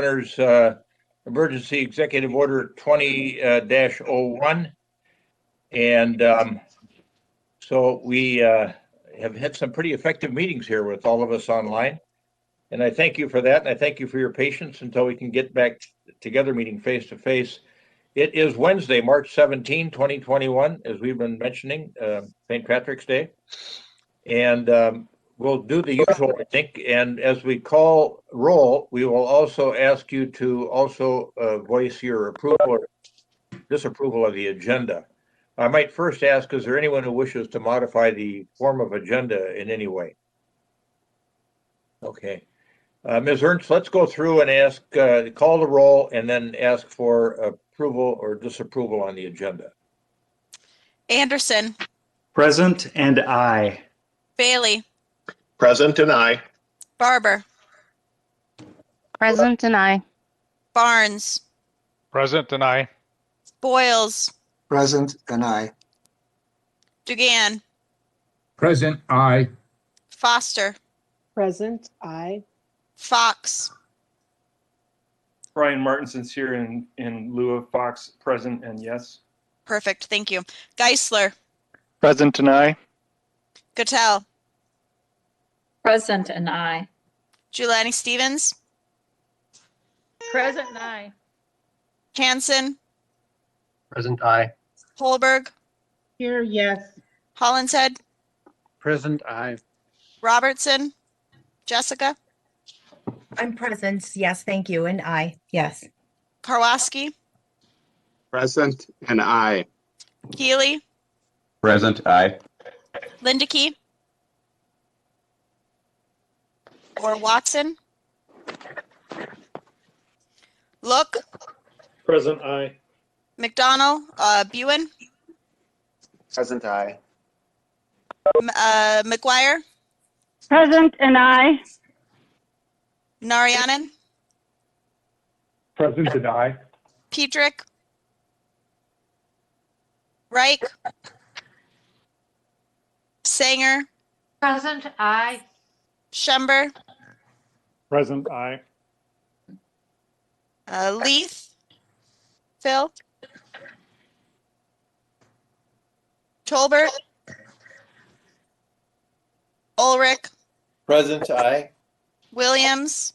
Governor's Emergency Executive Order 20-01. And so we have had some pretty effective meetings here with all of us online. And I thank you for that. And I thank you for your patience until we can get back together meeting face to face. It is Wednesday, March 17, 2021, as we've been mentioning, St. Patrick's Day. And we'll do the usual, I think. And as we call roll, we will also ask you to also voice your approval or disapproval of the agenda. I might first ask, is there anyone who wishes to modify the form of agenda in any way? Okay. Ms. Ernst, let's go through and ask, call the roll and then ask for approval or disapproval on the agenda. Anderson. Present and aye. Bailey. Present and aye. Barber. Present and aye. Barnes. Present and aye. Boyles. Present and aye. Dugan. Present, aye. Foster. Present, aye. Fox. Brian Martinson's here in lieu of Fox, present and yes. Perfect, thank you. Geisler. Present and aye. Gattell. Present and aye. Giuliani Stevens. Present and aye. Hanson. Present aye. Holberg. Here, yes. Hollinshead. Present aye. Robertson. Jessica. I'm present. Yes, thank you. And aye. Yes. Karwoski. Present and aye. Healy. Present aye. Lindeke. Or Watson. Look. Present aye. McDonald. Buin. Present aye. McGuire. Present and aye. Narayanan. Present and aye. Pedrick. Reich. Sanger. Present aye. Schember. Present aye. Leith. Phil. Tolbert. Ulrich. Present aye. Williams.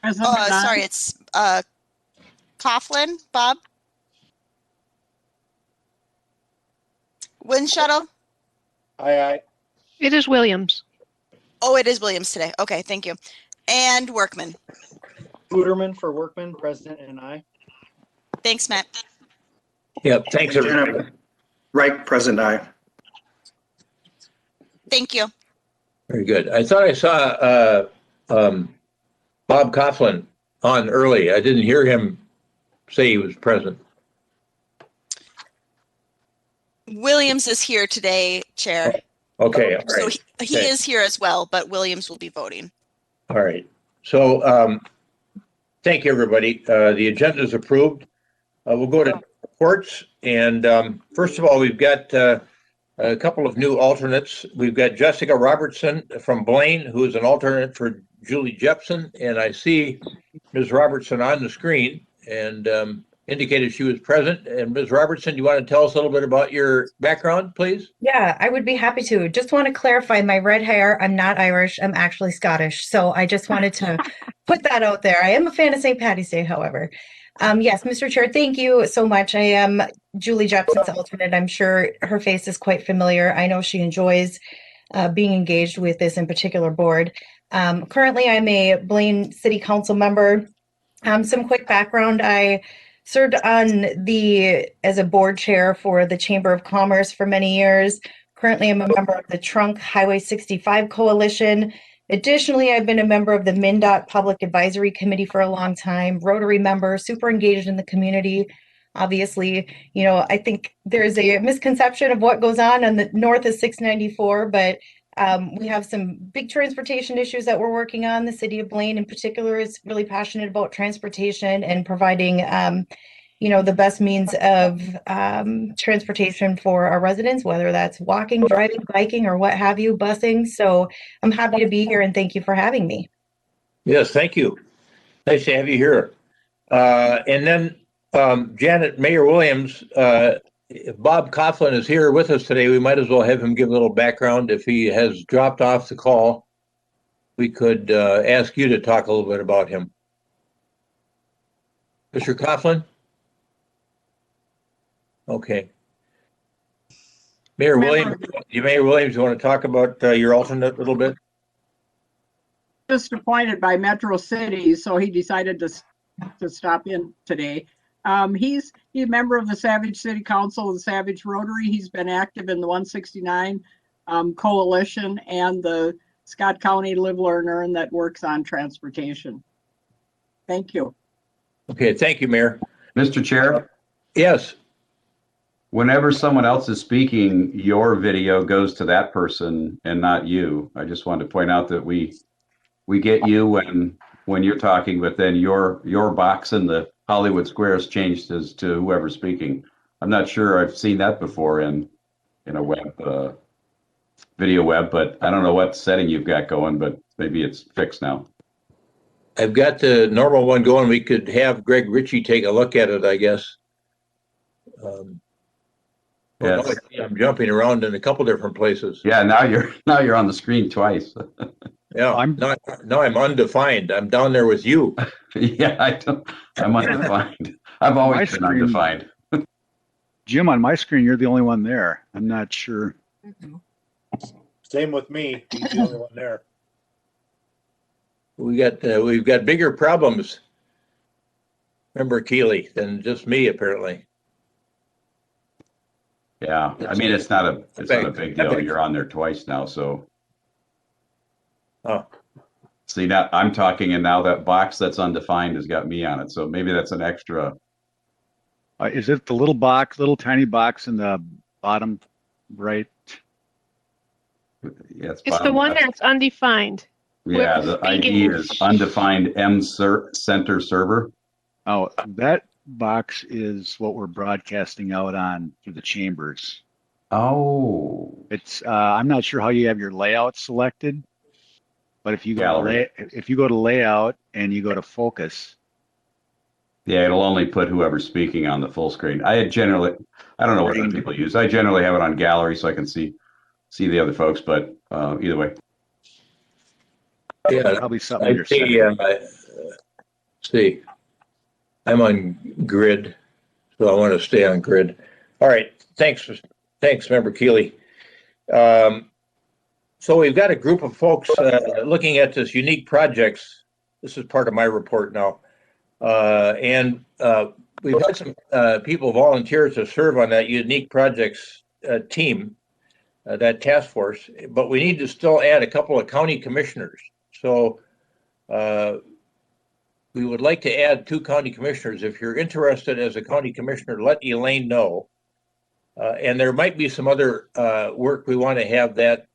Present Oh, and aye. sorry, it's Coughlin. Bob. Windshuttle. Aye aye. It is Williams. Oh, it is Williams today. Okay, thank you. And Workman. Uterman for Workman, present and aye. Thanks, Matt. Yep, thanks, everybody. Right, present aye. Thank you. Very good. I thought I saw Bob Coughlin on early. I didn't hear him say he was present. Williams is here today, Chair. Okay, all So right. he is here as well, but Williams will be voting. All right. So thank you, everybody. The agenda is approved. We'll go to reports. And first of all, we've got a couple of new alternates. We've got Jessica Robertson from Blaine, who is an alternate for Julie Jepson. And I see Ms. Robertson on the screen and indicated she was present. And Ms. Robertson, do you want to tell us a little bit about your background, please? Yeah, I would be happy to. Just want to clarify my red hair. I'm not Irish. I'm actually Scottish. So I just wanted to put that out there. I am a fan of St. Patty's Day, however. Yes, Mr. Chair, thank you so much. I am Julie Jepson's alternate. I'm sure her face is quite familiar. I know she enjoys being engaged with this in particular board. Currently, I'm a Blaine City Council member. Some quick background. I served as a board chair for the Chamber of Commerce for many years. Currently, I'm a member of the Trunk Highway 65 Coalition. Additionally, I've been a member of the MnDOT Public Advisory Committee for a long time, Rotary member, super engaged in the community. Obviously, you know, I think there's a misconception of what goes on the north of 694, but we have some big transportation issues that we're working on. The city of Blaine in particular is really passionate about transportation and providing the best means of transportation for our residents, whether that's walking, driving, biking, or what have you, busing. So I'm happy to be here and thank you for having me. Yes, thank you. Nice to have you here. And then Janet, Mayor Williams, if Bob Coughlin is here with us today, we might as well have him give a little background. If he has dropped off the call, we could ask you to talk a little bit about him. Mr. Coughlin? Okay. Mayor Williams, you want to talk about your alternate a little bit? Just appointed by Metro City, so he decided to stop in today. He's a member of the Savage City Council and Savage Rotary. He's been active in the 169 Coalition and the Scott County Live, Learn, Earn that works on transportation. Thank you. Okay, thank you, Mayor. Mr. Chair, Yes. whenever someone else is speaking, your video goes to that person and not you. I just wanted to point out that we get you when you're talking, but then your box in the Hollywood Squares changed as to whoever's speaking. I'm not sure I've seen that before in a web video web, but I don't know what setting you've got going, but maybe it's fixed now. I've got the normal one going. We could have Greg Ritchie take a look at it, I guess. Yes. I'm jumping around in a couple different places. Yeah, now you're on the screen twice. Yeah, now I'm undefined. I'm down there with you. Yeah, I'm undefined. I've always been undefined. Jim, on my screen, you're the only one there. I'm not sure. Same with me. He's the only one there. We've got bigger problems, Member Keeley, than just me apparently. Yeah, I mean it's not a big deal. You're on there twice now, so. Oh. See, now I'm talking, and now that box that's undefined has got me on it. So maybe that's an extra. Is it the little tiny box in the bottom right? Yeah, It's the one that's undefined. Yeah, the ID is undefined center server. Oh, that box is what we're broadcasting out on through the chambers. Oh. It's I'm not sure how you have your layout selected, but if you go to layout and you go to focus. Yeah, it'll only put whoever's speaking on the full screen. I don't know what other people use. I generally have it on gallery so I can see the other folks, but either way. Yeah, probably something you're see, I'm on grid, so I want to stay on grid. All right, thanks, Member Keeley. So we've got a group of folks looking at this unique projects. This is part of my report now, and we've had some people volunteer to serve on that unique projects team, that task force, but we need to still add a couple of county commissioners. So we would like to add 2 county commissioners. If you're interested as a county commissioner, let Elaine know. And there might be some other work we want to have that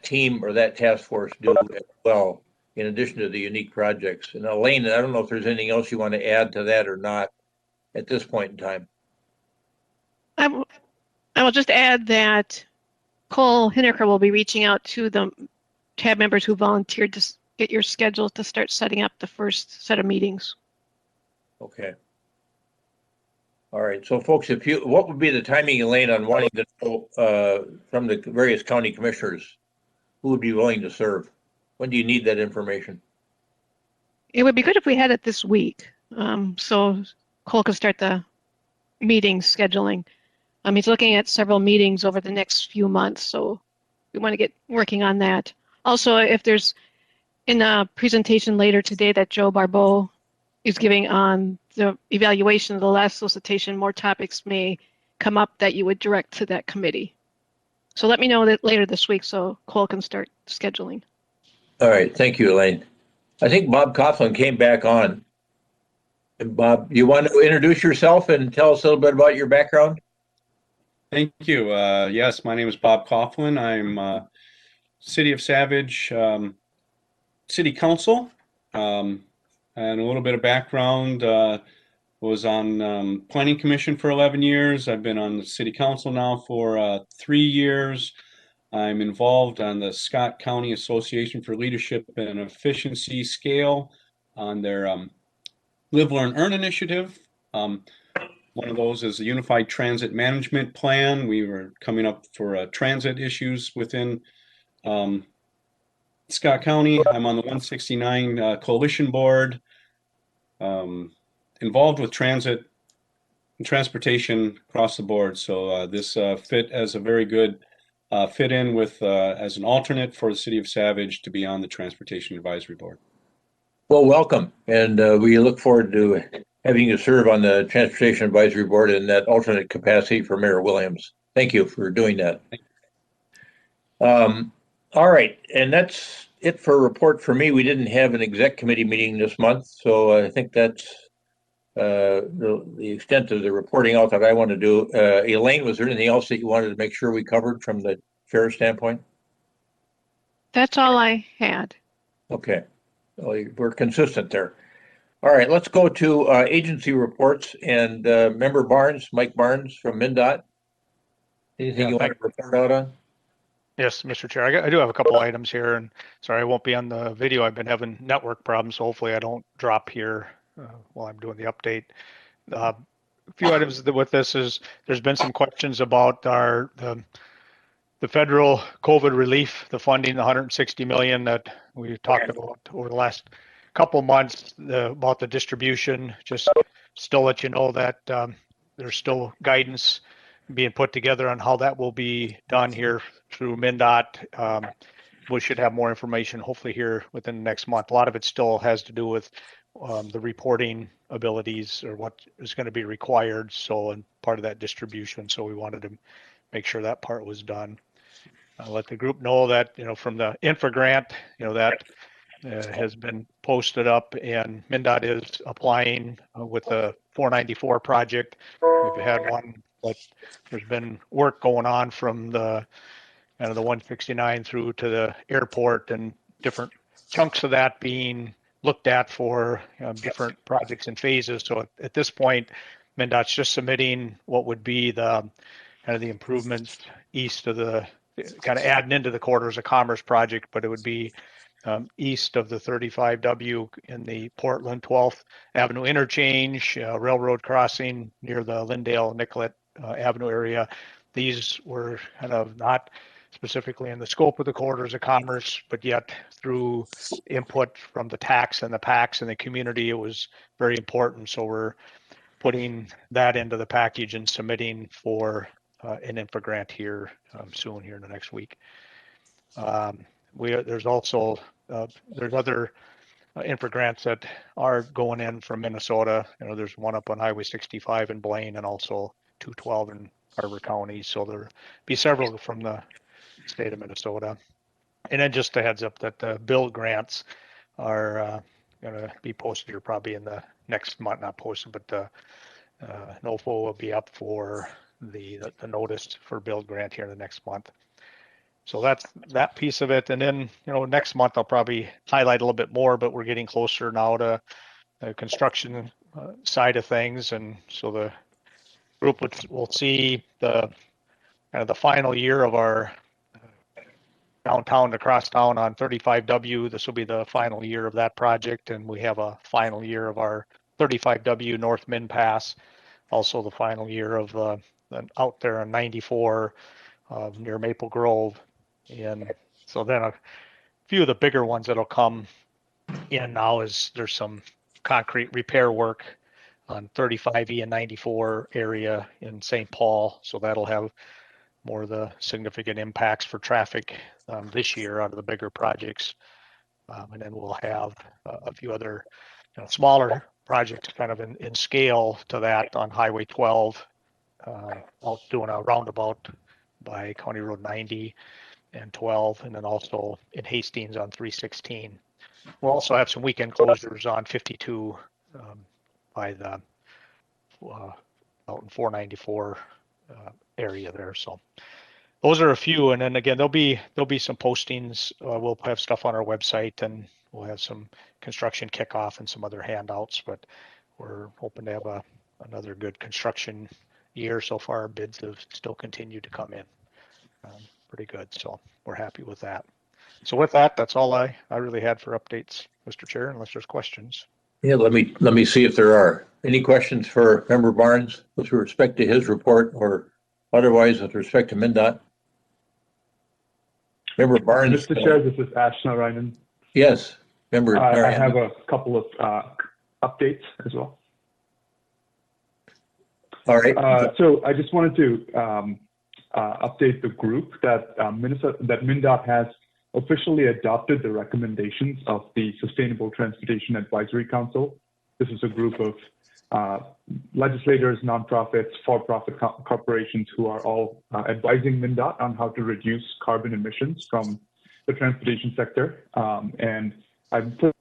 team or that task force do as well, in addition to the unique projects. And Elaine, I don't know if there's anything else you want to add to that or not at this point in time. I will just add that Cole Hineker will be reaching out to the tab members who volunteered to get your schedule to start setting up the first set of meetings. Okay. All right. So, folks, what would be the timing, Elaine, on wanting to know from the various county commissioners who would be willing to serve? When do you need that information? It would be good if we had it this week, so Cole can start the meeting scheduling. He's looking at several meetings over the next few months, so we want to get working on that. Also, if there's in a presentation later today that Joe Barbeau is giving on the evaluation of the last solicitation, more topics may come up that you would direct to that committee. So let me know that later this week so Cole can start scheduling. All right. Thank you, Elaine. I think Bob Coughlin came back on. And Bob, you want to introduce yourself and tell us a little bit about your background? Thank you. Yes, my name is Bob Coughlin. I'm City of Savage City Council, and a little bit of background. Was on Planning Commission for 11 years. I've been on the City Council now for 3 years. I'm involved on the Scott County Association for Leadership and Efficiency Scale on their Live, Learn, Earn initiative. One of those is the Unified Transit Management Plan. We were coming up for transit issues within Scott County. I'm on the 169 Coalition Board, involved with transit and transportation across the board. So this fit as a very good fit in with as an alternate for the City of Savage to be on the Transportation Advisory Board. Well, welcome, and we look forward to having you serve on the Transportation Advisory Board in that alternate capacity for Mayor Williams. Thank you for doing that. All right, and that's it for a report for me. We didn't have an exec committee meeting this month, so I think that's the extent of the reporting out that I want to do. Elaine, was there anything else that you wanted to make sure we covered from the chair standpoint? That's all I had. Okay, well, we're consistent there. All right, let's go to agency reports and Member Barnes, Mike Barnes from MnDOT. Anything you want to report out on? Yes, Mr. Chair, I do have a couple items here, and sorry I won't be on the video. I've been having network problems, so hopefully I don't drop here while I'm doing the update. A few items with this is there's been some questions about the federal COVID relief, the funding, the 160 million that we talked about over the last couple months, about the distribution. Just still let you know that there's still guidance being put together on how that will be done here through MnDOT. We should have more information hopefully here within the next month. A lot of it still has to do with the reporting abilities or what is going to be required. So, and part of that distribution. So we wanted to make sure that part was done. Let the group know that, from the infra grant, that has been posted up, and MnDOT is applying with the 494 project. We've had one, but there's been work going on from the 169 through to the airport, and different chunks of that being looked at for different projects and phases. So at this point, MnDOT's just submitting what would be the improvements east of the adding into the Corridors of Commerce project, but it would be east of the 35W in the Portland 12th Avenue interchange, railroad crossing near the Lindale Nicollet Avenue area. These were not specifically in the scope of the Corridors of Commerce, but yet through input from the tax and the PACs and the community, it was very important. So we're putting that into the package and submitting for an infra grant here soon, here in the next week. There's also there's other infra grants that are going in from Minnesota. There's one up on Highway 65 in Blaine, and also 212 in Carver County. So there'll be several from the state of Minnesota. And then just a heads up that the bill grants are going to be posted here probably in the next month. Not posted, but the NOFO will be up for the notice for build grant here in the next month. So that's that piece of it. And then, next month I'll probably highlight a little bit more, but we're getting closer now to the construction side of things. And so the group will see the final year of our downtown to crosstown on 35W. This will be the final year of that project. And we have a final year of our 35W North Min Pass. Also the final year of out there on 94 near Maple Grove. And so then a few of the bigger ones that'll come in now is there's some concrete repair work on 35E and 94 area in St. Paul. So that'll have more of the significant impacts for traffic this year out of the bigger projects. And then we'll have a few other smaller projects in scale to that on Highway 12, out doing a roundabout by County Road 90 and 12, and then also in Hastings on 316. We'll also have some weekend closures on 52 by the out in 494 area there. So those are a few, and then again there'll be some postings. We'll have stuff on our website, and we'll have some construction kickoff and some other handouts. But we're hoping to have another good construction year so far. Bids have still continued to come in pretty good, so we're happy with that. So with that, that's all I really had for updates, Mr. Chair, unless there's questions. Yeah, let me see if there are any questions for Member Barnes with respect to his report or otherwise with respect to MnDOT. Member Barnes. Mr. Chair, this is Ash Narayanan. Yes, Member I Narayanan. have a couple of updates as well. All right. So I just wanted to update the group that MnDOT has officially adopted the recommendations of the Sustainable Transportation Advisory Council. This is a group of legislators, nonprofits, for-profit corporations who are all advising MnDOT on how to reduce carbon emissions from the transportation sector. And I've put.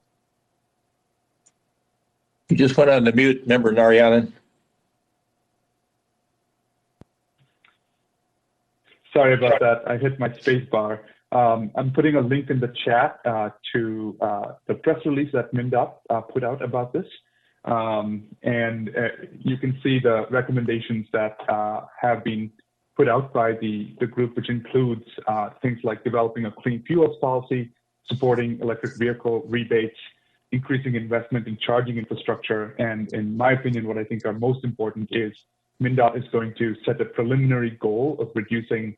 You just went on the mute, Member Narayanan. Sorry about that. I hit my space bar. I'm putting a link in the chat to the press release that MnDOT put out about this. And you can see the recommendations that have been put out by the group, which includes things like developing a clean fuels policy, supporting electric vehicle rebates, increasing investment in charging infrastructure. And in my opinion, what I think are most important is MnDOT is going to set a preliminary goal of reducing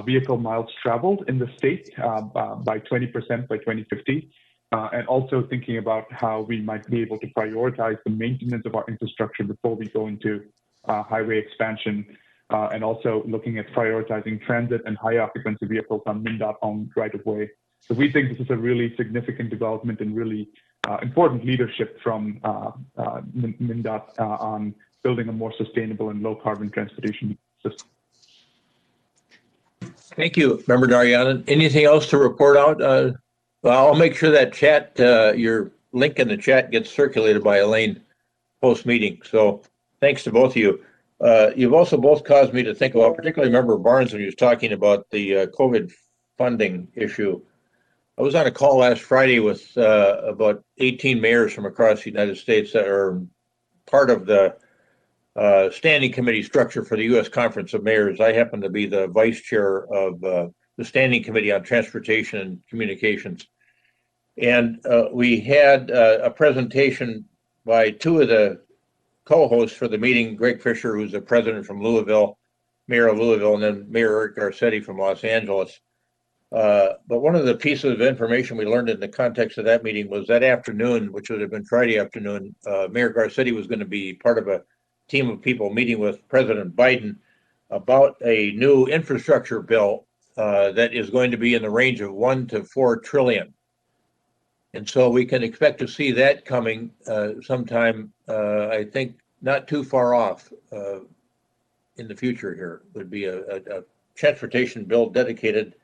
vehicle miles traveled in the state by 20% by 2050. And also thinking about how we might be able to prioritize the maintenance of our infrastructure before we go into highway expansion, and also looking at prioritizing transit and high occupancy vehicles on MnDOT-owned right-of-way. So we think this is a really significant development and really important leadership from MnDOT on building a more sustainable and low-carbon transportation system. Thank you, Member Narayanan. Anything else to report out? Well, I'll make sure that chat, your link in the chat gets circulated by Elaine post-meeting. So thanks to both of you. You've also both caused me to think about, particularly Member Barnes when he was talking about the COVID funding issue. I was on a call last Friday with about 18 mayors from across the United States that are part of the standing committee structure for the U.S. Conference of Mayors. I happen to be the vice chair of the Standing Committee on Transportation and Communications. And we had a presentation by two of the co-hosts for the meeting, Greg Fisher, who's the president from Louisville, mayor of Louisville, and then Mayor Eric Garcetti from Los Angeles. But one of the pieces of information we learned in the context of that meeting was that afternoon, which would have been Friday afternoon, Mayor Garcetti was going to be part of a team of people meeting with President Biden about a new infrastructure bill that is going to be in the range of 1 to 4 trillion. And so we can expect to see that coming sometime, I think, not too far off in the future here. Would be a transportation bill dedicated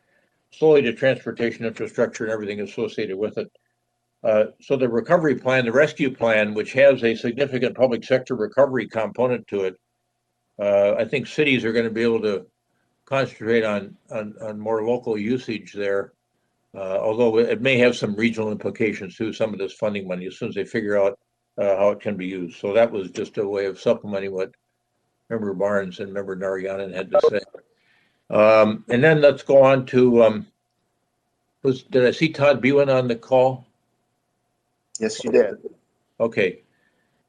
solely to transportation infrastructure and everything associated with it. So the recovery plan, the rescue plan, which has a significant public sector recovery component to it, I think cities are going to be able to concentrate on more local usage there, although it may have some regional implications too, some of this funding money, as soon as they figure out how it can be used. So that was just a way of supplementing what Member Barnes and Member Narayanan had to say. And then let's go on to, did I see Todd Bewan on the call? Yes, you did. Okay.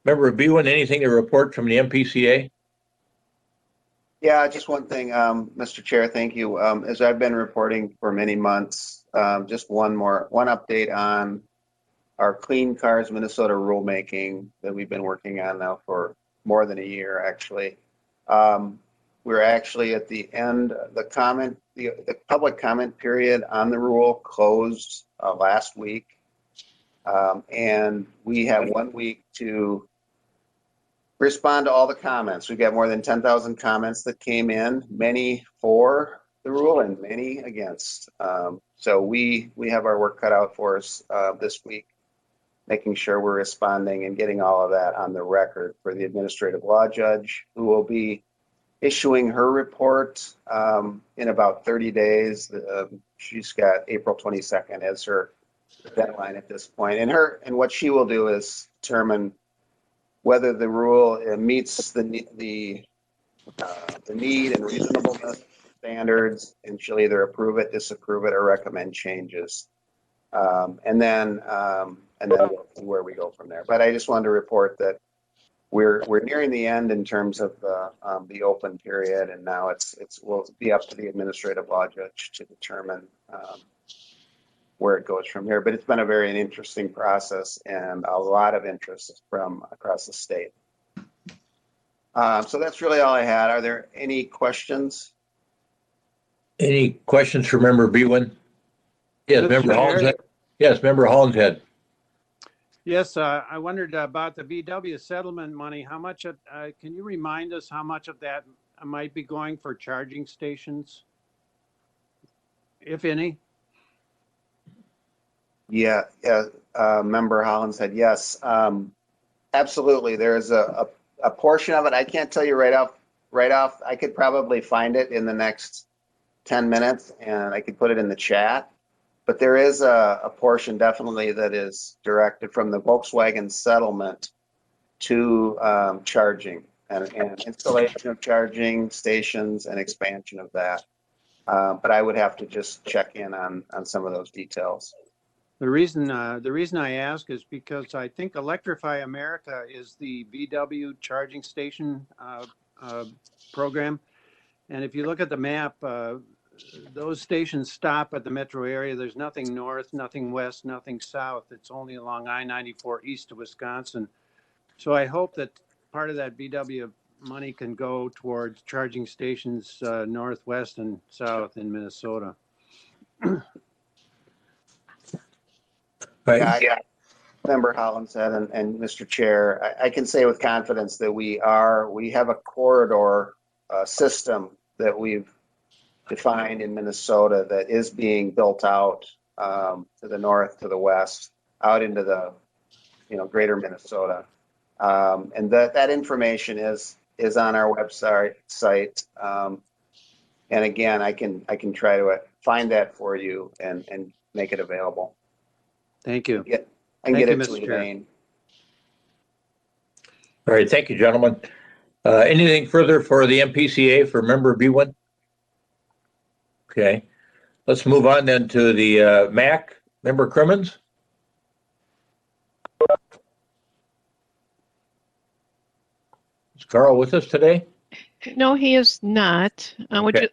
Member Bewan, anything to report from the MPCA? Yeah, just one thing, Mr. Chair, thank you. As I've been reporting for many months, just one update on our Clean Cars Minnesota rulemaking that we've been working on now for more than a year, actually. We're actually at the end, the public comment period on the rule closed last week. And we have 1 week to respond to all the comments. We've got more than 10,000 comments that came in, many for the rule and many against. So we have our work cut out for us this week, making sure we're responding and getting all of that on the record for the administrative law judge, who will be issuing her report in about 30 days. She's got April 22nd as her deadline at this point. And what she will do is determine whether the rule meets the need and reasonableness standards, and she'll either approve it, disapprove it, or recommend changes. And then we'll see where we go from there. But I just wanted to report that we're nearing the end in terms of the open period, and now it will be up to the administrative law judge to determine where it goes from here. But it's been a very interesting process and a lot of interest from across the state. So that's really all I had. Are there any questions? Any questions for Member Bwin? Yes, Mr. Member Chair? Hollinshead. Yes, Member Hollinshead. Yes, I wondered about the VW settlement money. How much, can you remind us how much of that might be going for charging stations, if any? Yeah, Member Holland said yes. Absolutely. There's a portion of it. I can't tell you right off. I could probably find it in the next 10 minutes and I could put it in the chat. But there is a portion definitely that is directed from the Volkswagen settlement to charging and installation of charging stations and expansion of that. But I would have to just check in on some of those details. The reason I ask is because I think Electrify America is the VW charging station program. And if you look at the map, those stations stop at the metro area. There's nothing north, nothing west, nothing south. It's only along I-94 east of Wisconsin. So I hope that part of that VW money can go towards charging stations northwest and south in Minnesota. Right. Yeah, Member Holland said, and Mr. Chair, I can say with confidence that we have a corridor system that we've defined in Minnesota that is being built out to the north, to the west, out into the greater Minnesota, and that information is on our website. And again, I can try to find that for you and make it available. Thank you. Yeah, I can get it to Elaine. All right, thank you, gentlemen. Anything further for the MPCA for Member Bwin? Okay, let's move on then to the MAC. Member Crimmins? Is Carl with us today? No, he is not. Okay.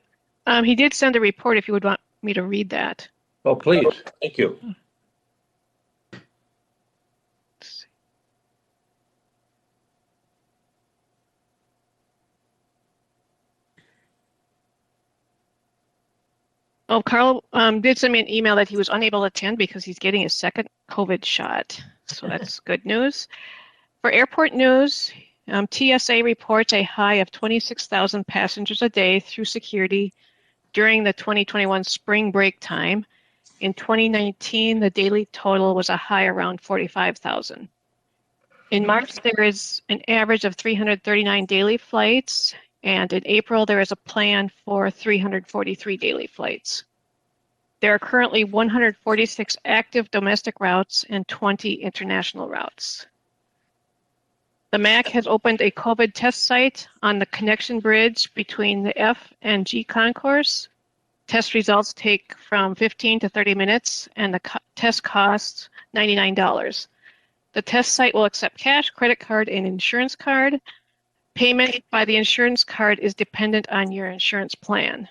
He did send a report if you would want me to read that. Oh, please. Thank you. Oh, Carl did send me an email that he was unable to attend because he's getting his second COVID shot. So that's good news. For airport news, TSA reports a high of 26,000 passengers a day through security during the 2021 spring break time. In 2019, the daily total was a high around 45,000. In March, there is an average of 339 daily flights, and in April, there is a plan for 343 daily flights. There are currently 146 active domestic routes and 20 international routes. The MAC has opened a COVID test site on the connection bridge between the F and G concourse. Test results take from 15 to 30 minutes, and the test costs $99. The test site will accept cash, credit card, and insurance card. Payment by the insurance card is dependent on your insurance plan.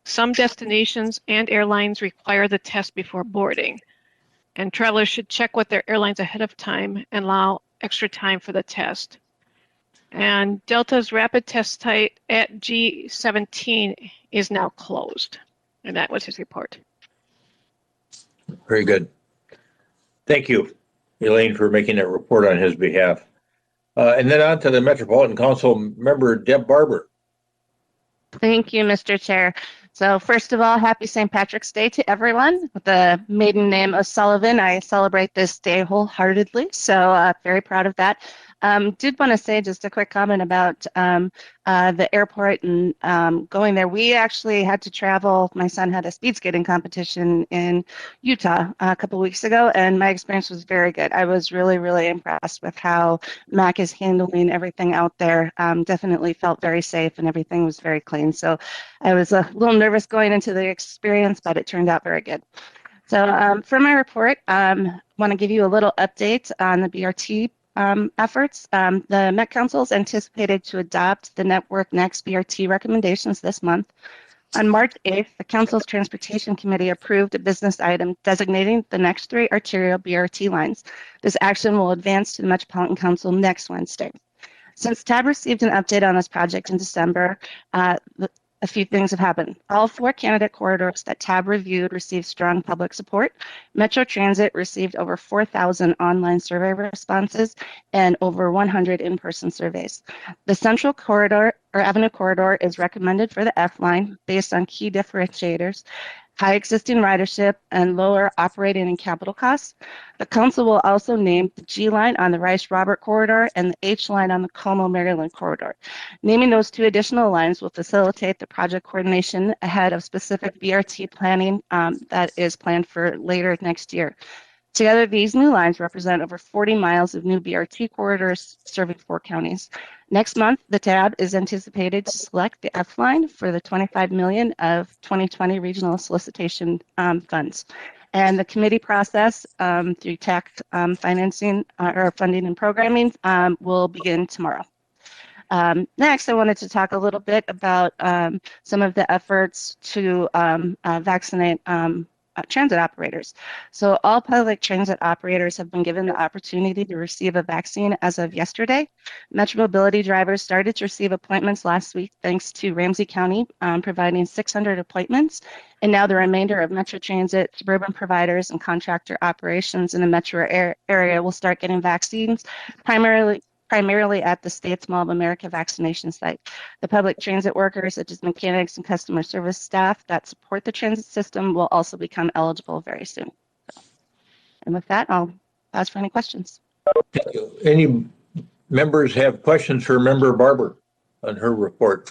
Some destinations and airlines require the test before boarding, and travelers should check with their airlines ahead of time and allow extra time for the test. And Delta's rapid test site at G17 is now closed. And that was his report. Very good. Thank you, Elaine, for making that report on his behalf. And then on to the Metropolitan Council member, Deb Barber. Thank you, Mr. Chair. So first of all, happy St. Patrick's Day to everyone. With the maiden name O'Sullivan, I celebrate this day wholeheartedly, so very proud of that. Did want to say just a quick comment about the airport and going there. We actually had to travel. My son had a speed skating competition in Utah a couple weeks ago, and my experience was very good. I was really, really impressed with how Mac is handling everything out there. Definitely felt very safe, and everything was very clean. So I was a little nervous going into the experience, but it turned out very good. So for my report, want to give you a little update on the BRT efforts. The Met Council is anticipated to adopt the Network Next BRT recommendations this month. On March 8th, the Council's Transportation Committee approved a business item designating the next 3 arterial BRT lines. This action will advance to the Metropolitan Council next Wednesday. Since TAB received an update on this project in December, a few things have happened. All 4 candidate corridors that TAB reviewed received strong public support. Metro Transit received over 4,000 online survey responses and over 100 in-person surveys. The Central Corridor or Avenue Corridor is recommended for the F line based on key differentiators, high existing ridership, and lower operating and capital costs. The council will also name the G line on the Rice-Robert corridor and the H line on the Como-Maryland corridor. Naming those 2 additional lines will facilitate the project coordination ahead of specific BRT planning that is planned for later next year. Together, these new lines represent over 40 miles of new BRT corridors serving 4 counties. Next month, the TAB is anticipated to select the F line for the $25 million of 2020 regional solicitation funds. And the committee process through TAC financing or funding and programming will begin tomorrow. Next, I wanted to talk a little bit about some of the efforts to vaccinate transit operators. So all public transit operators have been given the opportunity to receive a vaccine as of yesterday. Metro Mobility drivers started to receive appointments last week thanks to Ramsey County providing 600 appointments. And now the remainder of Metro Transit, suburban providers, and contractor operations in the metro area will start getting vaccines, primarily at the States Mall of America vaccination site. The public transit workers, such as mechanics and customer service staff that support the transit system, will also become eligible very soon. And with that, I'll pause for any questions. Thank you. Any members have questions for Member Barber on her report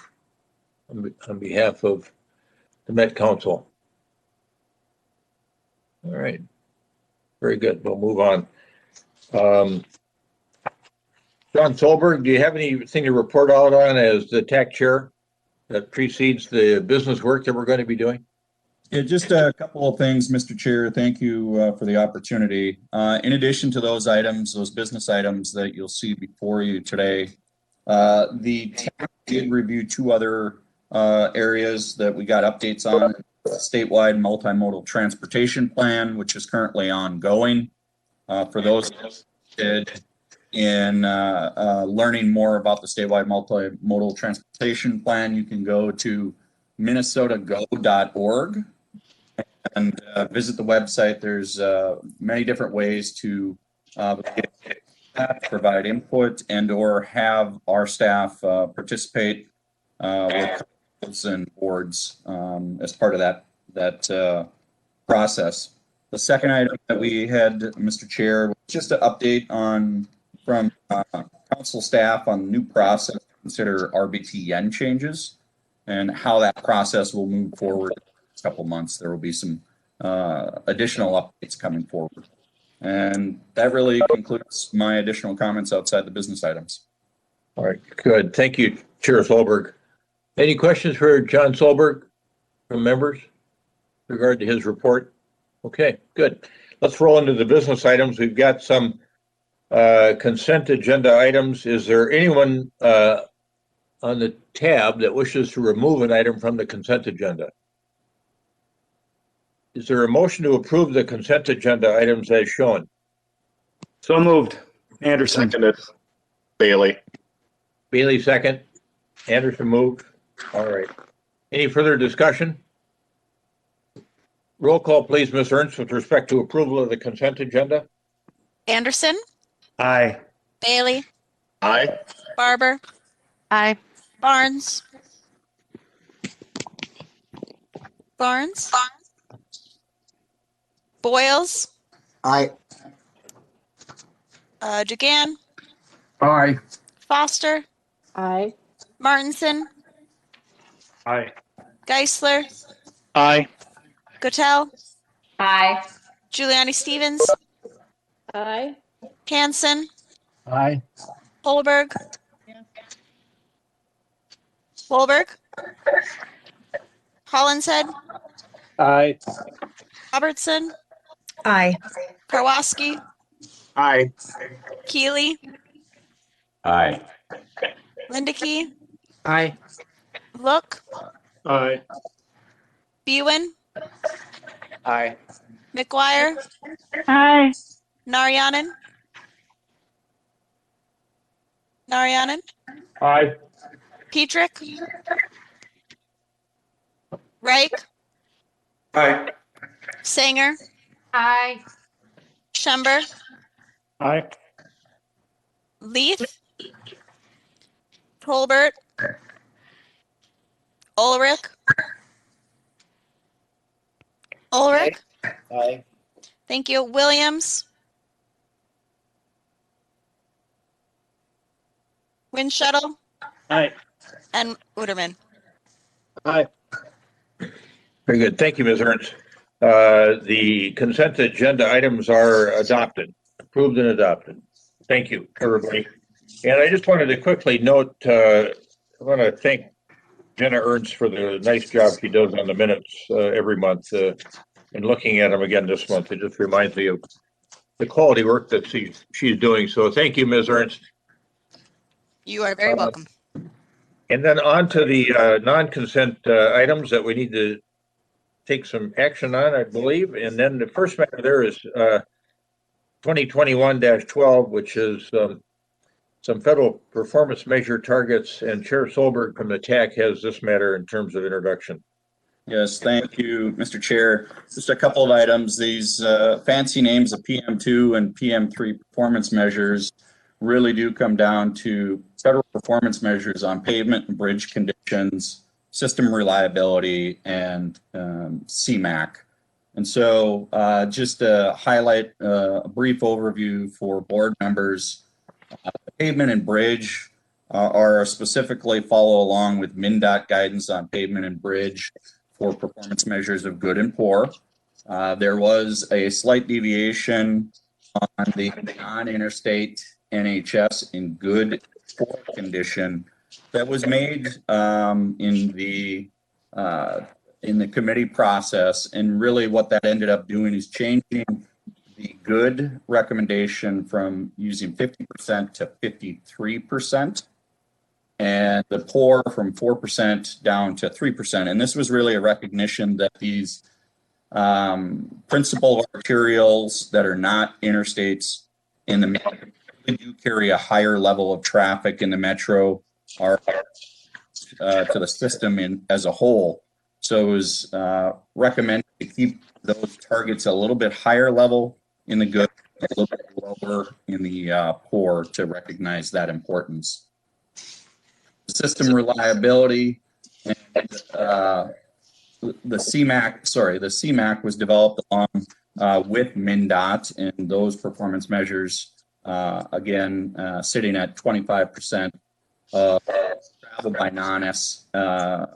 on behalf of the Met Council? All right. Very good. We'll move on. John Solberg, do you have anything to report out on as the TAC chair that precedes the business work that we're going to be doing? Yeah, just a couple of things, Mr. Chair. Thank you for the opportunity. In addition to those items, those business items that you'll see before you today, the TAC did review 2 other areas that we got updates on. Statewide multimodal transportation plan, which is currently ongoing. For those interested in learning more about the statewide multimodal transportation plan, you can go to minnesotago.org and visit the website. There's many different ways to provide input and or have our staff participate with councils and boards as part of that process. The second item that we had, Mr. Chair, was just an update from council staff on the new process to consider RBTN changes and how that process will move forward in the next couple of months. There will be some additional updates coming forward. And that really concludes my additional comments outside the business items. All right, good. Thank you, Chair Solberg. Any questions for John Solberg from members with regard to his report? Okay, good. Let's roll into the business items. We've got some consent agenda items. Is there anyone on the tab that wishes to remove an item from the consent agenda? Is there a motion to approve the consent agenda items as shown? So moved. Anderson. Seconded. Bailey. Bailey second. Anderson moved. All right. Any further discussion? Roll call, please, Ms. Ernst, with respect to approval of the consent agenda. Anderson, Aye. Bailey, Aye. Barber, Aye. Barnes, Boyles, Aye. Dugan, Aye. Foster, Aye. Martinson, Aye. Geisler, Aye. Gotell, Aye. Giuliani Stevens, Aye. Hanson, Aye. Holberg, Holberg, Hollinshead, Aye. Robertson, Aye. Karwoski, Aye. Keeley, Aye. Lindeke, Aye. Look, Aye. Bewen, Aye. McGuire, Aye. Naryanan, Naryanan, Aye. Petrick, Reich, Aye. Sanger, Aye. Schember, Aye. Leith, Tolbert, Ulrich, Ulrich, Aye. thank you, Williams, Windshuttle, Aye. and Uderman. Aye. Very good. Thank you, Ms. Ernst. The consent agenda items are adopted, approved and adopted. Thank you, everybody. And I just wanted to quickly note, I want to thank Jenna Ernst for the nice job she does on the minutes every month. And looking at them again this month, it just reminds me of the quality work that she's doing. So thank you, Ms. Ernst. You are very welcome. And then on to the non-consent items that we need to take some action on, I believe. And then the first matter there is 2021-12, which is some federal performance measure targets. And Chair Solberg from the TAC has this matter in terms of introduction. Yes, thank you, Mr. Chair. Just a couple of items. These fancy names of PM2 and PM3 performance measures really do come down to federal performance measures on pavement and bridge conditions, system reliability, and CMAQ. And so just to highlight a brief overview for board members, pavement and bridge are specifically follow along with MnDOT guidance on pavement and bridge for performance measures of good and poor. There was a slight deviation on the non-interstate NHS in good poor condition that was made in the committee process, and really what that ended up doing is changing the good recommendation from using 50% to 53%, and the poor from 4% down to 3%. And this was really a recognition that these principal arterials that are not interstates in the metro do carry a higher level of traffic in the metro are to the system as a whole. So it was recommended to keep those targets a little bit higher level in the good, a little bit lower in the poor to recognize that importance. System reliability and the CMAQ was developed along with MnDOT, and those performance measures again sitting at 25% of travel by non-S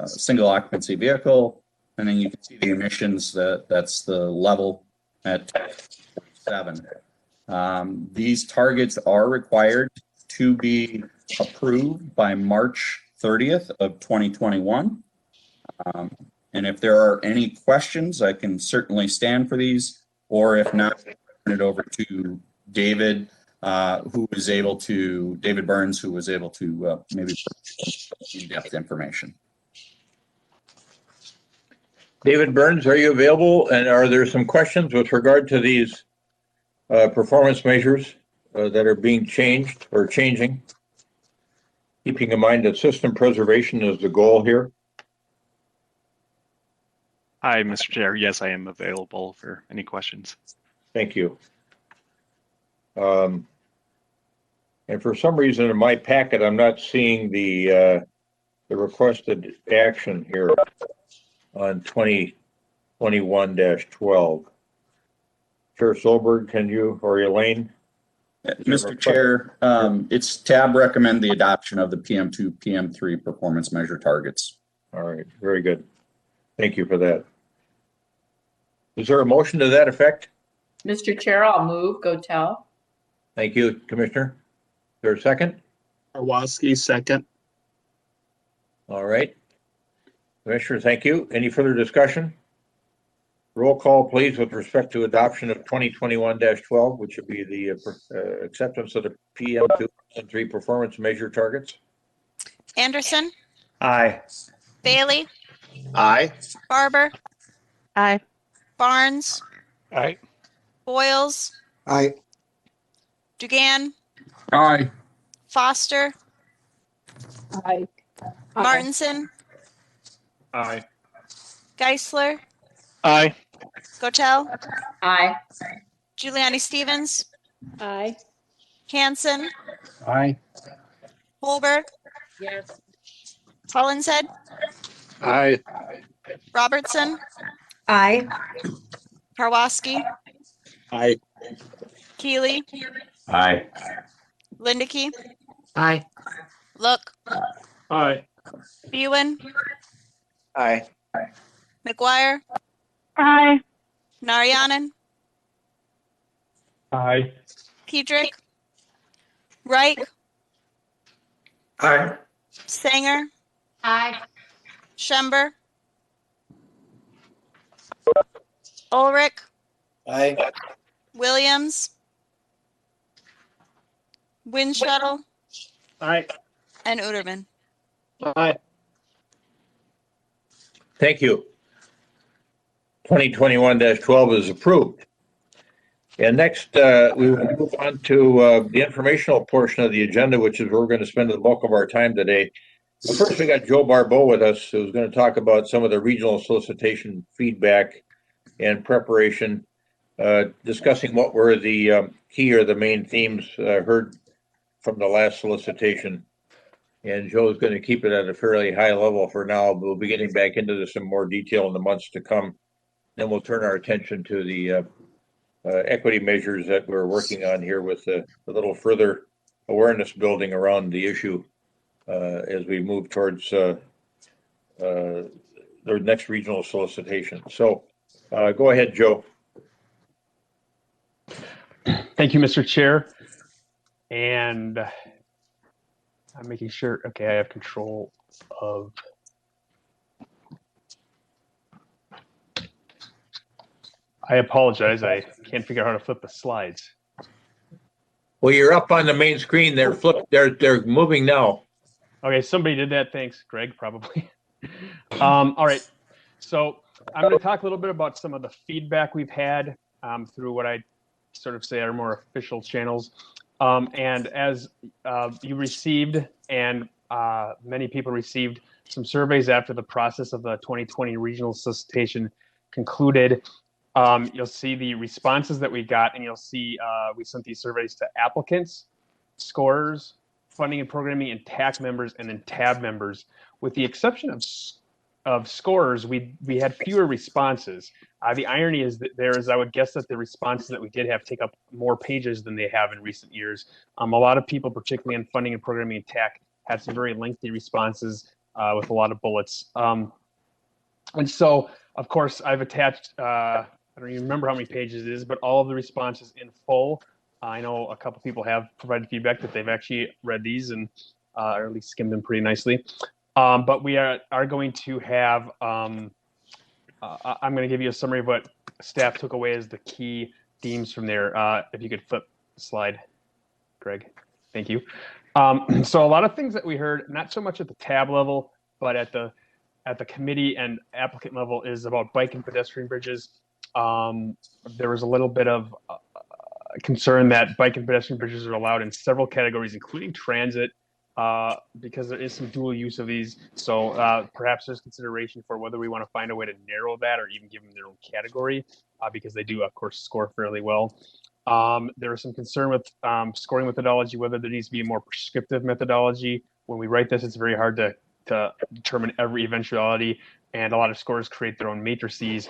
single occupancy vehicle, and then you can see the emissions that's the level at 7. These targets are required to be approved by March 30th of 2021. And if there are any questions, I can certainly stand for these, or if not, I'll turn it over to David, David Burns, who was able to maybe put in-depth information. David Burns, are you available? And are there some questions with regard to these performance measures that are being changed or changing? Keeping in mind that system preservation is the goal here. Hi, Mr. Chair. Yes, I am available for any questions. Thank you. And for some reason in my packet, I'm not seeing the requested action here on 2021-12. Chair Solberg, can you, or Elaine? Mr. Chair, it's tab recommend the adoption of the PM2, PM3 performance measure targets. All right, very good. Thank you for that. Is there a motion to that effect? Mr. Chair, I'll move. Go tell. Thank you, Commissioner. Is there a second? Karwoski, second. All right. Commissioner, thank you. Any further discussion? Roll call, please, with respect to adoption of 2021-12, which would be the acceptance of the PM2 and 3 performance measure targets. Anderson, Aye. Bailey, Aye. Barber, Aye. Barnes, Aye. Boyles, Aye. Dugan, Aye. Foster, Aye. Martinson, Aye. Geisler, Aye. Gotel, Aye. Giuliani Stevens, Aye. Hanson, Aye. Holberg, Yes. Hollinshead, Aye. Robertson, Aye. Karwoski, Aye. Keeley, Aye. Lindeke, Aye. Look, Aye. Bewen, Aye. McGuire, Aye. Naryanan, Aye. Pedrick, Reich, Aye. Sanger, Aye. Schember, Ulrich, Aye. Williams, Windshuttle, Aye. and Uderman. Aye. Thank you. 2021-12 is approved. And next, we will move on to the informational portion of the agenda, which is where we're going to spend the bulk of our time today. But first, we got Joe Barbeau with us, who's going to talk about some of the regional solicitation feedback and preparation, discussing what were the key or the main themes heard from the last solicitation. And Joe's going to keep it at a fairly high level for now. We'll be getting back into this in more detail in the months to come. Then we'll turn our attention to the equity measures that we're working on here with a little further awareness building around the issue as we move towards the next regional solicitation. So go ahead, Joe. Thank you, Mr. Chair. And I'm making sure, okay, I have control of. I apologize, I can't figure out how to flip the slides. Well, you're up on the main screen. They're moving now. Okay, somebody did that. Thanks, Greg, probably. All right, so I'm going to talk a little bit about some of the feedback we've had through what I sort of say are more official channels. And as you received, and many people received some surveys after the process of the 2020 regional solicitation concluded, you'll see the responses that we got, and you'll see we sent these surveys to applicants, scorers, funding and programming, and TAC members, and then TAB members. With the exception of scorers, we had fewer responses. The irony is that I would guess that the responses that we did have take up more pages than they have in recent years. A lot of people, particularly in funding and programming and TAC, had some very lengthy responses with a lot of bullets. And so, of course, I've attached, I don't even remember how many pages it is, but all of the responses in full. I know a couple people have provided feedback that they've actually read these and or at least skimmed them pretty nicely. But we are going to have, I'm going to give you a summary of what staff took away as the key themes from there. If you could flip the slide, Greg. Thank you. So a lot of things that we heard, not so much at the tab level, but at the committee and applicant level, is about bike and pedestrian bridges. There was a little bit of concern that bike and pedestrian bridges are allowed in several categories, including transit, because there is some dual use of these. So perhaps there's consideration for whether we want to find a way to narrow that or even give them their own category, because they do, of course, score fairly well. There is some concern with scoring methodology, whether there needs to be a more prescriptive methodology. When we write this, it's very hard to determine every eventuality, and a lot of scorers create their own matrices.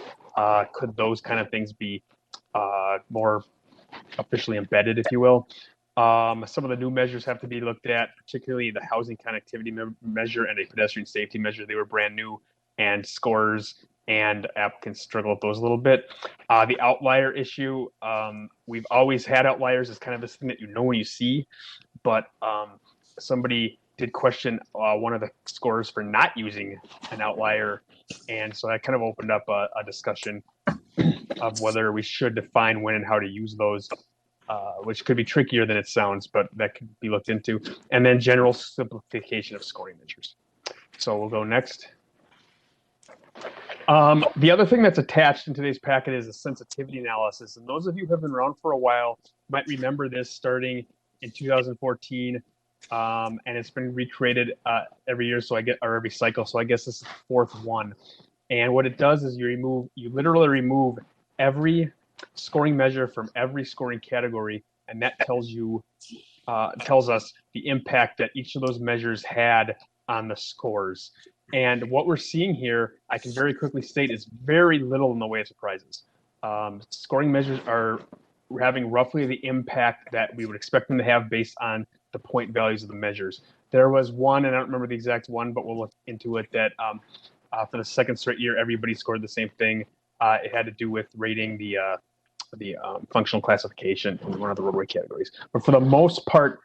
Could those kind of things be more officially embedded, if you will? Some of the new measures have to be looked at, particularly the housing connectivity measure and a pedestrian safety measure. They were brand new, and scores and applicants struggle with those a little bit. The outlier issue, we've always had outliers as kind of this thing that you know when you see, but somebody did question one of the scores for not using an outlier, and so that kind of opened up a discussion of whether we should define when and how to use those, which could be trickier than it sounds, but that could be looked into. And then general simplification of scoring measures. So we'll go next. The other thing that's attached in today's packet is a sensitivity analysis. And those of you who have been around for a while might remember this starting in 2014. And it's been recreated every year, or every cycle. So I guess this is the fourth one. And what it does is you literally remove every scoring measure from every scoring category, and that tells us the impact that each of those measures had on the scores. And what we're seeing here, I can very quickly state, is very little in the way of surprises. Scoring measures are having roughly the impact that we would expect them to have based on the point values of the measures. There was one, and I don't remember the exact one, but we'll look into it, that for the second straight year, everybody scored the same thing. It had to do with rating the functional classification in one of the roadway categories. But for the most part,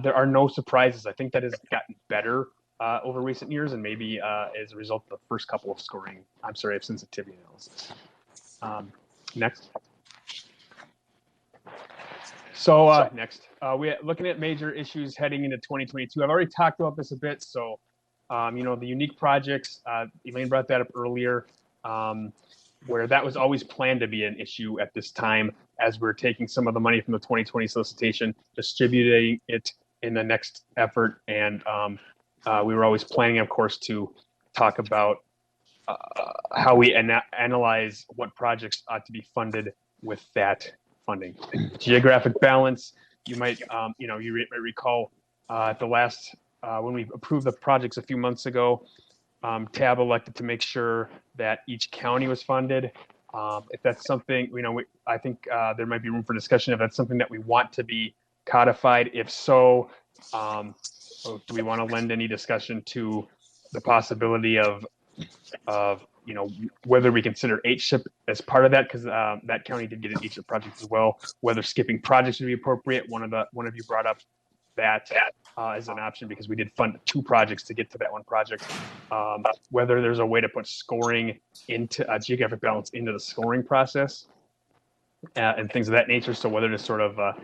there are no surprises. I think that has gotten better over recent years, and maybe as a result of the first couple of of sensitivity analysis. Next. So next, we're looking at major issues heading into 2022. I've already talked about this a bit. So, the unique projects, Elaine brought that up earlier, where that was always planned to be an issue at this time, as we're taking some of the money from the 2020 solicitation, distributing it in the next effort. And we were always planning, of course, to talk about how we analyze what projects ought to be funded with that funding. Geographic balance, you might, you might recall at the last, when we approved the projects a few months ago, TAB elected to make sure that each county was funded. If that's something, I think there might be room for discussion if that's something that we want to be codified. If so, do we want to lend any discussion to the possibility of whether we consider HSIP as part of that, because that county did get an HSIP project as well. Whether skipping projects would be appropriate. One of you brought up that as an option, because we did fund 2 projects to get to that one project. Whether there's a way to put scoring into geographic balance into the scoring process and things of that nature. So whether to sort of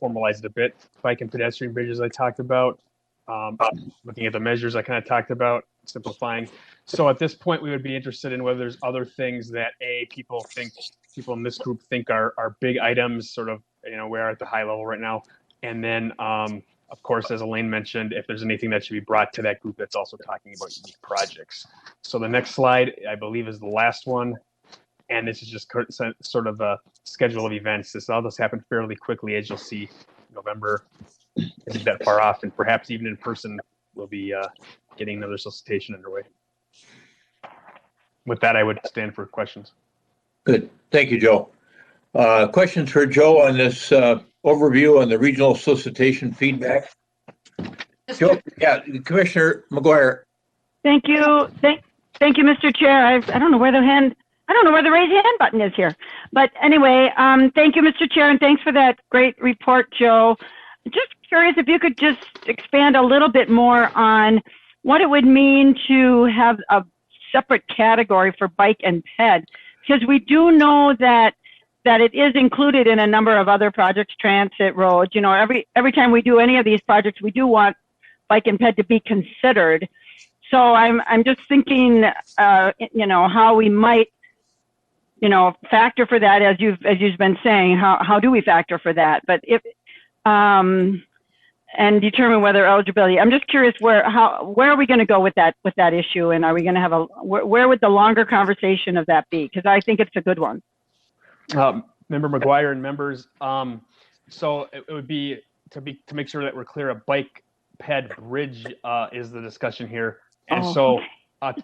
formalize it a bit. Bike and pedestrian bridges I talked about. Looking at the measures I kind of talked about, simplifying. So at this point, we would be interested in whether there's other things that people in this group think are big items, sort of, we're at the high level right now. And then, of course, as Elaine mentioned, if there's anything that should be brought to that group that's also talking about unique projects. So the next slide, I believe, is the last one. And this is just sort of a schedule of events. All this happened fairly quickly, as you'll see. November isn't that far off, and perhaps even in person, we'll be getting another solicitation underway. With that, I would stand for questions. Good. Thank you, Joe. Questions for Joe on this overview on the regional solicitation feedback? Joe, yeah, Commissioner McGuire. Thank you. Thank you, Mr. Chair. I don't know where the raise hand button is here. But anyway, thank you, Mr. Chair, and thanks for that great report, Joe. Just curious if you could just expand a little bit more on what it would mean to have a separate category for bike and ped, because we do know that it is included in a number of other projects, transit, roads. Every time we do any of these projects, we do want bike and ped to be considered. So I'm just thinking, how we might, factor for that, as you've been saying. How do we factor for that? But if and determine whether eligibility. I'm just curious where are we going to go with that issue, and are we going to have where would the longer conversation of that be? Because I think it's a good one. Member McGuire and members, so it would be to make sure that we're clear, a bike ped bridge is the discussion here. And to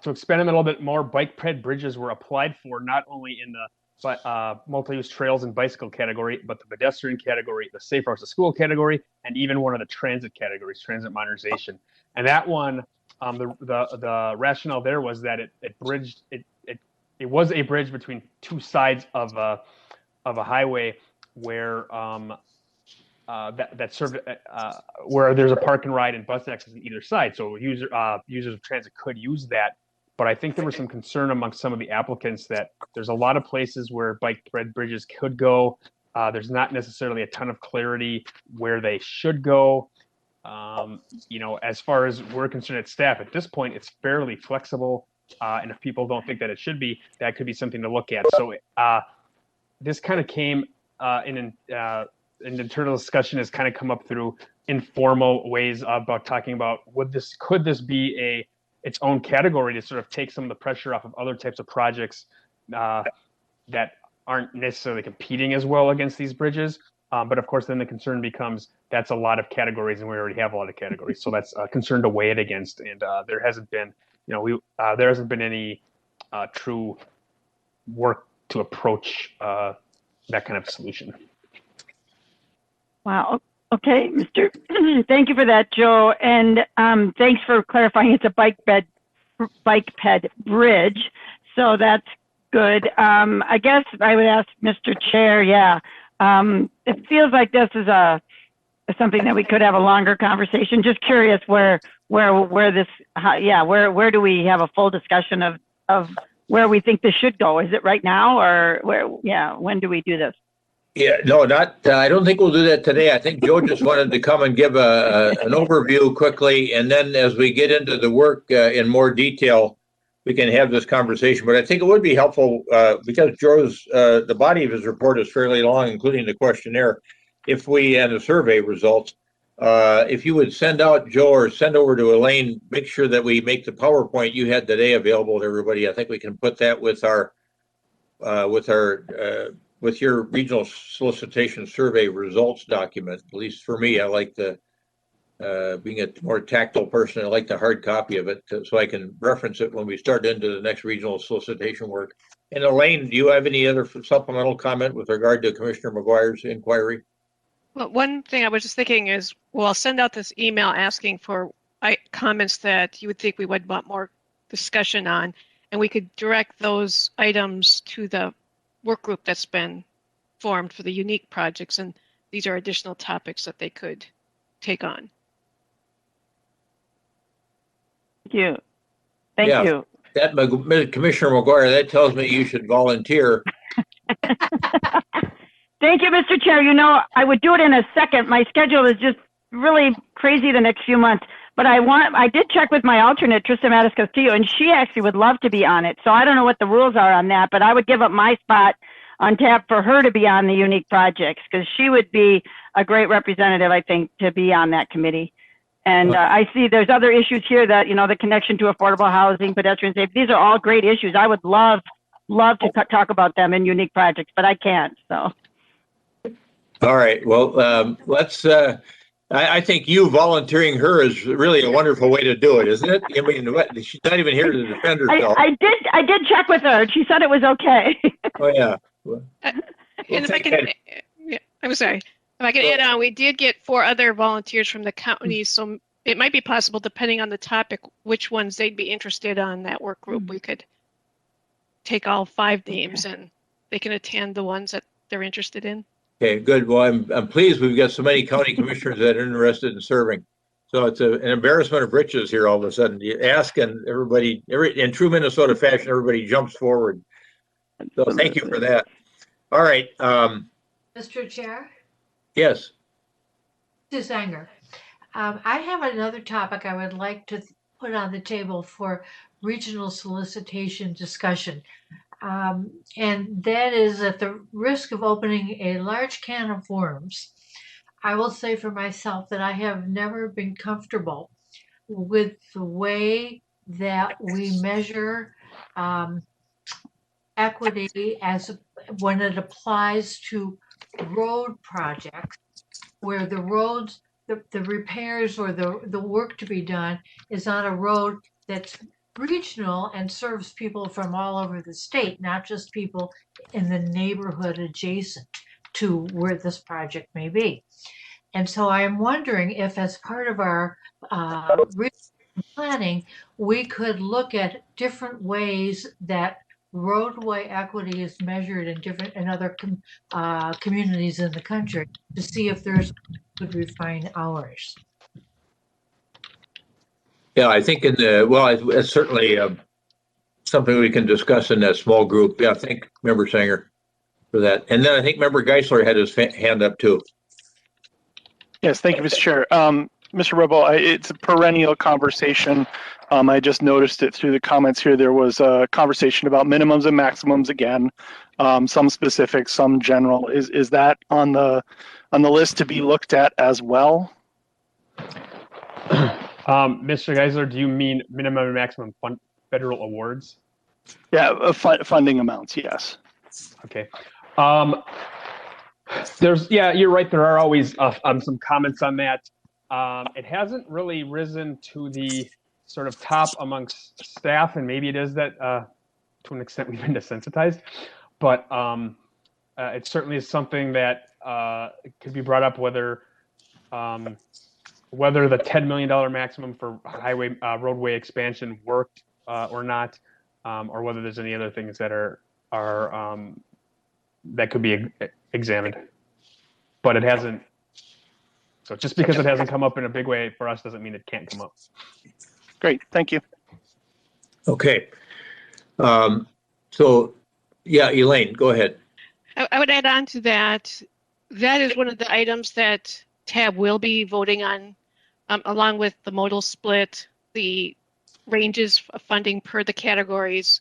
expand on it a little bit more, bike ped bridges were applied for not only in the multi-use trails and bicycle category, but the pedestrian category, the safe routes to school category, and even one of the transit categories, transit modernization. And that one, the rationale there was that it was a bridge between two sides of a highway where that served where there's a park and ride and bus access on either side. So users of transit could use that. But I think there was some concern amongst some of the applicants that there's a lot of places where bike bridges could go. There's not necessarily a ton of clarity where they should go. As far as we're concerned at staff, at this point, it's fairly flexible. And if people don't think that it should be, that could be something to look at. So this kind of came in internal discussion has kind of come up through informal ways about talking about could this be its own category to sort of take some of the pressure off of other types of projects that aren't necessarily competing as well against these bridges. But of course, then the concern becomes that's a lot of categories, and we already have a lot of categories. So that's a concern to weigh it against. And there hasn't been, there hasn't been any true work to approach that kind of solution. Wow. Okay, Mr. Thank you for that, Joe. And thanks for clarifying it's a bike ped bridge. So that's good. I guess I would ask Mr. Chair, it feels like this is something that we could have a longer conversation. Just curious where do we have a full discussion of where we think this should go? Is it right now or when do we do this? Yeah, no, I don't think we'll do that today. I think Joe just wanted to come and give an overview quickly, and then as we get into the work in more detail, we can have this conversation. But I think it would be helpful because Joe's the body of his report is fairly long, including the questionnaire. And the survey results, if you would send out Joe or send over to Elaine, make sure that we make the PowerPoint you had today available to everybody. I think we can put that with your regional solicitation survey results document. At least for me, I like being a more tactile person, I like the hard copy of it so I can reference it when we start into the next regional solicitation work. And Elaine, do you have any other supplemental comment with regard to Commissioner McGuire's inquiry? Well, one thing I was just thinking is, I'll send out this email asking for comments that you would think we would want more discussion on, and we could direct those items to the work group that's been formed for the unique projects, and these are additional topics that they could take on. Thank you. That Commissioner McGuire, that tells me you should volunteer. Thank you, Mr. Chair. I would do it in a second. My schedule is just really crazy the next few months. But I did check with my alternate, Trista Mattis Castillo, and she actually would love to be on it. So I don't know what the rules are on that, but I would give up my spot on tap for her to be on the unique projects because she would be a great representative, I think, to be on that committee. And I see there's other issues here that, the connection to affordable housing, pedestrian safety. These are all great issues. I would love to talk about them in unique projects, but I can't. So. All right. Well, let's. I think you volunteering her is really a wonderful way to do it, isn't it? I mean, she's not even here to defend herself. I did check with her. She said it was okay. Oh yeah. And if I can, I'm sorry. If I can add on, we did get 4 other volunteers from the county, so it might be possible, depending on the topic, which ones they'd be interested on that work group. We could take all 5 names, and they can attend the ones that they're interested in. Okay, good. Well, I'm pleased we've got so many county commissioners that are interested in serving. So it's an embarrassment of riches here all of a sudden. You ask and everybody, in true Minnesota fashion, everybody jumps forward. So thank you for that. All right. Mr. Chair? Yes. This is Anger. I have another topic I would like to put on the table for regional solicitation discussion. And that is at the risk of opening a large can of worms. I will say for myself that I have never been comfortable with the way that we measure equity when it applies to road projects, where the roads, the repairs or the work to be done is on a road that's regional and serves people from all over the state, not just people in the neighborhood adjacent to where this project may be. And so I'm wondering if, as part of our planning, we could look at different ways that roadway equity is measured in other communities in the country to see if there's could refine ours. Yeah, I think it's certainly something we can discuss in that small group. Yeah, thank Member Sanger for that. And then I think Member Geisler had his hand up too. Yes, thank you, Mr. Chair. Mr. Rebel, it's a perennial conversation. I just noticed it through the comments here. There was a conversation about minimums and maximums again, some specific, some general. Is that on the list to be looked at as well? Mr. Geisler, do you mean minimum and maximum federal awards? Yeah, funding amounts, yes. Okay. You're right. There are always some comments on that. It hasn't really risen to the sort of top amongst staff, and maybe it is that to an extent we've been desensitized, but it certainly is something that could be brought up whether the $10 million maximum for roadway expansion worked or not, or whether there's any other things that are that could be examined. But it hasn't. So just because it hasn't come up in a big way for us doesn't mean it can't come up. Great, thank you. Okay. So, yeah, Elaine, go ahead. I would add on to that. That is one of the items that TAB will be voting on, along with the modal split, the ranges of funding per the categories,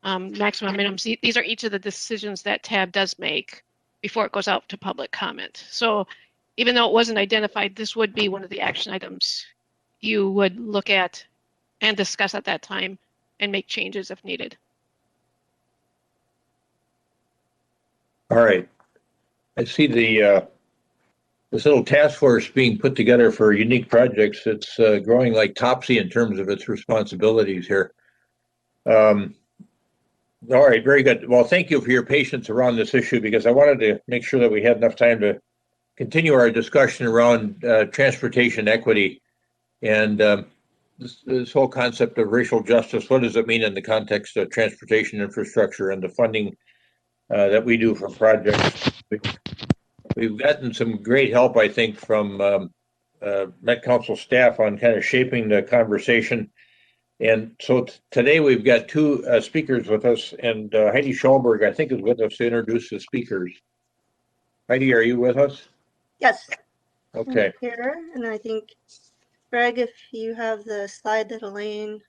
maximum minimums. These are each of the decisions that TAB does make before it goes out to public comment. So even though it wasn't identified, this would be one of the action items you would look at and discuss at that time and make changes if needed. All right. I see this little task force being put together for unique projects. It's growing like Topsy in terms of its responsibilities here. All right, very good. Well, thank you for your patience around this issue, because I wanted to make sure that we had enough time to continue our discussion around transportation equity and this whole concept of racial justice. What does it mean in the context of transportation infrastructure and the funding that we do for projects? We've gotten some great help, I think, from Met Council staff on kind of shaping the conversation. And so today we've got two speakers with us, and Heidi Schulberg, I think, is with us to introduce the speakers. Heidi, are you with us? Yes. Okay. I'm here, and I think, Greg, if you have the slide that Elaine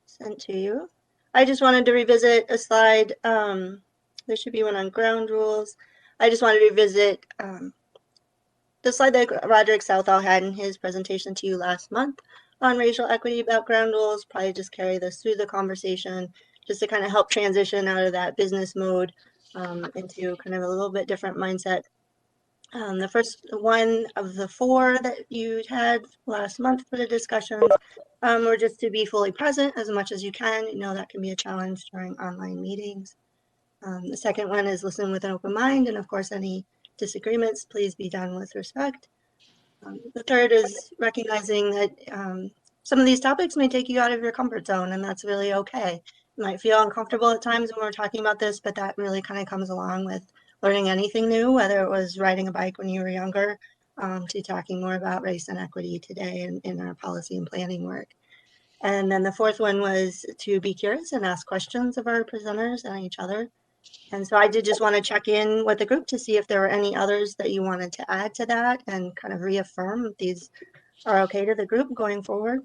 sent to you. I just wanted to revisit a slide. There should be one on ground rules. I just wanted to revisit the slide that Roderick Southall had in his presentation to you last month on racial equity about ground rules. Probably just carry this through the conversation just to kind of help transition out of that business mode into kind of a little bit different mindset. The first one of the four that you had last month for the discussions were just to be fully present as much as you can. You know that can be a challenge during online meetings. The second one is listen with an open mind, and of course any disagreements, please be done with respect. The third is recognizing that some of these topics may take you out of your comfort zone, and that's really okay. You might feel uncomfortable at times when we're talking about this, but that really kind of comes along with learning anything new, whether it was riding a bike when you were younger, to talking more about race and equity today in our policy and planning work. And then the fourth one was to be curious and ask questions of our presenters and each other. And so I did just want to check in with the group to see if there were any others that you wanted to add to that and kind of reaffirm these are okay to the group going forward.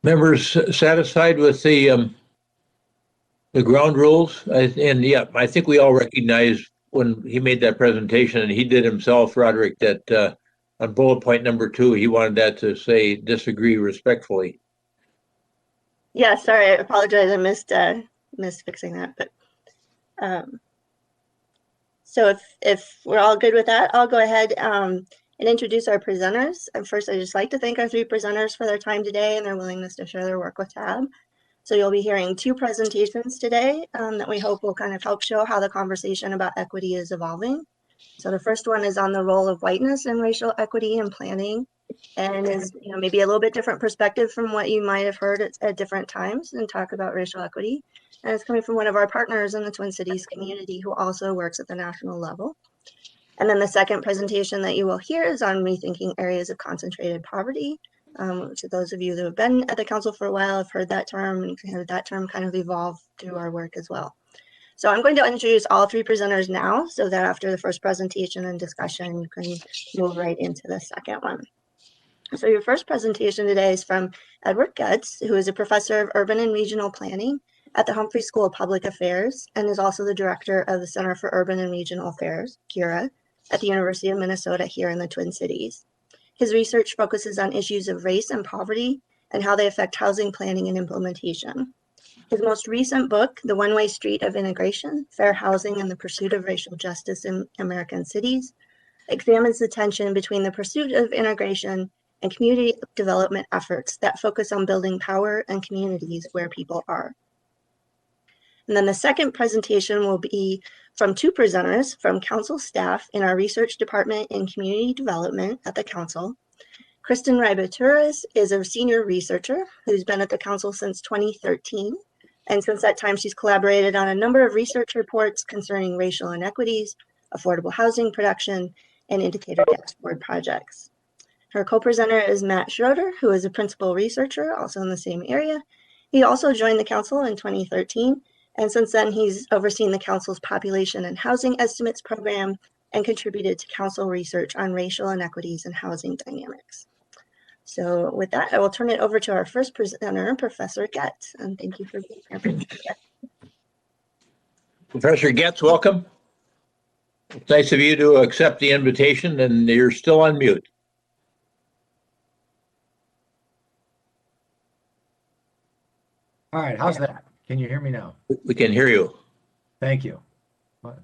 Members satisfied with the ground rules? And yeah, I think we all recognize when he made that presentation, and he did himself, Roderick, that on bullet point number 2, he wanted that to say disagree respectfully. Yeah, sorry, I apologize. I missed fixing that. But So if we're all good with that, I'll go ahead and introduce our presenters. And first, I'd just like to thank our 3 presenters for their time today and their willingness to share their work with TAB. So you'll be hearing 2 presentations today that we hope will kind of help show how the conversation about equity is evolving. So the first one is on the role of whiteness in racial equity in planning, and is maybe a little bit different perspective from what you might have heard at different times and talk about racial equity. And it's coming from one of our partners in the Twin Cities community who also works at the national level. And then the second presentation that you will hear is on rethinking areas of concentrated poverty. To those of you that have been at the council for a while have heard that term and heard that term kind of evolve through our work as well. So I'm going to introduce all 3 presenters now so that after the first presentation and discussion, you can move right into the second one. So your first presentation today is from Edward Getz, who is a professor of urban and regional planning at the Humphrey School of Public Affairs and is also the director of the Center for Urban and Regional Affairs, CURA, at the University of Minnesota here in the Twin Cities. His research focuses on issues of race and poverty and how they affect housing planning and implementation. His most recent book, The One-Way Street of Integration, Fair Housing and the Pursuit of Racial Justice in American Cities, examines the tension between the pursuit of integration and community development efforts that focus on building power and communities where people are. And then the second presentation will be from 2 presenters from council staff in our research department in community development at the council. Kristen Ribaturas is a senior researcher who's been at the council since 2013. And since that time, she's collaborated on a number of research reports concerning racial inequities, affordable housing production, and indicator dashboard projects. Her co-presenter is Matt Schroeder, who is a principal researcher, also in the same area. He also joined the council in 2013, and since then he's overseen the council's population and housing estimates program and contributed to council research on racial inequities and housing dynamics. So with that, I will turn it over to our first presenter, Professor Getz, and thank you for being here. Professor Getz, welcome. It's nice of you to accept the invitation, and you're still on mute. All right, how's that? Can you hear me now? We can hear you. Thank you.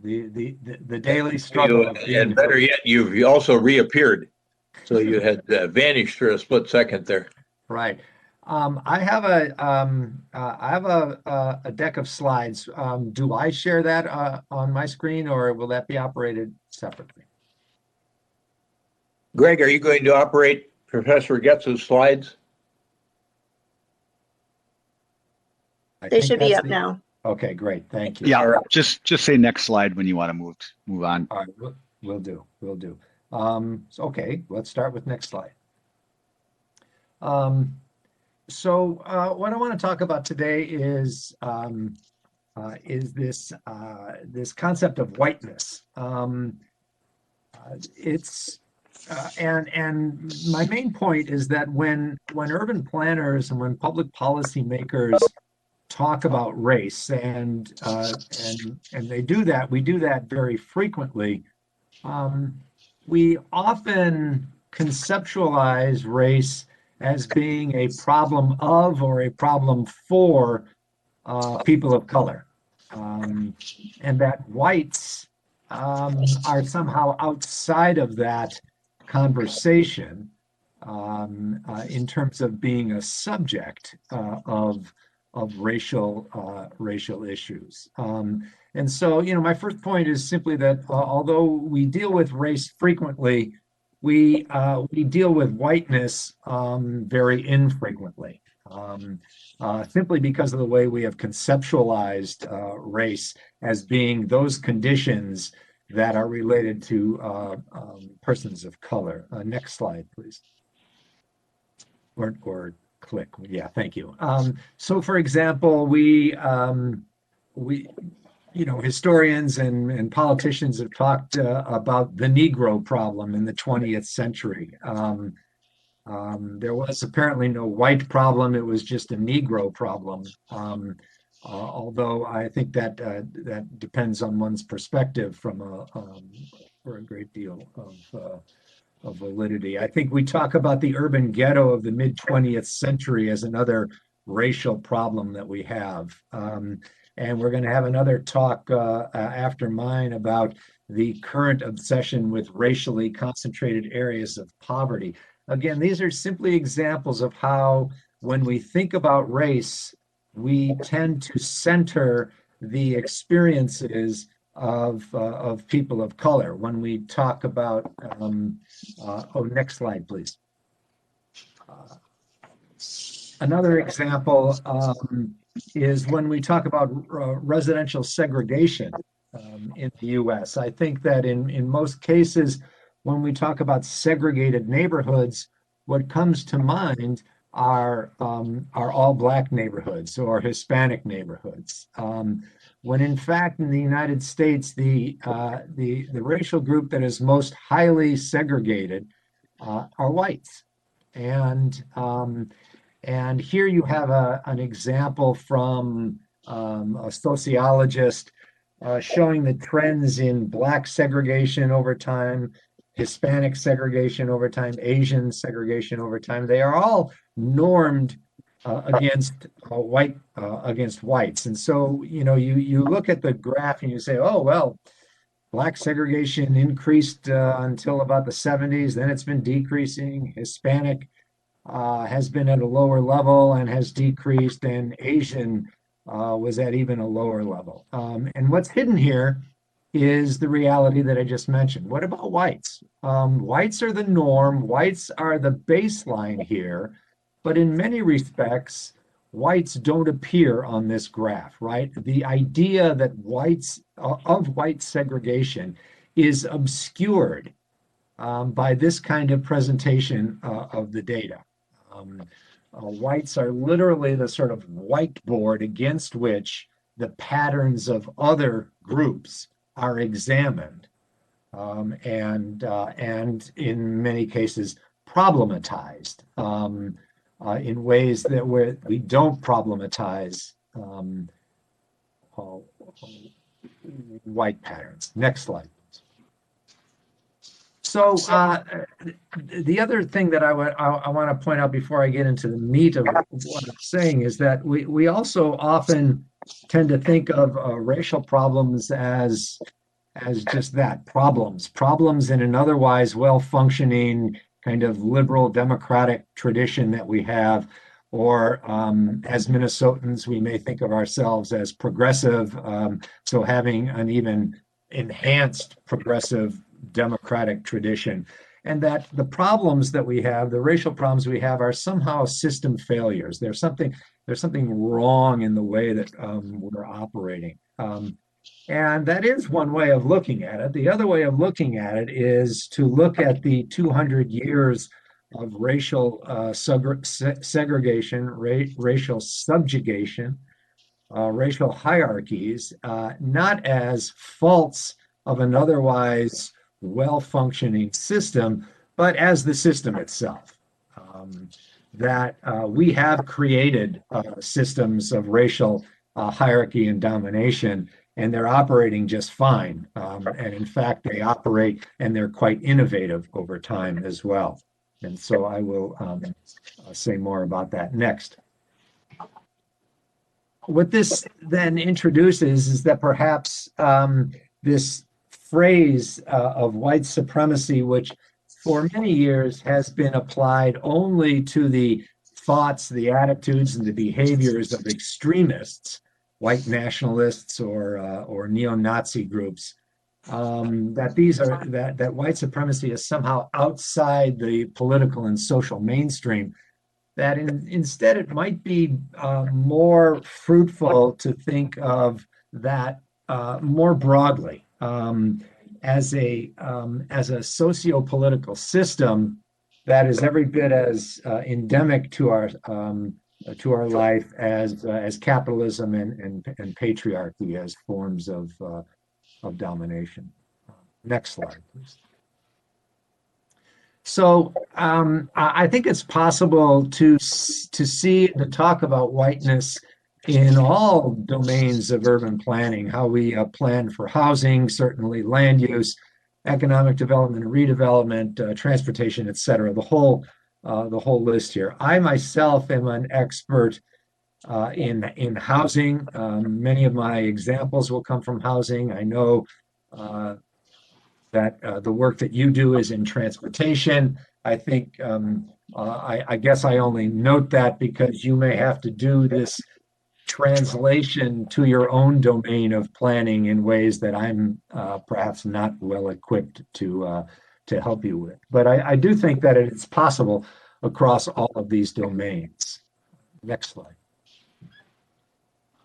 The daily struggle. And better yet, you've also reappeared. So you had vanished for a split second there. Right. I have a deck of slides. Do I share that on my screen, or will that be operated separately? Greg, are you going to operate Professor Getz's slides? They should be up now. Okay, great. Thank you. Yeah, just say next slide when you want to move on. All right, we'll do. So, okay, let's start with next slide. So what I want to talk about today is this concept of whiteness. And my main point is that when urban planners and when public policy makers talk about race and they do that, we do that very frequently. We often conceptualize race as being a problem of or a problem for people of color, and that whites are somehow outside of that conversation in terms of being a subject of racial issues. And so, my first point is simply that although we deal with race frequently, we deal with whiteness very infrequently, simply because of the way we have conceptualized race as being those conditions that are related to persons of color. Next slide, please. Or click. Yeah, thank you. So, for example, we historians and politicians have talked about the Negro problem in the 20th century. There was apparently no white problem; it was just a Negro problem. Although I think that that depends on one's perspective for a great deal of validity. I think we talk about the urban ghetto of the mid-20th century as another racial problem that we have. And we're going to have another talk after mine about the current obsession with racially concentrated areas of poverty. Again, these are simply examples of how, when we think about race, we tend to center the experiences of people of color. When we talk about, next slide, please. Another example is when we talk about residential segregation in the U.S. I think that in most cases, when we talk about segregated neighborhoods, what comes to mind are all Black neighborhoods or Hispanic neighborhoods. When in fact, in the United States, the racial group that is most highly segregated are whites. And here you have an example from a sociologist showing the trends in Black segregation over time, Hispanic segregation over time, Asian segregation over time. They are all normed against whites. And so, you look at the graph and you say, oh, well, Black segregation increased until about the 70s, then it's been decreasing. Hispanic has been at a lower level and has decreased, and Asian was at even a lower level. And what's hidden here is the reality that I just mentioned. What about whites? Whites are the norm. Whites are the baseline here. But in many respects, whites don't appear on this graph, right? The idea that white segregation is obscured by this kind of presentation of the data. Whites are literally the sort of whiteboard against which the patterns of other groups are examined, and in many cases problematized in ways that we don't problematize white patterns. Next slide. So the other thing that I want to point out before I get into the meat of what I'm saying is that we also often tend to think of racial problems as just that, problems in an otherwise well-functioning kind of liberal democratic tradition that we have, or as Minnesotans, we may think of ourselves as progressive, so having an even enhanced progressive democratic tradition, and that the problems that we have, the racial problems we have, are somehow system failures. There's something wrong in the way that we're operating. And that is one way of looking at it. The other way of looking at it is to look at the 200 years of racial segregation, racial subjugation, racial hierarchies, not as faults of an otherwise well-functioning system, but as the system itself. That we have created systems of racial hierarchy and domination, and they're operating just fine. And in fact, they operate and they're quite innovative over time as well. And so I will say more about that next. What this then introduces is that perhaps this phrase of white supremacy, which for many years has been applied only to the thoughts, the attitudes, and the behaviors of extremists, white nationalists or neo-Nazi groups, that white supremacy is somehow outside the political and social mainstream, that instead it might be more fruitful to think of that more broadly as a socio-political system that is every bit as endemic to our life as capitalism and patriarchy as forms of domination. Next slide, please. So I think it's possible to see and to talk about whiteness in all domains of urban planning, how we plan for housing, certainly land use, economic development and redevelopment, transportation, et cetera, the whole list here. I myself am an expert in housing. Many of my examples will come from housing. I know that the work that you do is in transportation. I think I guess I only note that because you may have to do this translation to your own domain of planning in ways that I'm perhaps not well equipped to help you with. But I do think that it's possible across all of these domains. Next slide.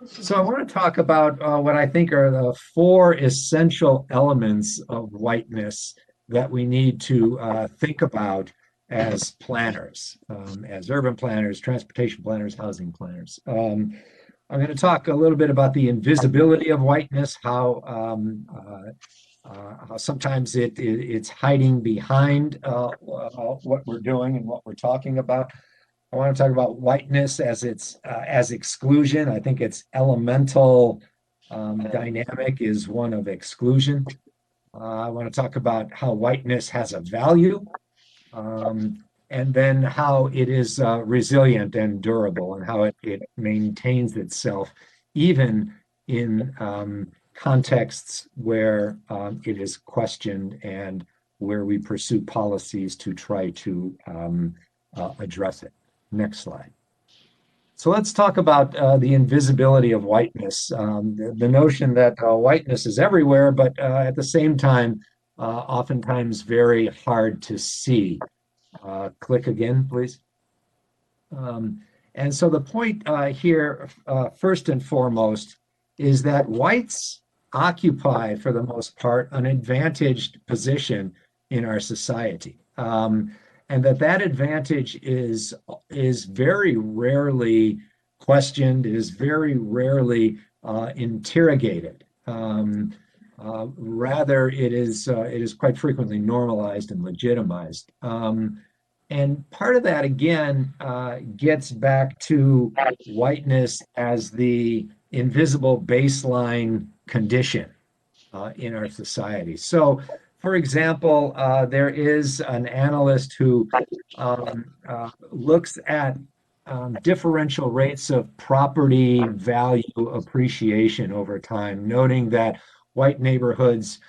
So I want to talk about what I think are the 4 essential elements of whiteness that we need to think about as planners, as urban planners, transportation planners, housing planners. I'm going to talk a little bit about the invisibility of whiteness, how sometimes it's hiding behind what we're doing and what we're talking about. I want to talk about whiteness as as exclusion. I think its elemental dynamic is one of exclusion. I want to talk about how whiteness has a value, and then how it is resilient and durable, and how it maintains itself even in contexts where it is questioned and where we pursue policies to try to address it. Next slide. So let's talk about the invisibility of whiteness, the notion that whiteness is everywhere, but at the same time, oftentimes very hard to see. Click again, please. And so the point here, first and foremost, is that whites occupy, for the most part, an advantaged position in our society. And that advantage is very rarely questioned, is very rarely interrogated. Rather, it is quite frequently normalized and legitimized. And part of that, again, gets back to whiteness as the invisible baseline condition in our society. So, for example, there is an analyst who looks at differential rates of property value appreciation over time, noting that white neighborhoods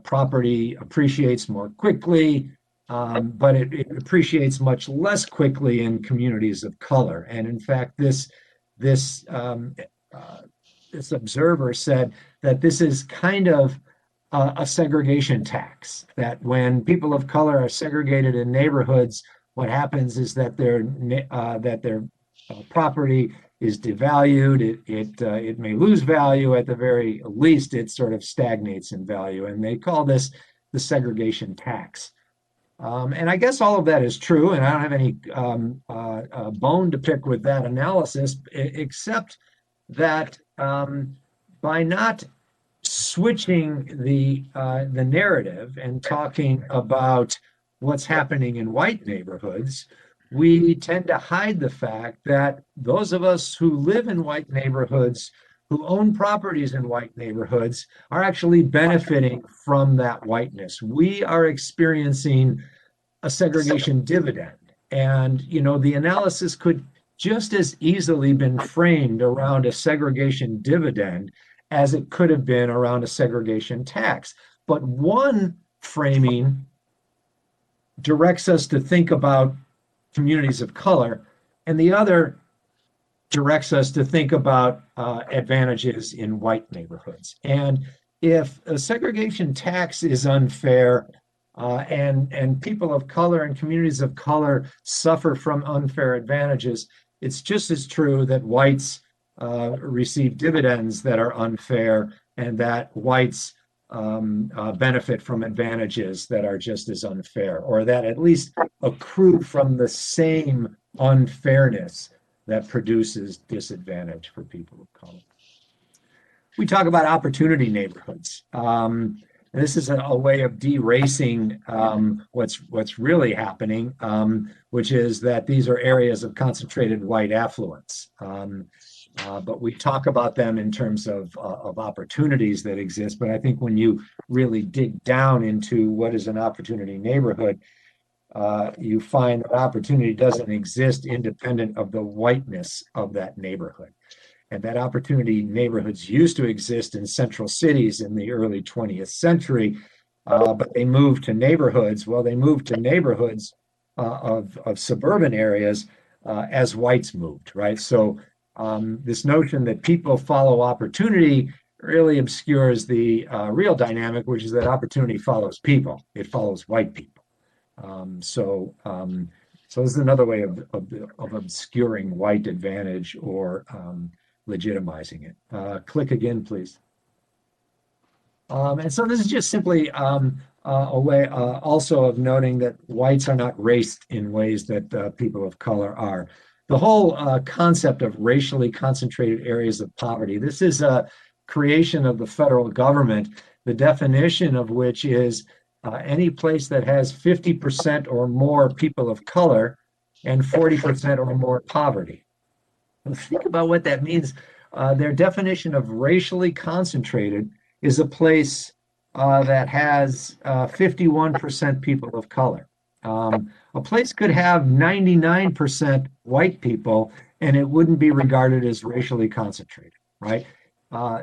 property appreciates more quickly, but it appreciates much less quickly in communities of color. And in fact, this observer said that this is kind of a segregation tax, that when people of color are segregated in neighborhoods, what happens is that their property is devalued. It may lose value. At the very least, it sort of stagnates in value, and they call this the segregation tax. And I guess all of that is true, and I don't have any bone to pick with that analysis, except that by not switching the narrative and talking about what's happening in white neighborhoods, we tend to hide the fact that those of us who live in white neighborhoods, who own properties in white neighborhoods, are actually benefiting from that whiteness. We are experiencing a segregation dividend. And, you know, the analysis could just as easily been framed around a segregation dividend as it could have been around a segregation tax. But one framing directs us to think about communities of color, and the other directs us to think about advantages in white neighborhoods. And if a segregation tax is unfair, and people of color and communities of color suffer from unfair advantages, it's just as true that whites receive dividends that are unfair, and that whites benefit from advantages that are just as unfair, or that at least accrue from the same unfairness that produces disadvantage for people of color. We talk about opportunity neighborhoods. This is a way of de-racing what's really happening, which is that these are areas of concentrated white affluence. But we talk about them in terms of opportunities that exist. But I think when you really dig down into what is an opportunity neighborhood, you find that opportunity doesn't exist independent of the whiteness of that neighborhood. And that opportunity neighborhoods used to exist in central cities in the early 20th century, but they moved to neighborhoods. Well, they moved to neighborhoods of suburban areas as whites moved, right? So this notion that people follow opportunity really obscures the real dynamic, which is that opportunity follows people. It follows white people. So this is another way of obscuring white advantage or legitimizing it. Click again, please. And so this is just simply a way also of noting that whites are not raced in ways that people of color are. The whole concept of racially concentrated areas of poverty, this is a creation of the federal government, the definition of which is any place that has 50% or more people of color and 40% or more poverty. Think about what that means. Their definition of racially concentrated is a place that has 51% people of color. A place could have 99% white people and it wouldn't be regarded as racially concentrated, right?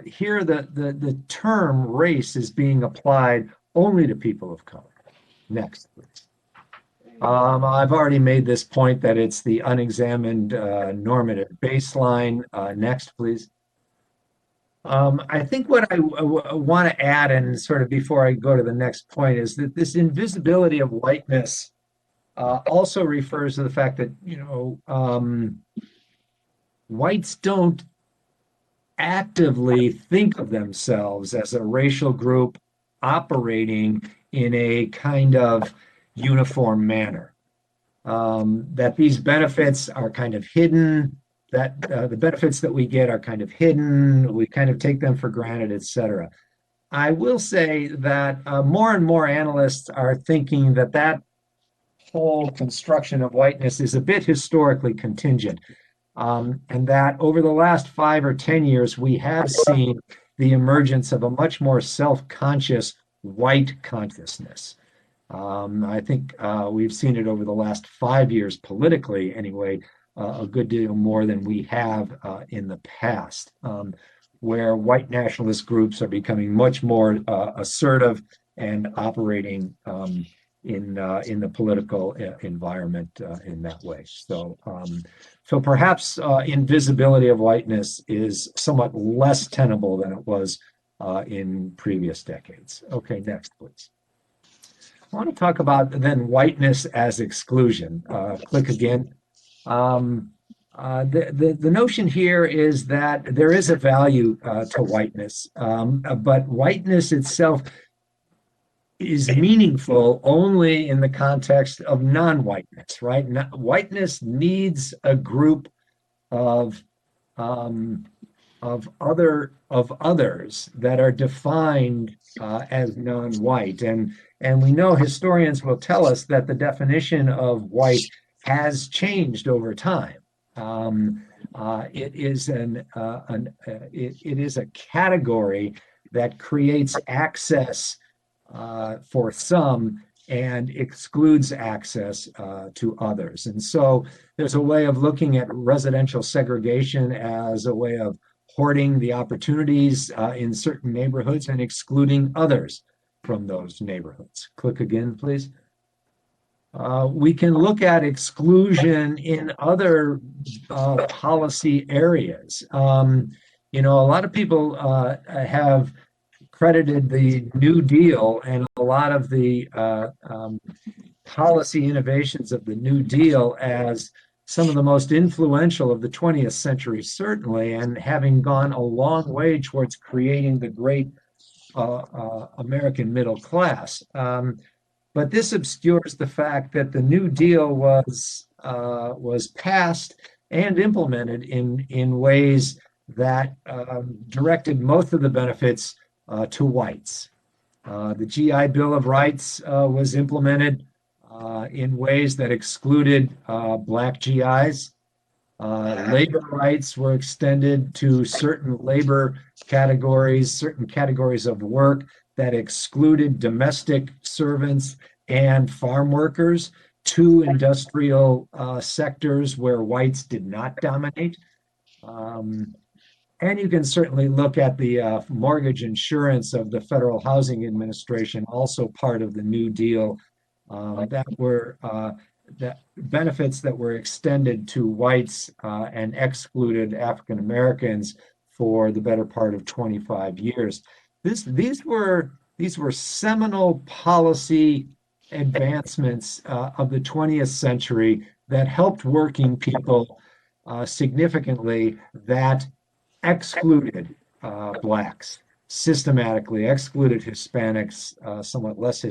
Here, the term race is being applied only to people of color. Next, please. I've already made this point that it's the unexamined normative baseline. Next, please. I think what I want to add, and sort of before I go to the next point, is that this invisibility of whiteness also refers to the fact that, whites don't actively think of themselves as a racial group operating in a kind of uniform manner. That these benefits are kind of hidden, that the benefits that we get are kind of hidden, we kind of take them for granted, etc. I will say that more and more analysts are thinking that that whole construction of whiteness is a bit historically contingent. And that over the last 5 or 10 years, we have seen the emergence of a much more self-conscious white consciousness. I think we've seen it over the last 5 years politically, anyway, a good deal more than we have in the past, where white nationalist groups are becoming much more assertive and operating in the political environment in that way. So perhaps invisibility of whiteness is somewhat less tenable than it was in previous decades. Okay, next, please. I want to talk about then whiteness as exclusion. Click again. The notion here is that there is a value to whiteness, but whiteness itself is meaningful only in the context of non-whiteness, right? Whiteness needs a group of others that are defined as non-white, and we know historians will tell us that the definition of white has changed over time. It is a category that creates access for some and excludes access to others. And so there's a way of looking at residential segregation as a way of hoarding the opportunities in certain neighborhoods and excluding others from those neighborhoods. Click again, please. We can look at exclusion in other policy areas. A lot of people have credited the New Deal and a lot of the policy innovations of the New Deal as some of the most influential of the 20th century, certainly, and having gone a long way towards creating the great American middle class. But this obscures the fact that the New Deal was passed and implemented in ways that directed most of the benefits to whites. The GI Bill of Rights was implemented in ways that excluded Black GIs. Labor rights were extended to certain labor categories, certain categories of work that excluded domestic servants and farm workers, two industrial sectors where whites did not dominate. And you can certainly look at the mortgage insurance of the Federal Housing Administration, also part of the New Deal, that benefits that were extended to whites and excluded African Americans for the better part of 25 years. These were seminal policy advancements of the 20th century that helped working people significantly, that excluded blacks, systematically excluded Hispanics, somewhat less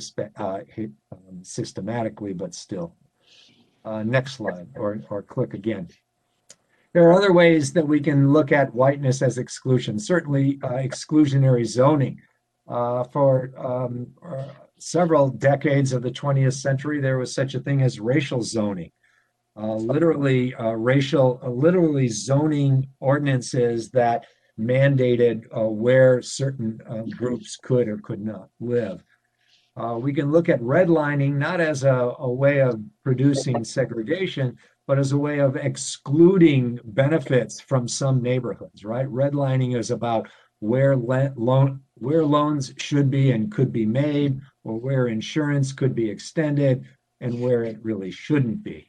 systematically, but still. Next slide, or click again. There are other ways that we can look at whiteness as exclusion. Certainly, exclusionary zoning. For several decades of the 20th century, there was such a thing as racial zoning. Literally zoning ordinances that mandated where certain groups could or could not live. We can look at redlining not as a way of producing segregation, but as a way of excluding benefits from some neighborhoods, right? Redlining is about where loans should be and could be made, or where insurance could be extended, and where it really shouldn't be.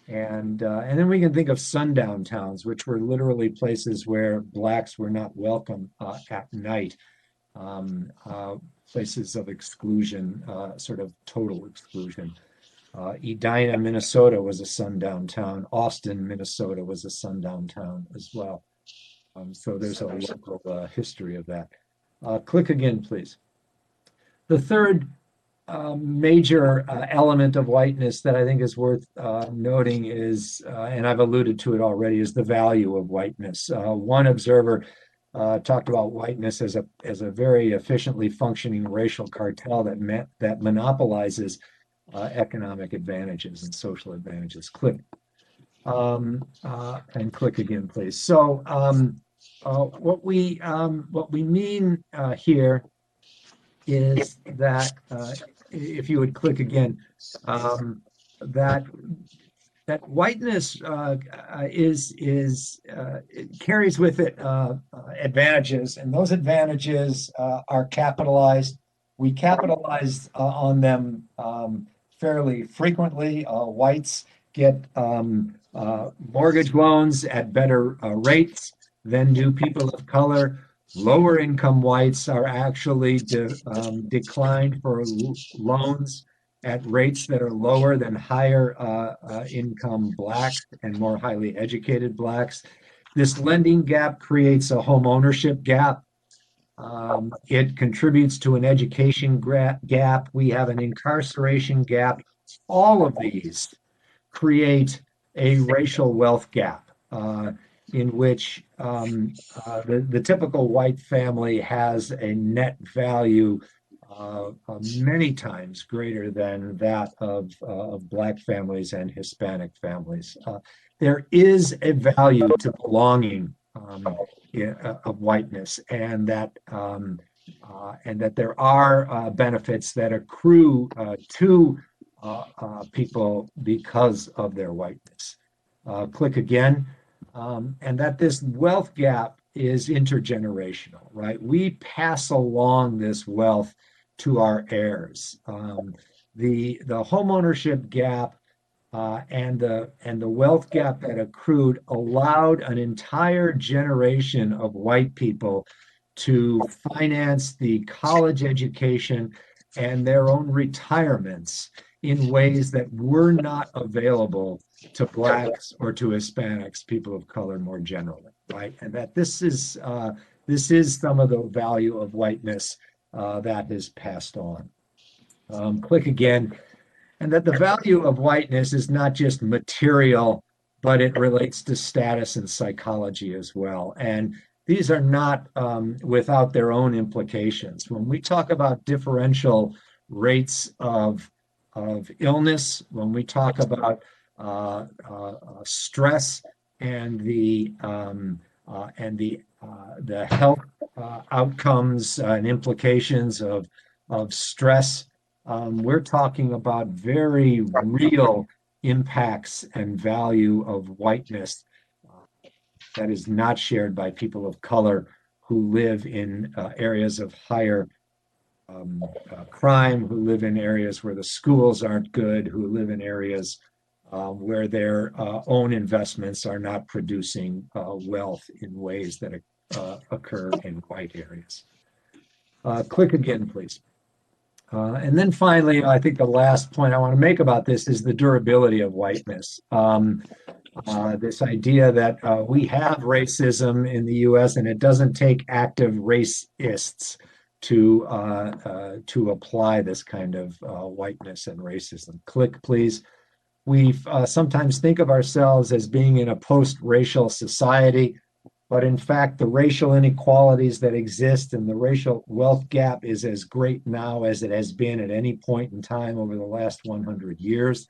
And then we can think of sundown towns, which were literally places where blacks were not welcome at night, places of exclusion, sort of total exclusion. Edina, Minnesota was a sundown town. Austin, Minnesota was a sundown town as well. So there's a local history of that. Click again, please. The third major element of whiteness that I think is worth noting is, and I've alluded to it already, is the value of whiteness. One observer talked about whiteness as a very efficiently functioning racial cartel that monopolizes economic advantages and social advantages. Click. And click again, please. So what we mean here is that if you would click again, that whiteness it carries with it advantages, and those advantages are capitalized. We capitalize on them fairly frequently. Whites get mortgage loans at better rates than do people of color. Lower income whites are actually declined for loans at rates that are lower than higher income blacks and more highly educated blacks. This lending gap creates a home ownership gap. It contributes to an education gap. We have an incarceration gap. All of these create a racial wealth gap in which the typical white family has a net value many times greater than that of Black families and Hispanic families. There is a value to belonging of whiteness, and that there are benefits that accrue to people because of their whiteness. Click again. And that this wealth gap is intergenerational, right? We pass along this wealth to our heirs. The homeownership gap and the wealth gap that accrued allowed an entire generation of white people to finance the college education and their own retirements in ways that were not available to Blacks or to Hispanics, people of color more generally, right? And that this is some of the value of whiteness that is passed on. Click again. And that the value of whiteness is not just material, but it relates to status and psychology as well. And these are not without their own implications. When we talk about differential rates of illness, when we talk about stress and the health outcomes and implications of stress, we're talking about very real impacts and value of whiteness that is not shared by people of color who live in areas of higher crime, who live in areas where the schools aren't good, who live in areas where their own investments are not producing wealth in ways that occur in white areas. Click again, please. And then finally, I think the last point I want to make about this is the durability of whiteness. This idea that we have racism in the U.S. and it doesn't take active racists to apply this kind of whiteness and racism. Click, please. We sometimes think of ourselves as being in a post-racial society, but in fact, the racial inequalities that exist and the racial wealth gap is as great now as it has been at any point in time over the last 100 years.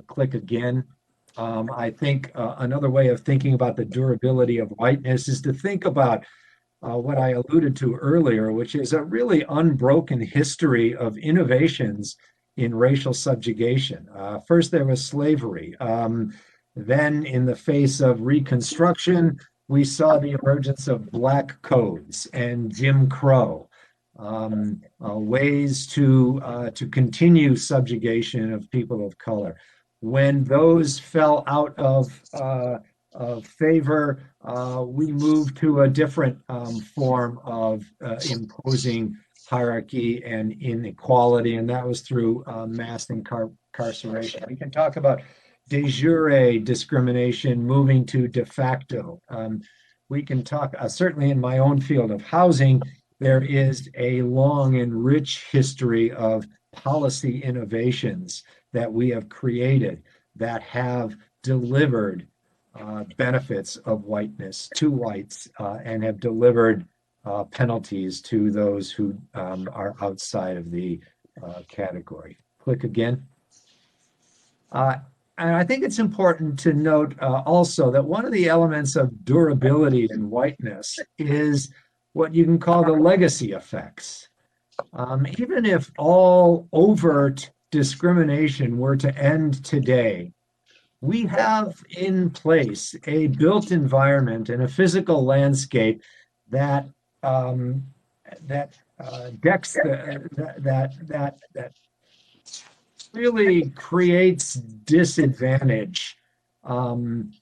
Click again. I think another way of thinking about the durability of whiteness is to think about what I alluded to earlier, which is a really unbroken history of innovations in racial subjugation. First, there was slavery. Then, in the face of Reconstruction, we saw the emergence of black codes and Jim Crow, ways to continue subjugation of people of color. When those fell out of favor, we moved to a different form of imposing hierarchy and inequality, and that was through mass incarceration. We can talk about de jure discrimination moving to de facto. We can talk, certainly in my own field of housing, there is a long and rich history of policy innovations that we have created that have delivered benefits of whiteness to whites and have delivered penalties to those who are outside of the category. Click again. And I think it's important to note also that one of the elements of durability in whiteness is what you can call the legacy effects. Even if all overt discrimination were to end today, we have in place a built environment and a physical landscape that really creates disadvantage, even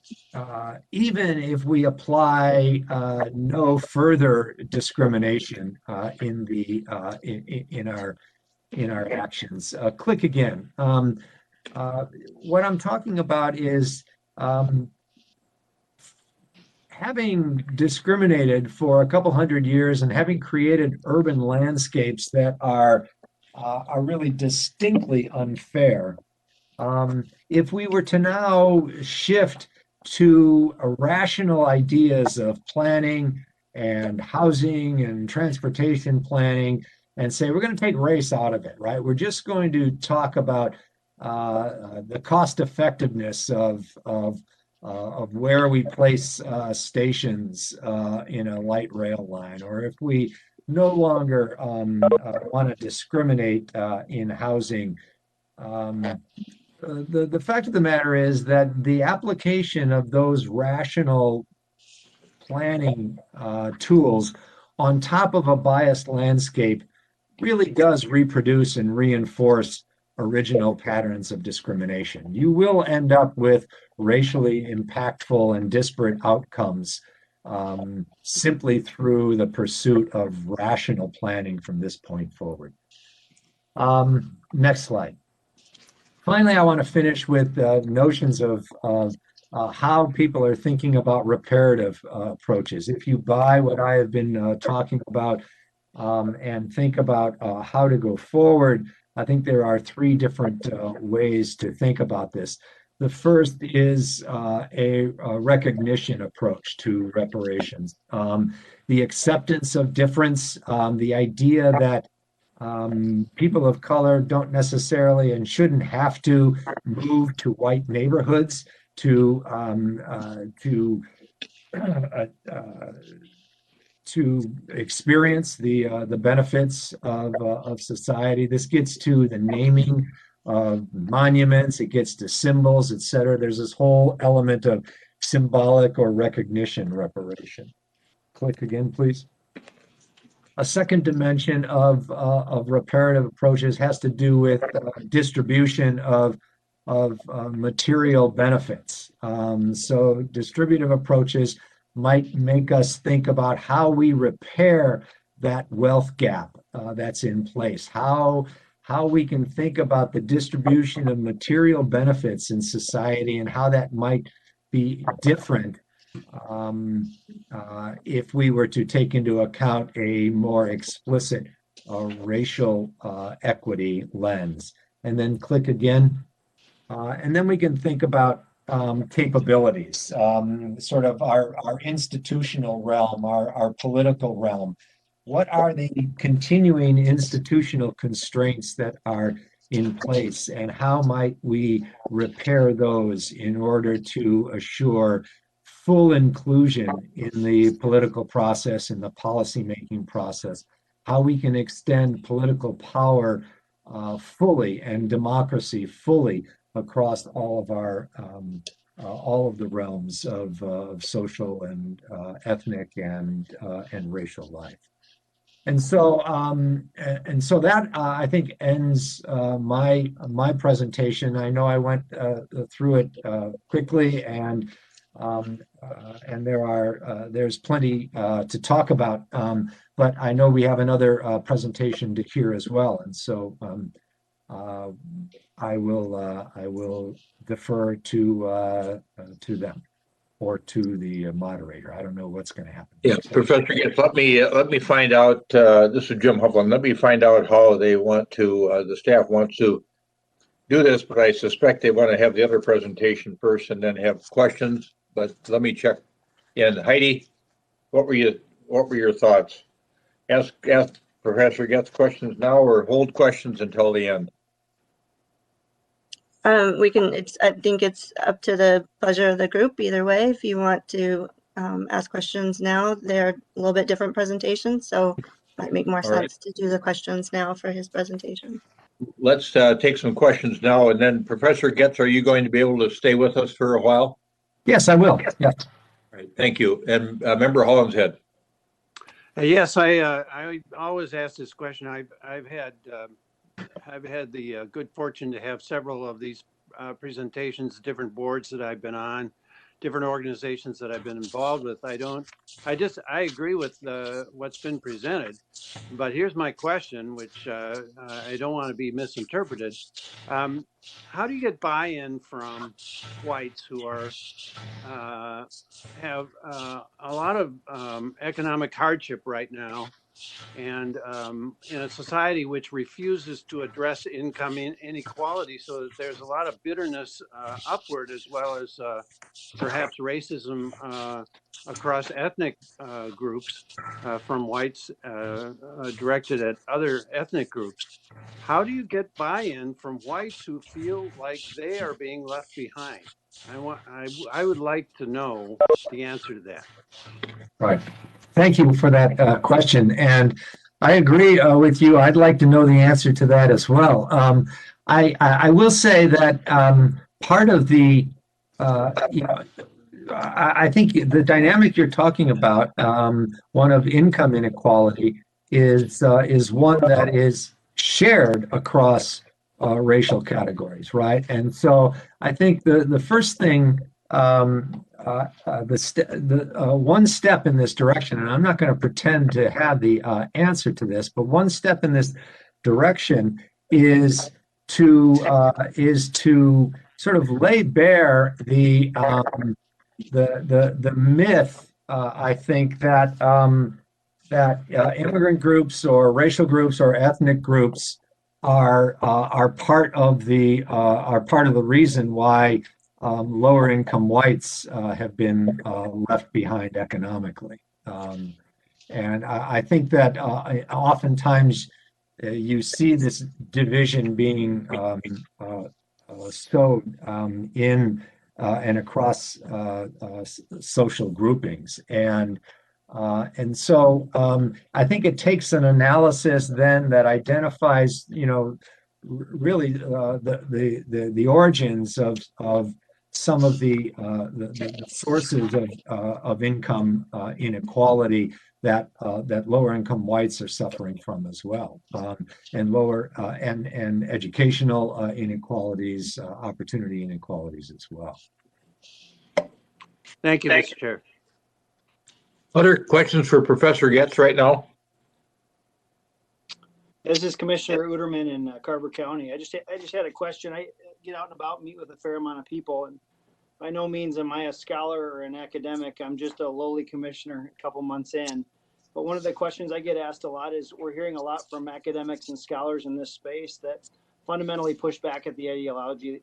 if we apply no further discrimination in our actions. Click again. What I'm talking about is having discriminated for a couple hundred years and having created urban landscapes that are really distinctly unfair. If we were to now shift to rational ideas of planning and housing and transportation planning and say, we're going to take race out of it, right? We're just going to talk about the cost effectiveness of where we place stations in a light rail line, or if we no longer want to discriminate in housing. The fact of the matter is that the application of those rational planning tools on top of a biased landscape really does reproduce and reinforce original patterns of discrimination. You will end up with racially impactful and disparate outcomes simply through the pursuit of rational planning from this point forward. Next slide. Finally, I want to finish with notions of how people are thinking about reparative approaches. If you buy what I have been talking about and think about how to go forward, I think there are three different ways to think about this. The first is a recognition approach to reparations. The acceptance of difference, the idea that people of color don't necessarily and shouldn't have to move to white neighborhoods to experience the benefits of society. This gets to the naming of monuments, it gets to symbols, et cetera. There's this whole element of symbolic or recognition reparation. Click again, please. A second dimension of reparative approaches has to do with distribution of material benefits. So distributive approaches might make us think about how we repair that wealth gap that's in place, how we can think about the distribution of material benefits in society and how that might be different if we were to take into account a more explicit racial equity lens. And then click again. And then we can think about capabilities, sort of our institutional realm, our political realm. What are the continuing institutional constraints that are in place, and how might we repair those in order to assure full inclusion in the political process, in the policymaking process, how we can extend political power fully and democracy fully across all of the realms of social and ethnic and racial life. And so that I think ends my presentation. I know I went through it quickly, and there's plenty to talk about. But I know we have another presentation to hear as well, and so I will defer to them or to the moderator. I don't know what's going to happen. Yeah, Professor Getz, let me find out. This is Jim Hovland. Let me find out how they want to. The staff wants to do this, but I suspect they want to have the other presentation first and then have questions. But let me check. And Heidi, what were your thoughts? Ask Professor Getz questions now, or hold questions until the end. We can. I think it's up to the pleasure of the group. Either way, if you want to ask questions now, they're a little bit different presentations, so it might make more sense to do the questions now for his presentation. Let's take some questions now, and then Professor Getz, are you going to be able to stay with us for a while? Yes, I will. Yes. All right, thank you. And Member Hollinshead. Yes, I always ask this question. I've had the good fortune to have several of these presentations, different boards that I've been on, different organizations that I've been involved with. I agree with what's been presented, but here's my question, which I don't want to be misinterpreted. How do you get buy-in from whites who have a lot of economic hardship right now, and in a society which refuses to address income inequality, so that there's a lot of bitterness upward, as well as perhaps racism across ethnic groups from whites directed at other ethnic groups? How do you get buy-in from whites who feel like they are being left behind? I would like to know the answer to that. Right. Thank you for that question. And I agree with you. I'd like to know the answer to that as well. I will say that part of the, I think the dynamic you're talking about, one of income inequality, is one that is shared across racial categories, right? And so I think the first thing, one step in this direction, and I'm not going to pretend to have the answer to this, but one step in this direction is to sort of lay bare the myth, I think, that immigrant groups or racial groups or ethnic groups are part of the reason why lower income whites have been left behind economically. And I think that oftentimes you see this division being sowed in and across social groupings. And so I think it takes an analysis then that identifies, really the origins of some of the sources of income inequality that lower income whites are suffering from as well, and lower and educational inequalities, opportunity inequalities as well. Thank you, Mr. Chair. Other questions for Professor Getz right now? This is Commissioner Uterman in Carver County. I just had a question. I get out and about, meet with a fair amount of people, and by no means am I a scholar or an academic. I'm just a lowly commissioner a couple months in. But one of the questions I get asked a lot is, we're hearing a lot from academics and scholars in this space that fundamentally push back at the ideology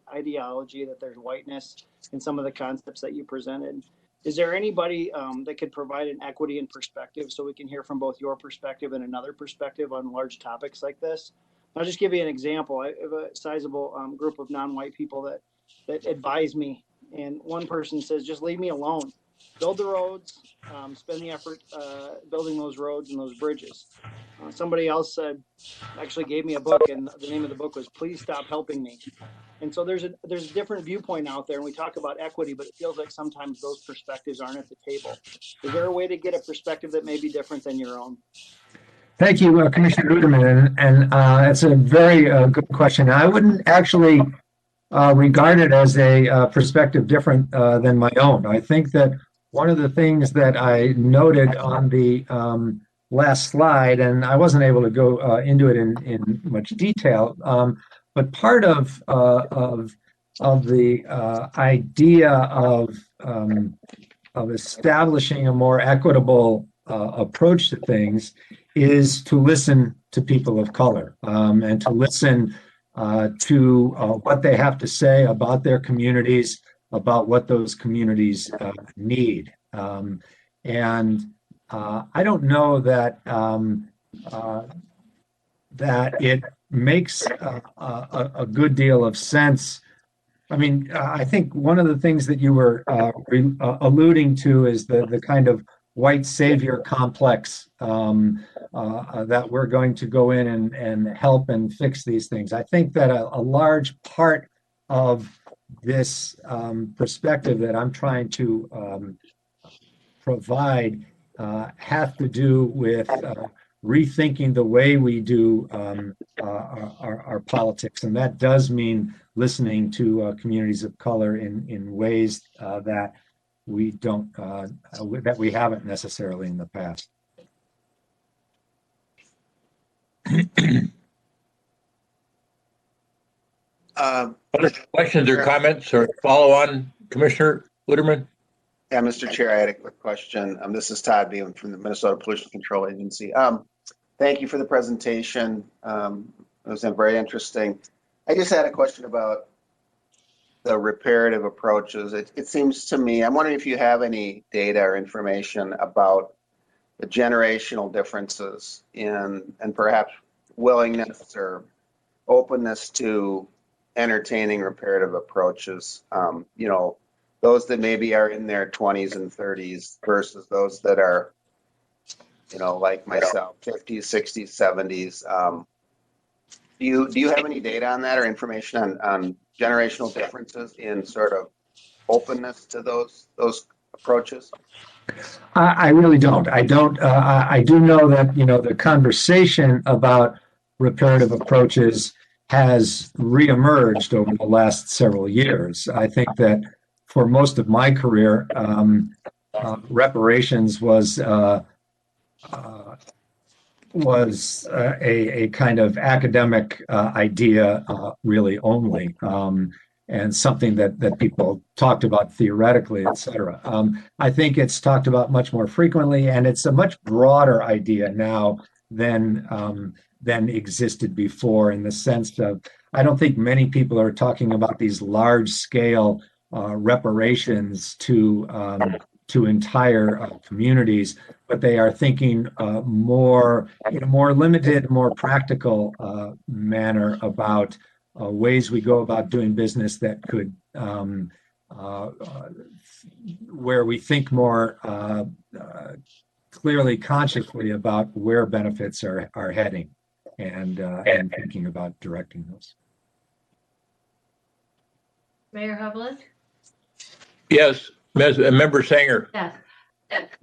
that there's whiteness in some of the concepts that you presented. Is there anybody that could provide an equity and perspective so we can hear from both your perspective and another perspective on large topics like this? I'll just give you an example. I have a sizable group of non-white people that advise me, and one person says, just leave me alone. Build the roads, spend the effort building those roads and those bridges. Somebody else said, actually gave me a book, and the name of the book was Please Stop Helping Me. And so there's a different viewpoint out there, and we talk about equity, but it feels like sometimes those perspectives aren't at the table. Is there a way to get a perspective that may be different than your own? Thank you, Commissioner Uterman, and it's a very good question. I wouldn't actually regard it as a perspective different than my own. I think that one of the things that I noted on the last slide, and I wasn't able to go into it in much detail, but part of the idea of establishing a more equitable approach to things is to listen to people of color, and to listen to what they have to say about their communities, about what those communities need. And I don't know that that it makes a good deal of sense. I mean, I think one of the things that you were alluding to is the kind of white savior complex that we're going to go in and help and fix these things. I think that a large part of this perspective that I'm trying to provide has to do with rethinking the way we do our politics, and that does mean listening to communities of color in ways that we don't that we haven't necessarily in the past. Other questions or comments or follow on, Commissioner Uterman? Yeah, Mr. Chair, I had a quick question. This is Todd Beam from the Minnesota Pollution Control Agency. Thank you for the presentation. It was very interesting. I just had a question about the reparative approaches. It seems to me, I'm wondering if you have any data or information about the generational differences in, and perhaps willingness or openness to entertaining reparative approaches. You know, those that maybe are in their 20s and 30s versus those that are, you know, like myself, 50s, 60s, 70s. Do you have any data on that or information on generational differences in sort of openness to those approaches? I really don't. I don't. I do know that, you know, the conversation about reparative approaches has reemerged over the last several years. I think that for most of my career, reparations was a kind of academic idea, really only, and something that people talked about theoretically, et cetera. I think it's talked about much more frequently, and it's a much broader idea now than existed before, in the sense of, I don't think many people are talking about these large scale reparations to entire communities, but they are thinking more in a more limited, more practical manner about ways we go about doing business that could, where we think more clearly, consciously about where benefits are heading, and thinking about directing those. Mayor Hovland? Yes, Member Sanger. Yes.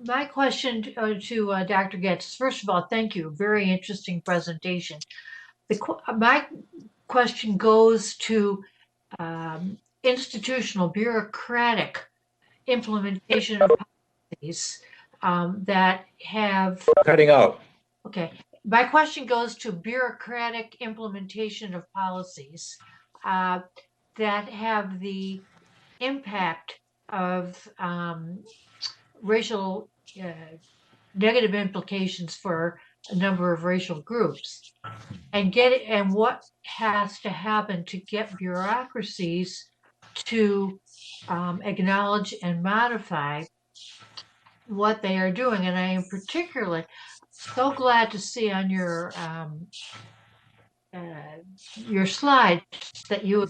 My question to Dr. Getz, first of all, thank you. Very interesting presentation. My question goes to institutional bureaucratic implementation of policies that have. Cutting out. Okay. My question goes to bureaucratic implementation of policies that have the impact of racial negative implications for a number of racial groups, and what has to happen to get bureaucracies to acknowledge and modify what they are doing. And I am particularly so glad to see on your slide that you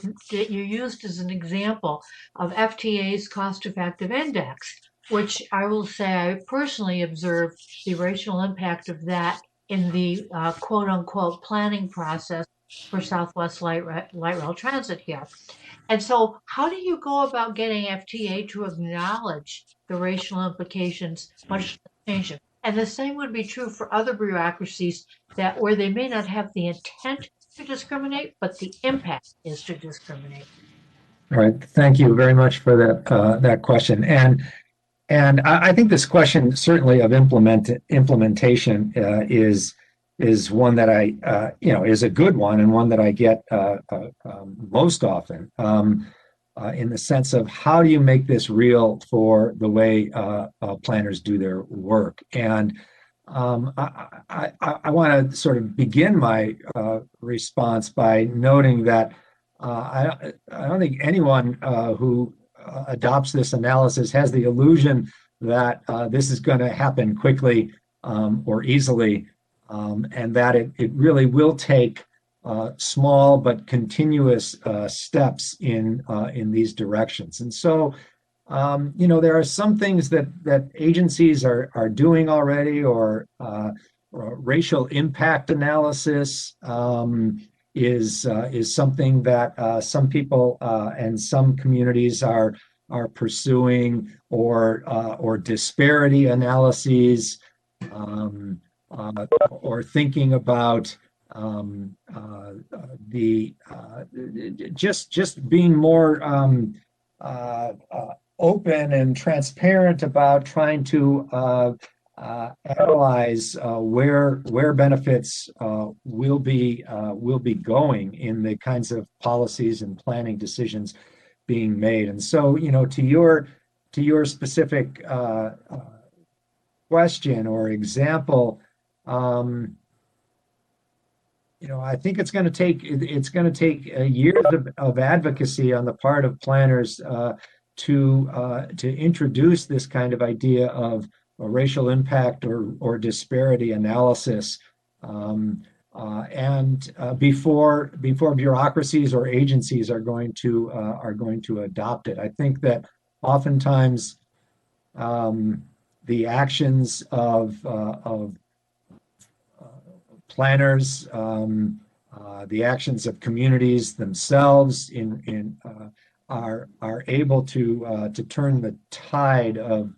used as an example of FTA's cost-effective index, which I will say I personally observed the racial impact of that in the quote-unquote planning process for Southwest Light Rail Transit here. And so how do you go about getting FTA to acknowledge the racial implications, much change them? And the same would be true for other bureaucracies where they may not have the intent to discriminate, but the impact is to discriminate. All right, thank you very much for that question. And I think this question certainly of implementation is one that I is a good one, and one that I get most often, in the sense of how do you make this real for the way planners do their work. And I want to sort of begin my response by noting that I don't think anyone who adopts this analysis has the illusion that this is going to happen quickly or easily, and that it really will take small but continuous steps in these directions. And so, there are some things that agencies are doing already, or racial impact analysis is something that some people and some communities are pursuing, or disparity analyses, or thinking about just being more open and transparent about trying to analyze where benefits will be going in the kinds of policies and planning decisions being made. And so, to your specific question or example, I think it's going to take years of advocacy on the part of planners to introduce this kind of idea of a racial impact or disparity analysis, and before bureaucracies or agencies are going to adopt it. I think that oftentimes the actions of planners, the actions of communities themselves are able to turn the tide of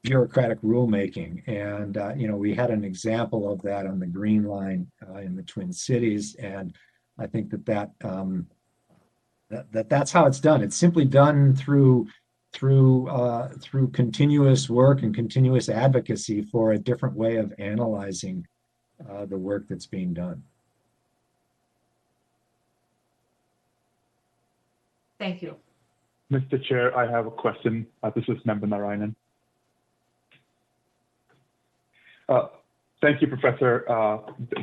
bureaucratic rulemaking. And we had an example of that on the Green Line in the Twin Cities, and I think that's how it's done. It's simply done through continuous work and continuous advocacy for a different way of analyzing the work that's being done. Thank you. Mr. Chair, I have a question. This is Member Narayanan. Thank you, Professor.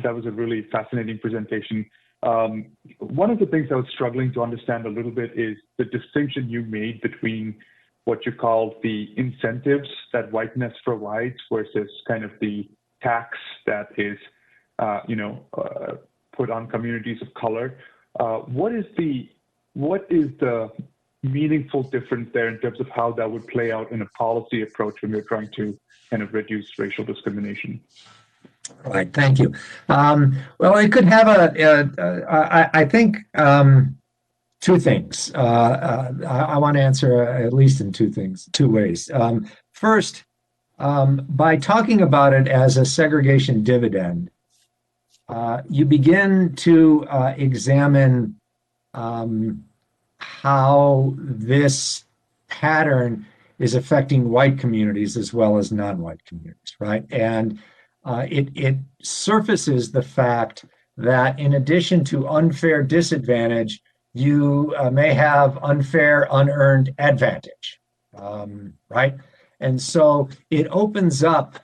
That was a really fascinating presentation. One of the things I was struggling to understand a little bit is the distinction you made between what you call the incentives that whiteness provides versus kind of the tax that is, put on communities of color. What is the meaningful difference there in terms of how that would play out in a policy approach when we're trying to kind of reduce racial discrimination? Right, thank you. Well, it could have I think two things. I want to answer at least in two ways. First, by talking about it as a segregation dividend, you begin to examine how this pattern is affecting white communities as well as non-white communities, right? And it surfaces the fact that in addition to unfair disadvantage, you may have unfair unearned advantage, right? And so it opens up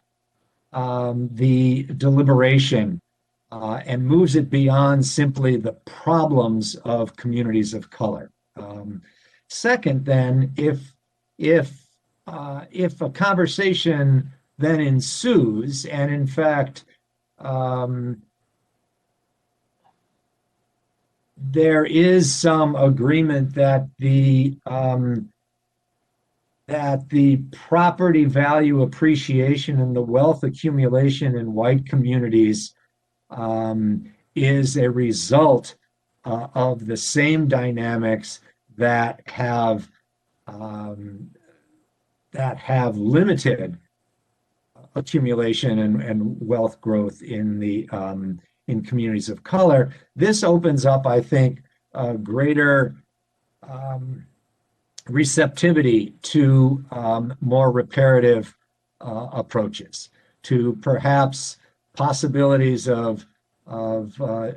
the deliberation and moves it beyond simply the problems of communities of color. Second, then, if a conversation then ensues, and in fact, there is some agreement that the property value appreciation and the wealth accumulation in white communities is a result of the same dynamics that have limited accumulation and wealth growth in communities of color. This opens up, I think, a greater receptivity to more reparative approaches, to perhaps possibilities of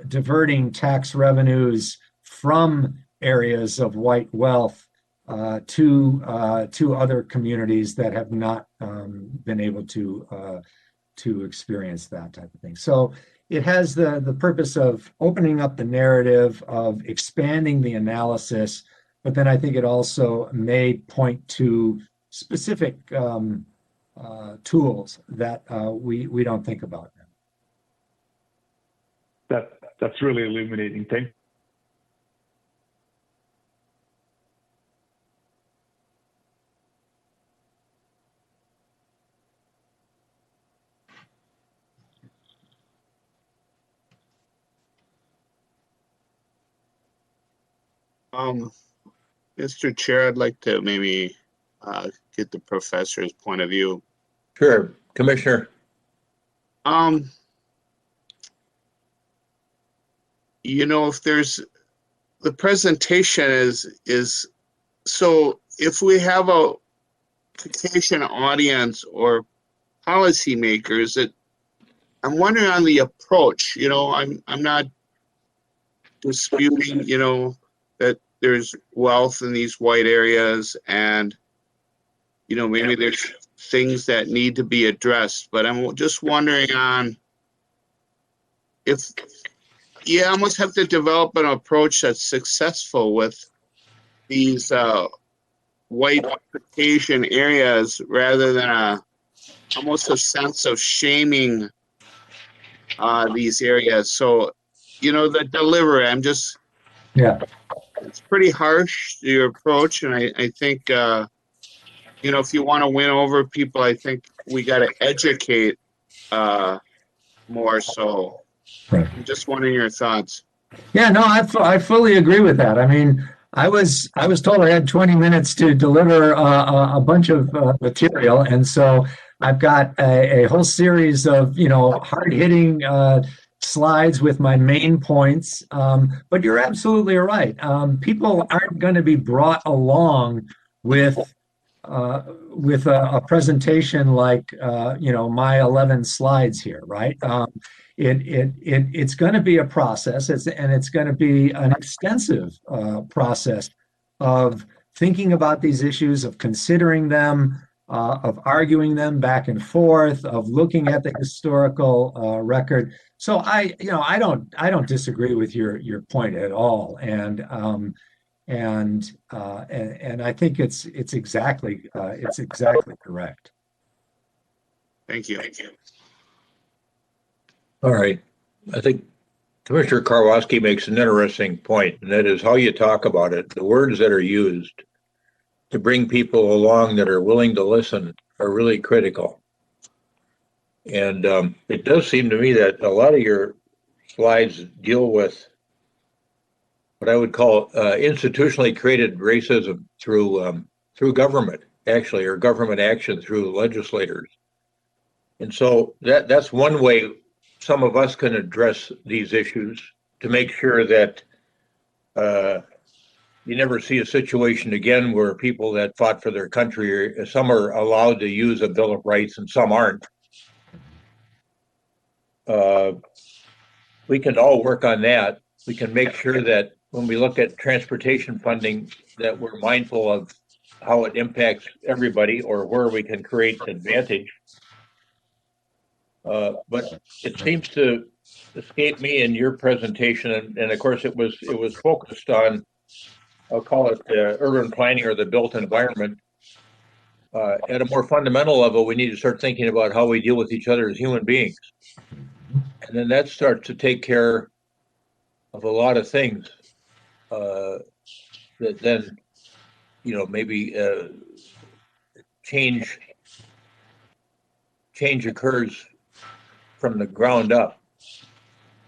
diverting tax revenues from areas of white wealth to other communities that have not been able to experience that type of thing. So it has the purpose of opening up the narrative, of expanding the analysis, but then I think it also may point to specific tools that we don't think about now. That's really illuminating. Thank you. Mr. Chair, I'd like to maybe get the professor's point of view. Sure, Commissioner. If there's the presentation is so if we have a Caucasian audience or policymakers, that I'm wondering on the approach. I'm not disputing, that there's wealth in these white areas and, maybe there's things that need to be addressed, but I'm just wondering on if, I almost have to develop an approach that's successful with these white Caucasian areas rather than almost a sense of shaming these areas. So, the delivery, it's pretty harsh, your approach. And I think, if you want to win over people, I think we got to educate more. So Right. I'm just wondering your thoughts. Yeah, no, I fully agree with that. I mean, I was told I had 20 minutes to deliver a bunch of material, and so I've got a whole series of hard-hitting slides with my main points. But you're absolutely right. People aren't going to be brought along with a presentation like my 11 slides here, right? It's going to be a process, and it's going to be an extensive process of thinking about these issues, of considering them, of arguing them back and forth, of looking at the historical record. So I don't disagree with your point at all, and I think it's exactly correct. Thank you. All right. I think Commissioner Karwoski makes an interesting point, and that is how you talk about it. The words that are used to bring people along that are willing to listen are really critical. And it does seem to me that a lot of your slides deal with what I would call institutionally created racism through government, actually, or government action through legislators. And so that's one way some of us can address these issues to make sure that you never see a situation again where people that fought for their country, some are allowed to use a Bill of Rights and some aren't. We can all work on that. We can make sure that when we look at transportation funding, that we're mindful of how it impacts everybody or where we can create advantage. But it seems to escape me in your presentation, and of course it was focused on, I'll call it urban planning or the built environment. At a more fundamental level, we need to start thinking about how we deal with each other as human beings. And then that starts to take care of a lot of things that then, maybe change occurs from the ground up,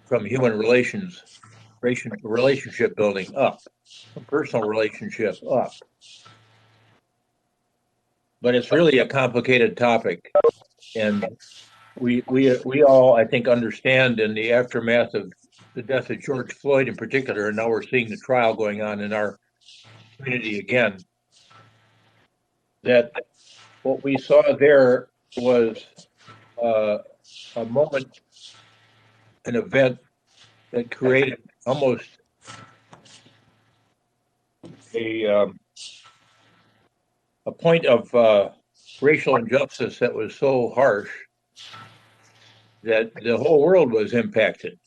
from human relationship building up, from personal relationship up. But it's really a complicated topic, and we all, I think, understand in the aftermath of the death of George Floyd in particular, and now we're seeing the trial going on in our community again, that what we saw there was a moment, an event that created almost a point of racial injustice that was so harsh that the whole world was impacted.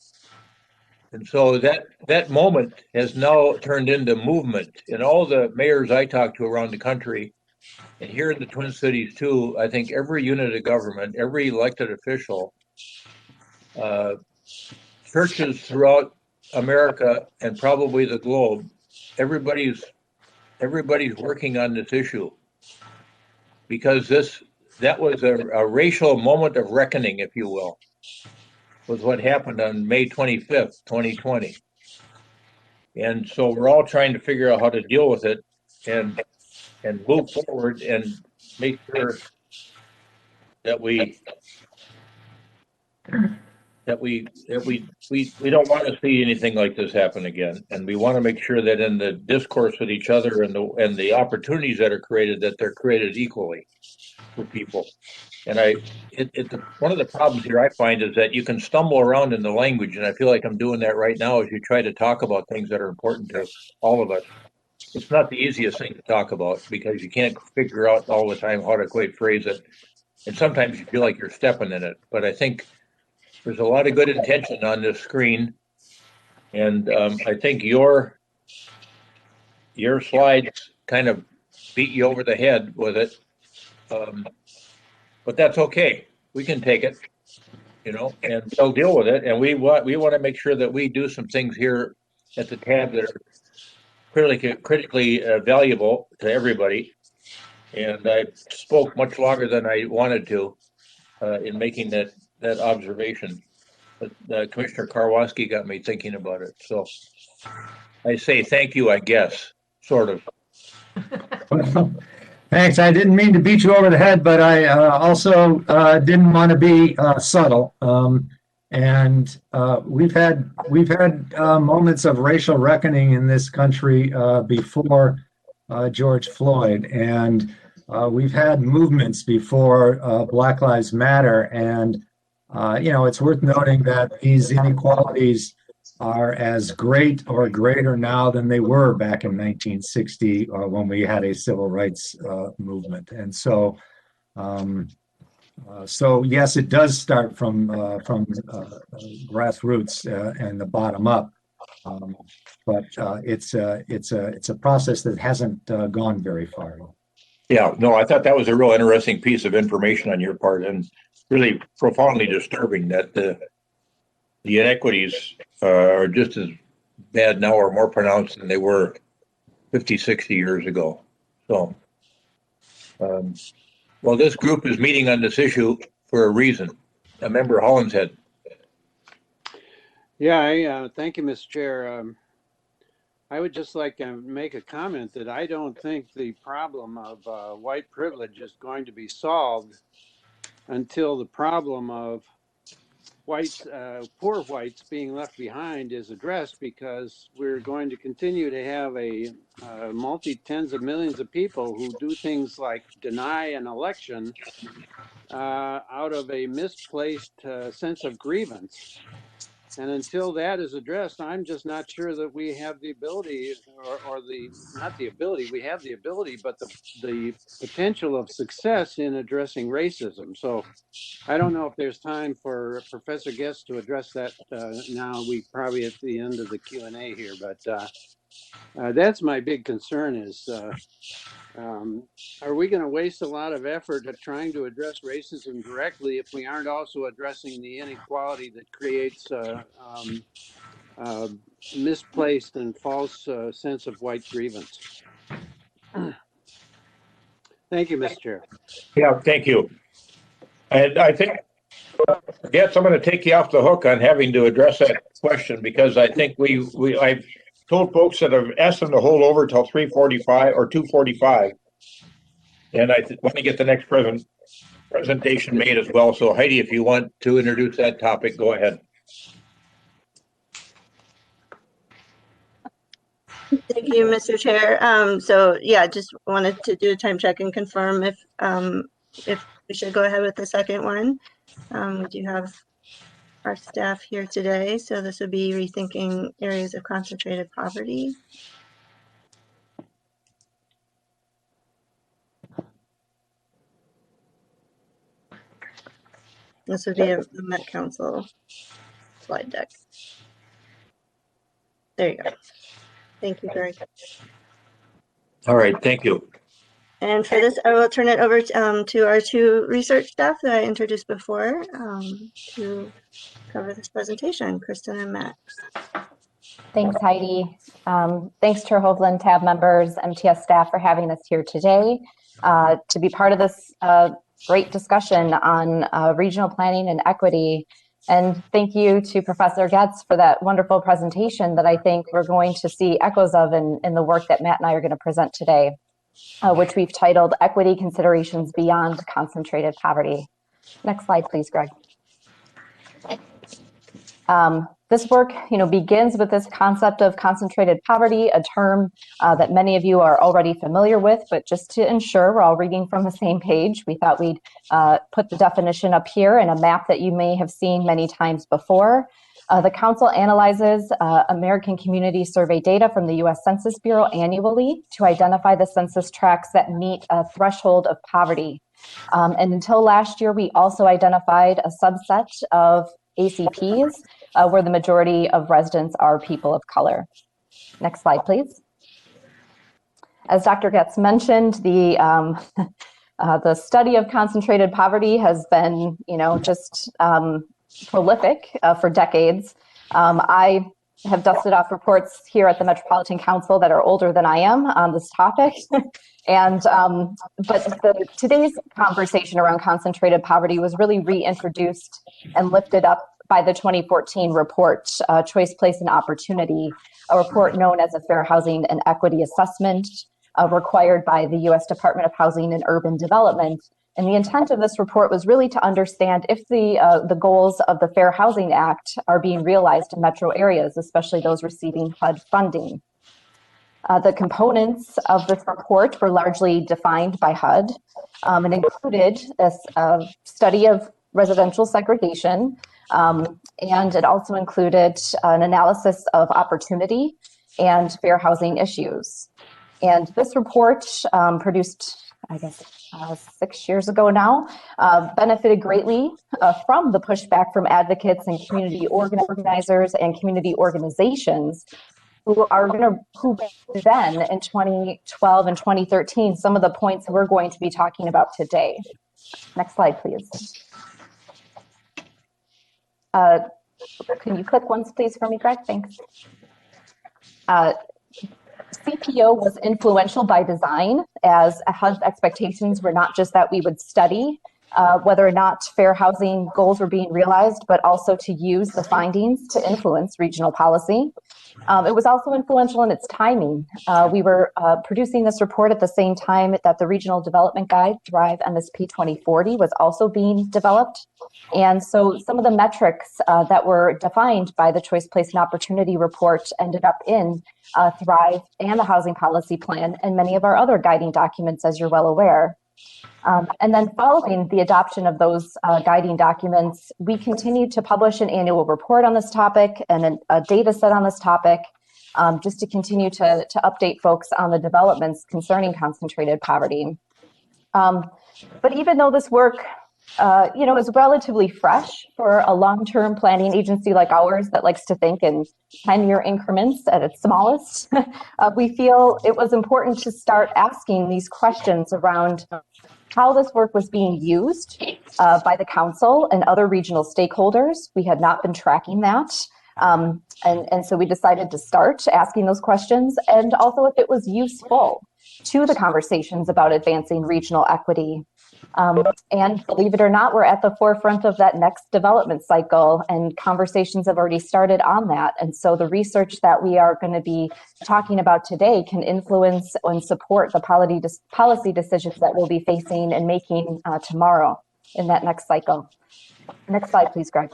And so that moment has now turned into movement. And all the mayors I talk to around the country, and here in the Twin Cities too, I think every unit of government, every elected official, churches throughout America and probably the globe, everybody's working on this issue, because that was a racial moment of reckoning, if you will, was what happened on May 25th, 2020. And so we're all trying to figure out how to deal with it and move forward and make sure that we don't want to see anything like this happen again. And we want to make sure that in the discourse with each other and the opportunities that are created, that they're created equally for people. And one of the problems here I find is that you can stumble around in the language, and I feel like I'm doing that right now as you try to talk about things that are important to all of us. It's not the easiest thing to talk about because you can't figure out all the time how to quite phrase it. And sometimes you feel like you're stepping in it. But I think there's a lot of good intention on this screen. And I think your slides kind of beat you over the head with it. But that's okay. We can take it, and they'll deal with it. And we want to make sure that we do some things here at the tab that are critically valuable to everybody. And I spoke much longer than I wanted to in making that observation. But Commissioner Karwoski got me thinking about it. So I say thank you, I guess, sort of. Thanks. I didn't mean to beat you over the head, but I also didn't want to be subtle. And we've had moments of racial reckoning in this country before George Floyd, and we've had movements before Black Lives Matter. And it's worth noting that these inequalities are as great or greater now than they were back in 1960 when we had a civil rights movement. And so, yes, it does start from grassroots and the bottom up, but it's a process that hasn't gone very far. Yeah, no, I thought that was a real interesting piece of information on your part, and really profoundly disturbing that the inequities are just as bad now or more pronounced than they were 50, 60 years ago. So, well, this group is meeting on this issue for a reason. Member Hollinshead. Yeah, thank you, Mr. Chair. I would just like to make a comment that I don't think the problem of white privilege is going to be solved until the problem of whites, poor whites being left behind is addressed, because we're going to continue to have a multi-tens of millions of people who do things like deny an election out of a misplaced sense of grievance. And until that is addressed, I'm just not sure that we have the ability, or the, not the ability, we have the ability, but the potential of success in addressing racism. So I don't know if there's time for Professor Guest to address that now. We probably at the end of the Q&A here, but that's my big concern is, are we going to waste a lot of effort at trying to address racism directly if we aren't also addressing the inequality that creates misplaced and false sense of white grievance? Thank you, Mr. Chair. Yeah, thank you. And I think, yes, I'm going to take you off the hook on having to address that question, because I think I've told folks that I've asked them to hold over till 3:45 or 2:45. And I want to get the next presentation made as well. So Heidi, if you want to introduce that topic, go ahead. Thank you, Mr. Chair. So yeah, just wanted to do a time check and confirm if we should go ahead with the second one. We do have our staff here today, so this would be rethinking areas of concentrated poverty. This would be a Met Council slide deck. There you go. Thank you, Greg. All right, thank you. And for this, I will turn it over to our two research staff that I introduced before to cover this presentation, Kristen and Max. Thanks, Heidi. Thanks, Chair Hovland, TAB members, MTS staff for having us here today to be part of this great discussion on regional planning and equity. And thank you to Professor Getz for that wonderful presentation that I think we're going to see echoes of in the work that Matt and I are going to present today, which we've titled Equity Considerations Beyond Concentrated Poverty. Next slide, please, Greg. This work, begins with this concept of concentrated poverty, a term that many of you are already familiar with, but just to ensure we're all reading from the same page, we thought we'd put the definition up here in a map that you may have seen many times before. The Council analyzes American Community Survey data from the U.S. Census Bureau annually to identify the census tracts that meet a threshold of poverty. And until last year, we also identified a subset of ACPs where the majority of residents are people of color. Next slide, please. As Dr. Getz mentioned, the study of concentrated poverty has been, just prolific for decades. I have dusted off reports here at the Metropolitan Council that are older than I am on this topic. And but today's conversation around concentrated poverty was really reintroduced and lifted up by the 2014 report, Choice, Place, and Opportunity, a report known as a Fair Housing and Equity Assessment required by the U.S. Department of Housing and Urban Development. And the intent of this report was really to understand if the goals of the Fair Housing Act are being realized in metro areas, especially those receiving HUD funding. The components of this report were largely defined by HUD and included a study of residential segregation, and it also included an analysis of opportunity and fair housing issues. And this report, produced, I guess, 6 years ago now, benefited greatly from the pushback from advocates and community organizers and community organizations who then in 2012 and 2013, some of the points we're going to be talking about today. Next slide, please. Can you click once, please, for me, Greg? Thanks. CPO was influential by design, as HUD's expectations were not just that we would study whether or not fair housing goals were being realized, but also to use the findings to influence regional policy. It was also influential in its timing. We were producing this report at the same time that the Regional Development Guide, Drive MSP 2040, was also being developed. And so some of the metrics that were defined by the Choice, Place, and Opportunity report ended up in Thrive and the Housing Policy Plan and many of our other guiding documents, as you're well aware. And then following the adoption of those guiding documents, we continued to publish an annual report on this topic and a data set on this topic, just to continue to update folks on the developments concerning concentrated poverty. But even though this work is relatively fresh for a long-term planning agency like ours that likes to think in 10-year increments at its smallest, we feel it was important to start asking these questions around how this work was being used by the council and other regional stakeholders. We had not been tracking that. And so we decided to start asking those questions, and also if it was useful to the conversations about advancing regional equity. And believe it or not, we're at the forefront of that next development cycle, and conversations have already started on that. And so the research that we are going to be talking about today can influence and support the policy decisions that we'll be facing and making tomorrow in that next cycle. Next slide, please, Greg.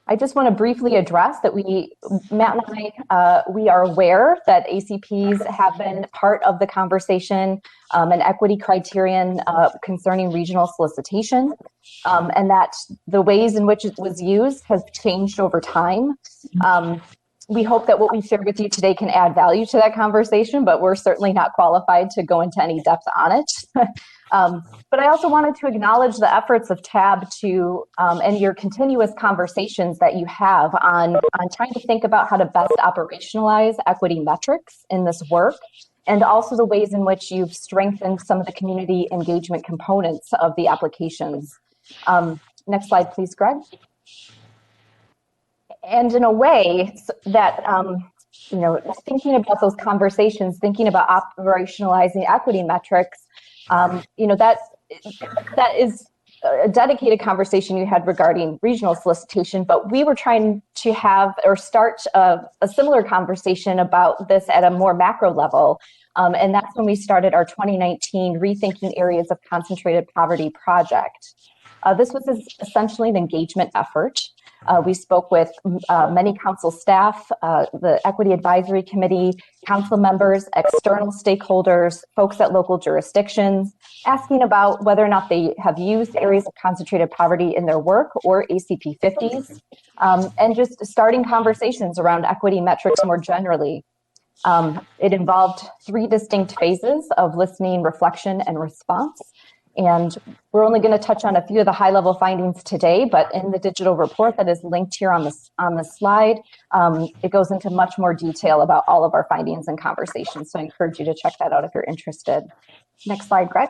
I just want to briefly address that Matt and I, we are aware that ACPs have been part of the conversation, an equity criterion concerning regional solicitation, and that the ways in which it was used has changed over time. We hope that what we shared with you today can add value to that conversation, but we're certainly not qualified to go into any depth on it. But I also wanted to acknowledge the efforts of TAB and your continuous conversations that you have on trying to think about how to best operationalize equity metrics in this work, and also the ways in which you've strengthened some of the community engagement components of the applications. Next slide, please, Greg. And in a way that, thinking about those conversations, thinking about operationalizing equity metrics, that is a dedicated conversation you had regarding regional solicitation, but we were trying to have or start a similar conversation about this at a more macro level. And that's when we started our 2019 Rethinking Areas of Concentrated Poverty project. This was essentially an engagement effort. We spoke with many council staff, the Equity Advisory Committee, council members, external stakeholders, folks at local jurisdictions, asking about whether or not they have used areas of concentrated poverty in their work or ACP 50s, and just starting conversations around equity metrics more generally. It involved 3 distinct phases of listening, reflection, and response. And we're only going to touch on a few of the high-level findings today, but in the digital report that is linked here on the slide, it goes into much more detail about all of our findings and conversations. So I encourage you to check that out if you're interested. Next slide, Greg.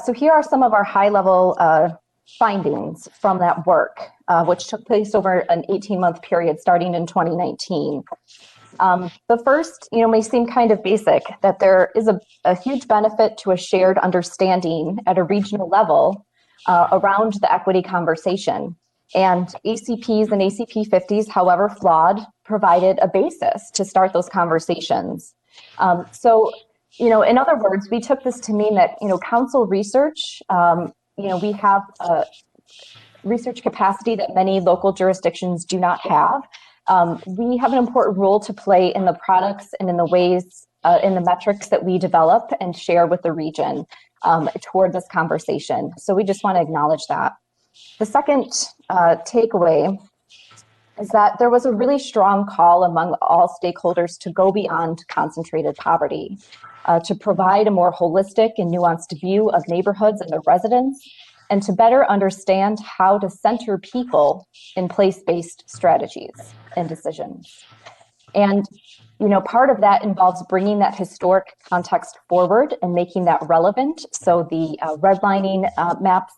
So here are some of our high-level findings from that work, which took place over an 18-month period starting in 2019. The first, may seem kind of basic, that there is a huge benefit to a shared understanding at a regional level around the equity conversation. And ACPs and ACP 50s, however flawed, provided a basis to start those conversations. So, in other words, we took this to mean that, council research, we have research capacity that many local jurisdictions do not have. We have an important role to play in the products and in the ways, in the metrics that we develop and share with the region toward this conversation. So we just want to acknowledge that. The second takeaway is that there was a really strong call among all stakeholders to go beyond concentrated poverty, to provide a more holistic and nuanced view of neighborhoods and their residents, and to better understand how to center people in place-based strategies and decisions. And, part of that involves bringing that historic context forward and making that relevant. So the redlining maps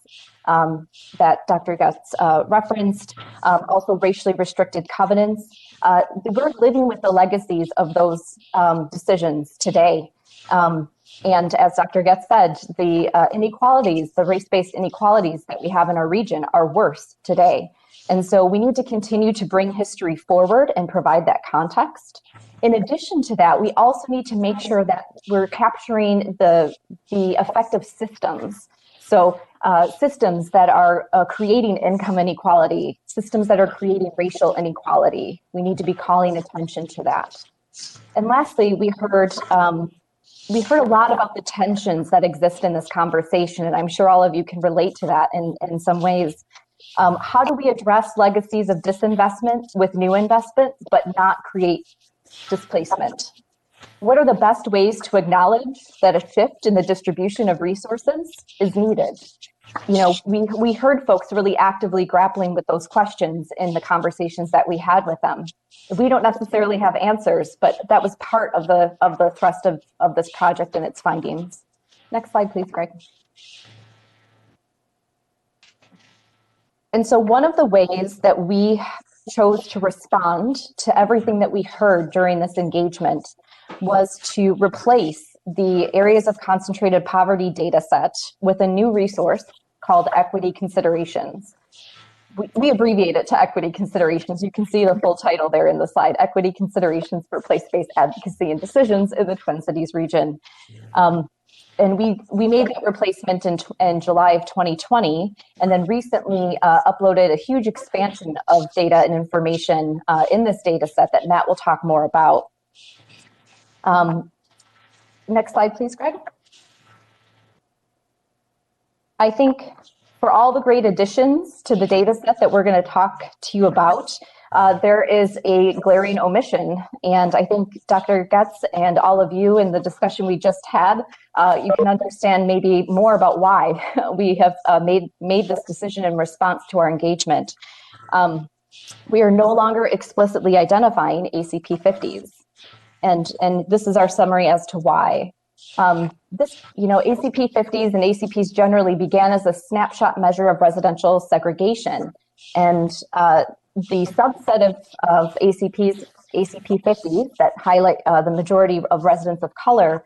that Dr. Getz referenced, also racially restricted covenants, we're living with the legacies of those decisions today. And as Dr. Getz said, the inequalities, the race-based inequalities that we have in our region are worse today. And so we need to continue to bring history forward and provide that context. In addition to that, we also need to make sure that we're capturing the effective systems. So systems that are creating income inequality, systems that are creating racial inequality. We need to be calling attention to that. And lastly, we heard a lot about the tensions that exist in this conversation, and I'm sure all of you can relate to that in some ways. How do we address legacies of disinvestment with new investments, but not create displacement? What are the best ways to acknowledge that a shift in the distribution of resources is needed? You know, we heard folks really actively grappling with those questions in the conversations that we had with them. We don't necessarily have answers, but that was part of the thrust of this project and its findings. Next slide, please, Greg. And so one of the ways that we chose to respond to everything that we heard during this engagement was to replace the areas of concentrated poverty data set with a new resource called Equity Considerations. We abbreviate it to Equity Considerations. You can see the full title there in the slide, Equity Considerations for Place-Based Advocacy and Decisions in the Twin Cities region. And we made that replacement in July of 2020, and then recently uploaded a huge expansion of data and information in this data set that Matt will talk more about. Next slide, please, Greg. I think for all the great additions to the data set that we're going to talk to you about, there is a glaring omission. And I think Dr. Getz and all of you in the discussion we just had, you can understand maybe more about why we have made this decision in response to our engagement. We are no longer explicitly identifying ACP 50s. And this is our summary as to why. ACP 50s and ACPs generally began as a snapshot measure of residential segregation. And the subset of ACP 50s that highlight the majority of residents of color,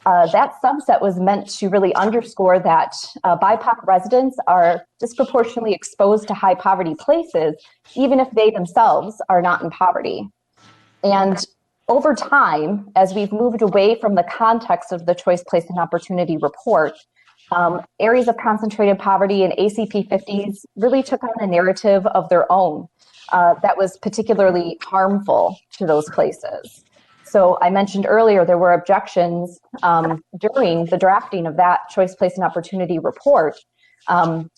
that subset was meant to really underscore that BIPOC residents are disproportionately exposed to high poverty places, even if they themselves are not in poverty. And over time, as we've moved away from the context of the Choice, Place, and Opportunity report, areas of concentrated poverty and ACP 50s really took on a narrative of their own that was particularly harmful to those places. So I mentioned earlier there were objections during the drafting of that Choice, Place, and Opportunity report. And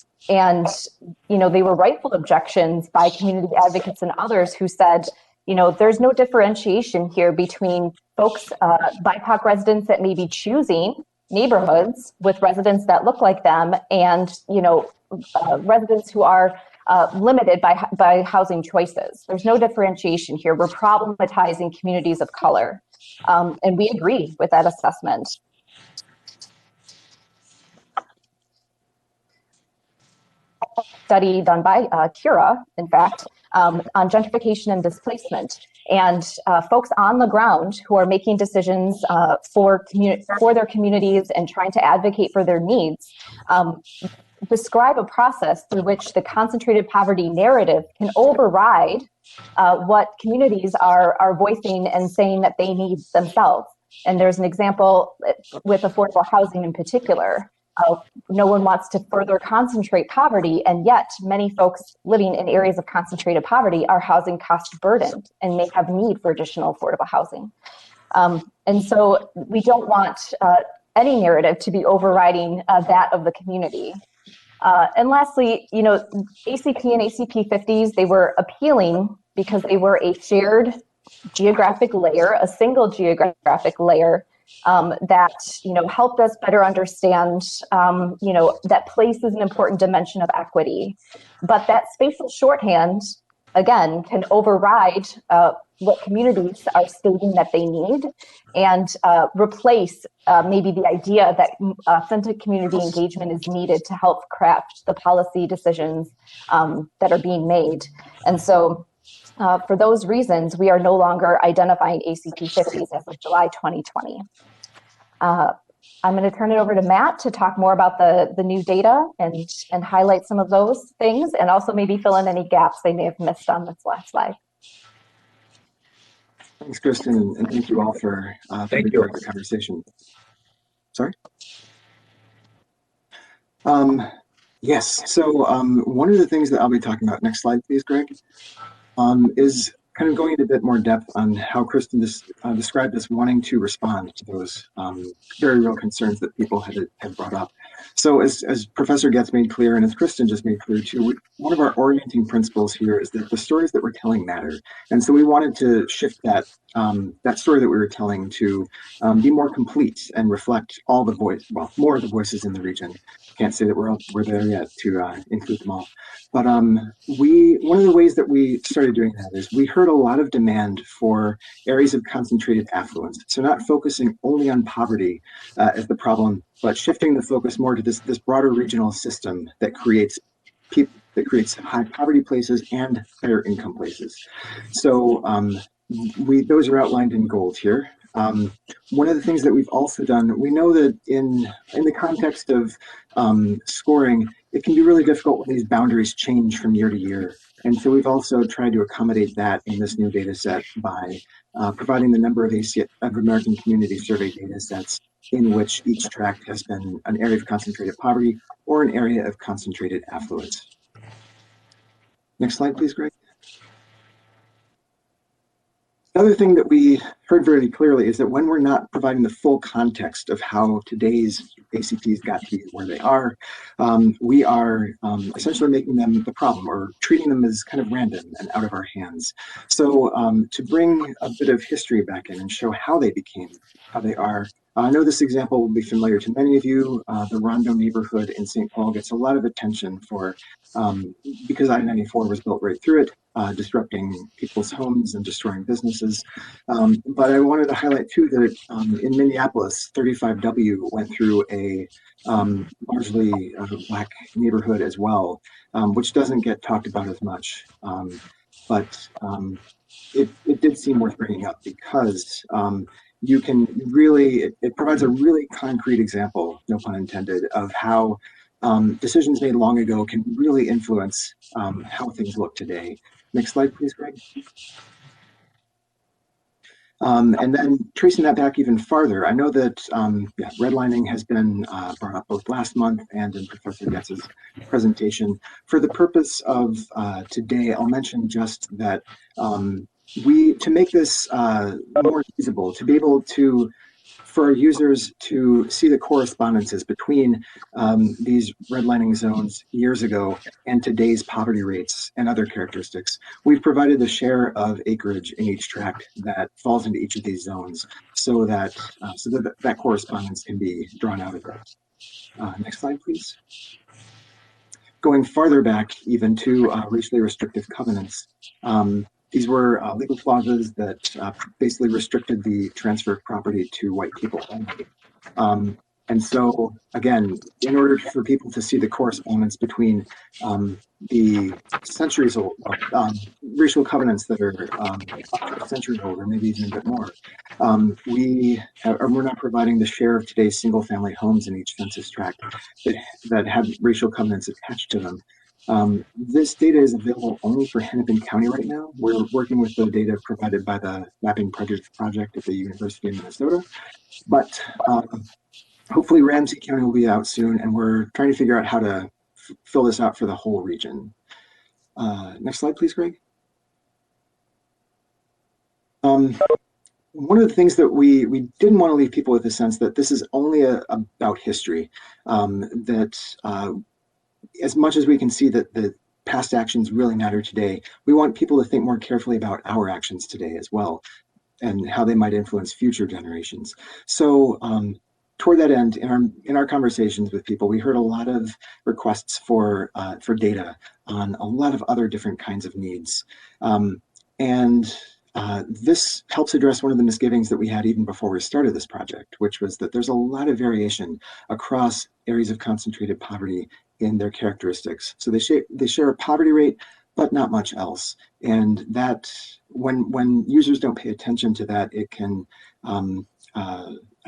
they were rightful objections by community advocates and others who said, there's no differentiation here between folks, BIPOC residents that may be choosing neighborhoods with residents that look like them and, residents who are limited by housing choices. There's no differentiation here. We're problematizing communities of color. And we agree with that assessment. Study done by Cura, in fact, on gentrification and displacement, and folks on the ground who are making decisions for their communities and trying to advocate for their needs describe a process through which the concentrated poverty narrative can override what communities are voicing and saying that they need themselves. And there's an example with affordable housing in particular. No one wants to further concentrate poverty, and yet many folks living in areas of concentrated poverty are housing cost burdened and may have need for additional affordable housing. And so we don't want any narrative to be overriding that of the community. And lastly, ACP and ACP 50s, they were appealing because they were a shared geographic layer, a single geographic layer that helped us better understand that place is an important dimension of equity, but that spatial shorthand again can override what communities are stating that they need and replace maybe the idea that authentic community engagement is needed to help craft the policy decisions that are being made. And so for those reasons, we are no longer identifying ACP 50s as of July 2020. I'm going to turn it over to Matt to talk more about the new data and highlight some of those things, and also maybe fill in any gaps they may have missed on this last slide. Thanks, Kristen, and thank you all for being part of the conversation. Sorry? Yes, so one of the things that I'll be talking about, next slide please, Greg, is kind of going into a bit more depth on how Kristen described us wanting to respond to those very real concerns that people had brought up. So as Professor Getz made clear, and as Kristen just made clear too, one of our orienting principles here is that the stories that we're telling matter. And so we wanted to shift that story that we were telling to be more complete and reflect all the more of the voices in the region. Can't say that we're there yet to include them all. But one of the ways that we started doing that is we heard a lot of demand for areas of concentrated affluence. So not focusing only on poverty as the problem, but shifting the focus more to this broader regional system that creates high poverty places and higher income places. So those are outlined in gold here. One of the things that we've also done, we know that in the context of scoring, it can be really difficult when these boundaries change from year to year. And so we've also tried to accommodate that in this new data set by providing the number of American Community Survey data sets in which each tract has been an area of concentrated poverty or an area of concentrated affluence. Next slide, please, Greg. Another thing that we heard very clearly is that when we're not providing the full context of how today's ACPs got to be where they are, we are essentially making them the problem or treating them as kind of random and out of our hands. So to bring a bit of history back in and show how they became how they are, I know this example will be familiar to many of you. The Rondo neighborhood in St. Paul gets a lot of attention because I-94 was built right through it, disrupting people's homes and destroying businesses. But I wanted to highlight too that in Minneapolis, 35W went through a largely Black neighborhood as well, which doesn't get talked about as much. But it did seem worth bringing up because you can really, it provides a really concrete example, no pun intended, of how decisions made long ago can really influence how things look today. Next slide, please, Greg. And then tracing that back even farther, I know that redlining has been brought up both last month and in Professor Getz's presentation. For the purpose of today, I'll mention just that to make this more feasible, to be able to for our users to see the correspondences between these redlining zones years ago and today's poverty rates and other characteristics. We've provided the share of acreage in each tract that falls into each of these zones so that that correspondence can be drawn out of it. Next slide, please. Going farther back even to racially restrictive covenants. These were legal clauses that basically restricted the transfer of property to white people only. And so, again, in order for people to see the correspondence between the centuries old racial covenants that are a century old, or maybe even a bit more, we're not providing the share of today's single-family homes in each census tract that have racial covenants attached to them. This data is available only for Hennepin County right now. We're working with the data provided by the Mapping Project at the University of Minnesota, but hopefully Ramsey County will be out soon, and we're trying to figure out how to fill this out for the whole region. Next slide, please, Greg. One of the things that we didn't want to leave people with the sense that this is only about history, that as much as we can see that the past actions really matter today, we want people to think more carefully about our actions today as well and how they might influence future generations. So toward that end, in our conversations with people, we heard a lot of requests for data on a lot of other different kinds of needs. This helps address one of the misgivings that we had even before we started this project, which was that there's a lot of variation across areas of concentrated poverty in their characteristics. So they share a poverty rate, but not much else. And that when users don't pay attention to that, it can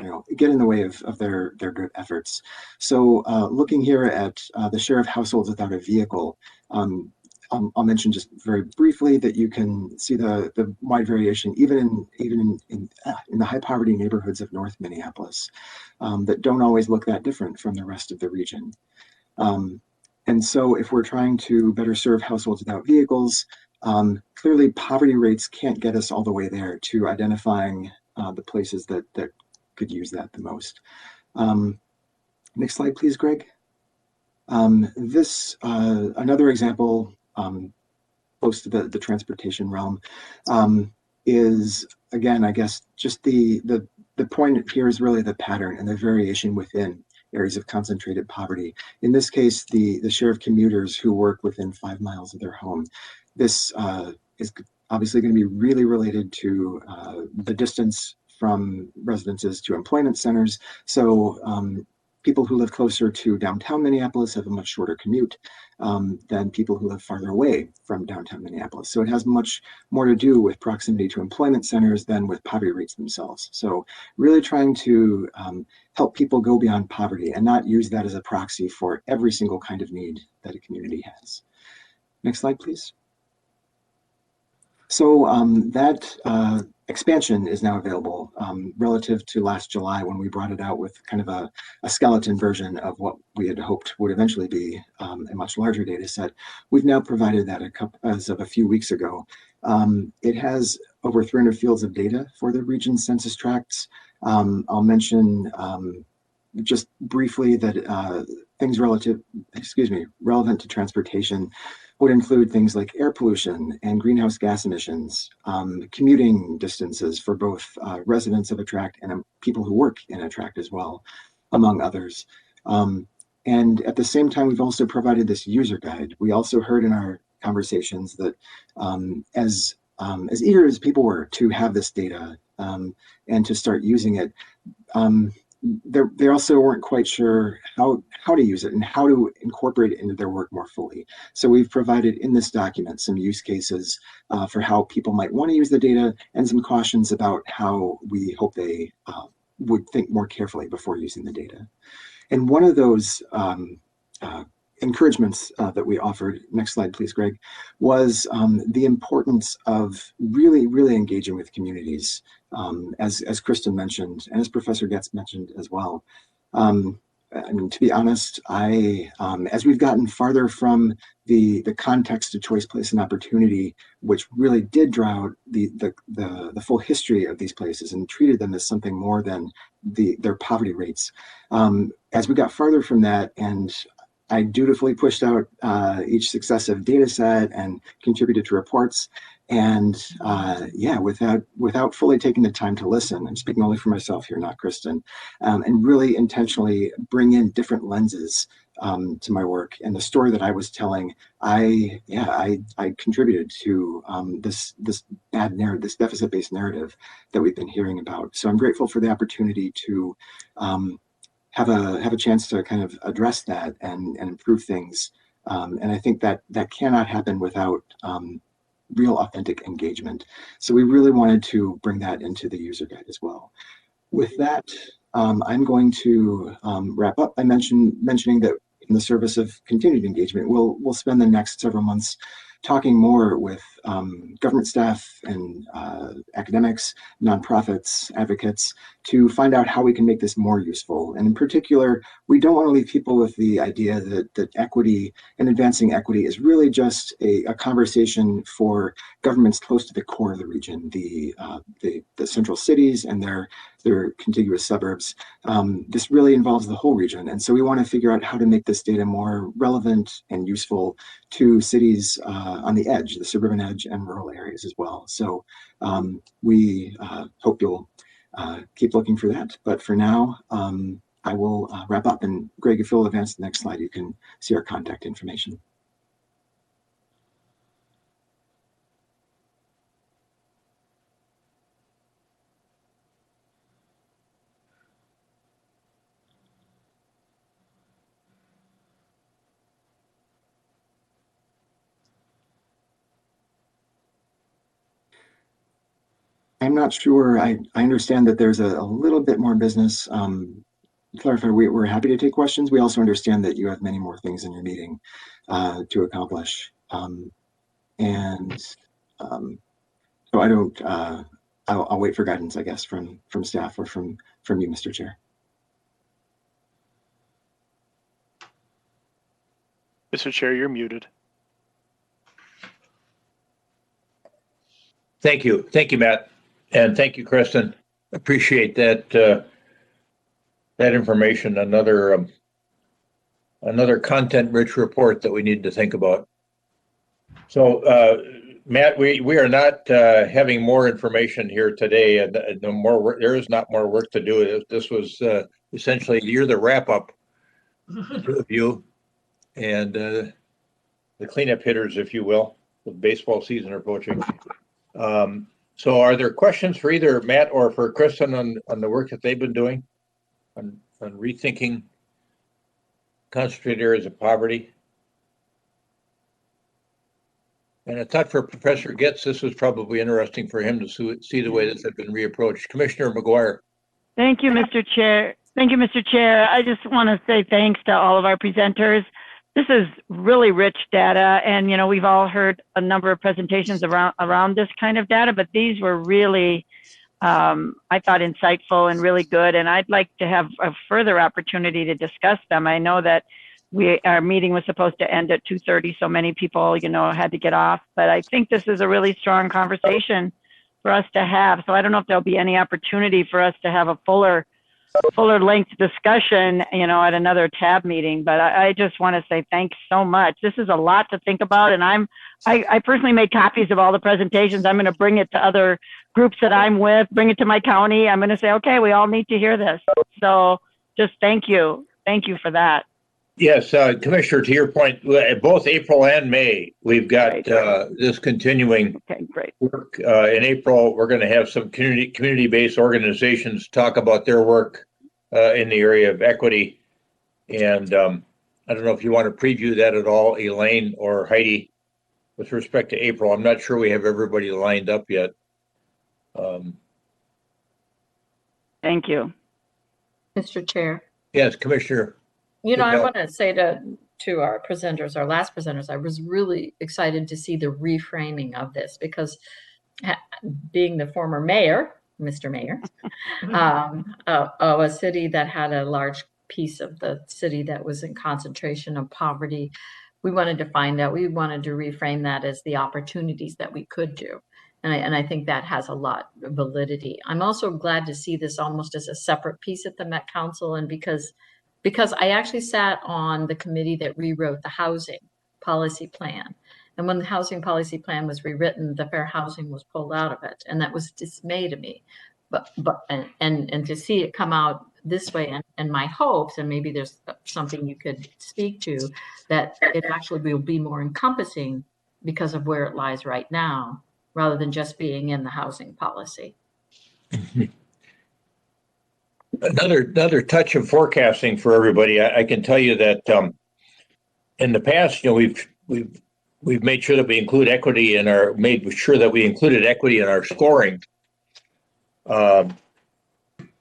I don't know, get in the way of their good efforts. So looking here at the share of households without a vehicle, I'll mention just very briefly that you can see the wide variation even in the high poverty neighborhoods of North Minneapolis that don't always look that different from the rest of the region. And so if we're trying to better serve households without vehicles, clearly poverty rates can't get us all the way there to identifying the places that could use that the most. Next slide, please, Greg. This another example close to the transportation realm is, again, I guess just the point here is really the pattern and the variation within areas of concentrated poverty. In this case, the share of commuters who work within 5 miles of their home. This is obviously going to be really related to the distance from residences to employment centers. So people who live closer to downtown Minneapolis have a much shorter commute than people who live farther away from downtown Minneapolis. So it has much more to do with proximity to employment centers than with poverty rates themselves. So really trying to help people go beyond poverty and not use that as a proxy for every single kind of need that a community has. Next slide, please. So that expansion is now available relative to last July when we brought it out with kind of a skeleton version of what we had hoped would eventually be a much larger data set. We've now provided that as of a few weeks ago. It has over 300 fields of data for the region's census tracts. I'll mention just briefly that things relevant to transportation would include things like air pollution and greenhouse gas emissions, commuting distances for both residents of a tract and people who work in a tract as well, among others. And at the same time, we've also provided this user guide. We also heard in our conversations that as eager as people were to have this data and to start using it, they also weren't quite sure how to use it and how to incorporate it into their work more fully. So we've provided in this document some use cases for how people might want to use the data and some cautions about how we hope they would think more carefully before using the data. And one of those encouragements that we offered, next slide please, Greg, was the importance of really engaging with communities, as Kristen mentioned, and as Professor Getz mentioned as well. I mean, to be honest, as we've gotten farther from the context of choice, place, and opportunity, which really did draw out the full history of these places and treated them as something more than their poverty rates. As we got farther from that, and I dutifully pushed out each successive data set and contributed to reports. And yeah, without fully taking the time to listen, I'm speaking only for myself here, not Kristen, and really intentionally bring in different lenses to my work. And the story that I was telling, I contributed to this bad narrative, this deficit-based narrative that we've been hearing about. So I'm grateful for the opportunity to have a chance to kind of address that and improve things. And I think that cannot happen without real authentic engagement. So we really wanted to bring that into the user guide as well. With that, I'm going to wrap up by mentioning that in the service of continued engagement, we'll spend the next several months talking more with government staff and academics, nonprofits, advocates, to find out how we can make this more useful. And in particular, we don't want to leave people with the idea that equity and advancing equity is really just a conversation for governments close to the core of the region, the central cities and their contiguous suburbs. This really involves the whole region. And so we want to figure out how to make this data more relevant and useful to cities on the edge, the suburban edge and rural areas as well. So we hope you'll keep looking for that. But for now, I will wrap up. And Greg, if you'll advance the next slide, you can see our contact information. I'm not sure. I understand that there's a little bit more business. Clarify, we're happy to take questions. We also understand that you have many more things in your meeting to accomplish. And so I don't, I'll wait for guidance, I guess, from staff or from you, Mr. Chair. Mr. Chair, you're muted. Thank you. Thank you, Matt. And thank you, Kristen. Appreciate that, that information. Another content-rich report that we need to think about. So, Matt, we are not having more information here today, and no more work. There is not more work to do. This was essentially you're the wrap-up, two of you, and the cleanup hitters, if you will, with baseball season approaching. So, are there questions for either Matt or for Kristen on the work that they've been doing on rethinking concentrated areas of poverty? And I thought for Professor Getz, this was probably interesting for him to see the way this had been reapproached. Commissioner McGuire. Thank you, Mr. Chair. Thank you, Mr. Chair. I just want to say thanks to all of our presenters. This is really rich data, and you know we've all heard a number of presentations around this kind of data, but these were really, I thought, insightful and really good. And I'd like to have a further opportunity to discuss them. I know that our meeting was supposed to end at 2:30, so many people, you know, had to get off. But I think this is a really strong conversation for us to have. So I don't know if there'll be any opportunity for us to have a fuller length discussion, you know, at another tab meeting. But I just want to say thanks so much. This is a lot to think about, and I personally made copies of all the presentations. I'm going to bring it to other groups that I'm with, bring it to my county. I'm going to say, okay, we all need to hear this. So just thank you for that. Yes, Commissioner, to your point, both April and May, we've got this continuing work. In April, we're going to have some community-based organizations talk about their work in the area of equity. And I don't know if you want to preview that at all, Elaine or Heidi, with respect to April. I'm not sure we have everybody lined up yet. Thank you. Mr. Chair. Yes, Commissioner. You know, I want to say to our presenters, our last presenters, I was really excited to see the reframing of this because being the former mayor, Mr. Mayor, of a city that had a large piece of the city that was in concentration of poverty, we wanted to reframe that as the opportunities that we could do. And I think that has a lot of validity. I'm also glad to see this almost as a separate piece at the Met Council, and because I actually sat on the committee that rewrote the housing policy plan. And when the housing policy plan was rewritten, the fair housing was pulled out of it. And that was dismay to me. But to see it come out this way, and my hopes, and maybe there's something you could speak to, that it actually will be more encompassing because of where it lies right now, rather than just being in the housing policy. Another touch of forecasting for everybody. I can tell you that in the past, you know, we've made sure that we include equity in our included equity in our scoring. But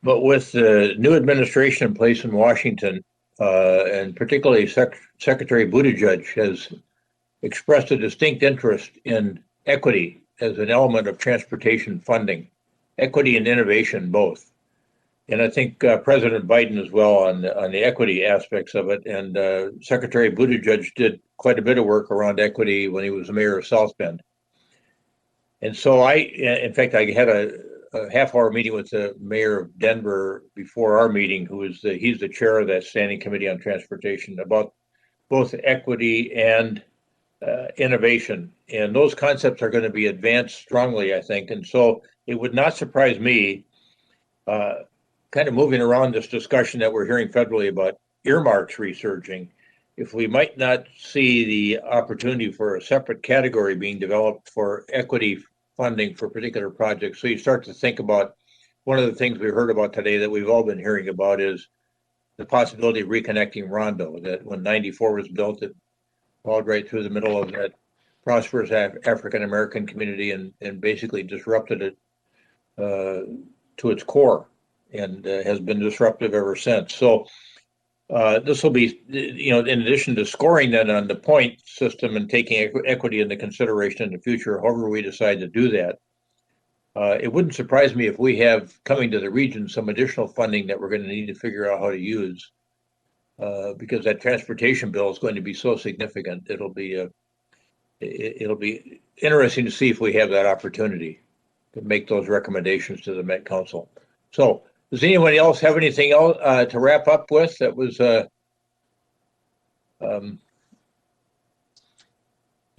with the new administration in place in Washington, and particularly Secretary Buttigieg has expressed a distinct interest in equity as an element of transportation funding, equity and innovation both. And I think President Biden as well on the equity aspects of it. And Secretary Buttigieg did quite a bit of work around equity when he was the mayor of South Bend. And so in fact, I had a half-hour meeting with the mayor of Denver before our meeting, he's the chair of that standing committee on transportation, about both equity and innovation. And those concepts are going to be advanced strongly, I think. And so it would not surprise me, kind of moving around this discussion that we're hearing federally about earmarks resurging, if we might not see the opportunity for a separate category being developed for equity funding for particular projects. So you start to think about one of the things we heard about today that we've all been hearing about is the possibility of reconnecting Rondo, that when 94 was built, it followed right through the middle of that prosperous African-American community and basically disrupted it to its core and has been disruptive ever since. So this will be, in addition to scoring then on the point system and taking equity into consideration in the future, however we decide to do that. It wouldn't surprise me if we have coming to the region some additional funding that we're going to need to figure out how to use, because that transportation bill is going to be so significant. It'll be interesting to see if we have that opportunity to make those recommendations to the Met Council. So, does anyone else have anything else to wrap up with? That was,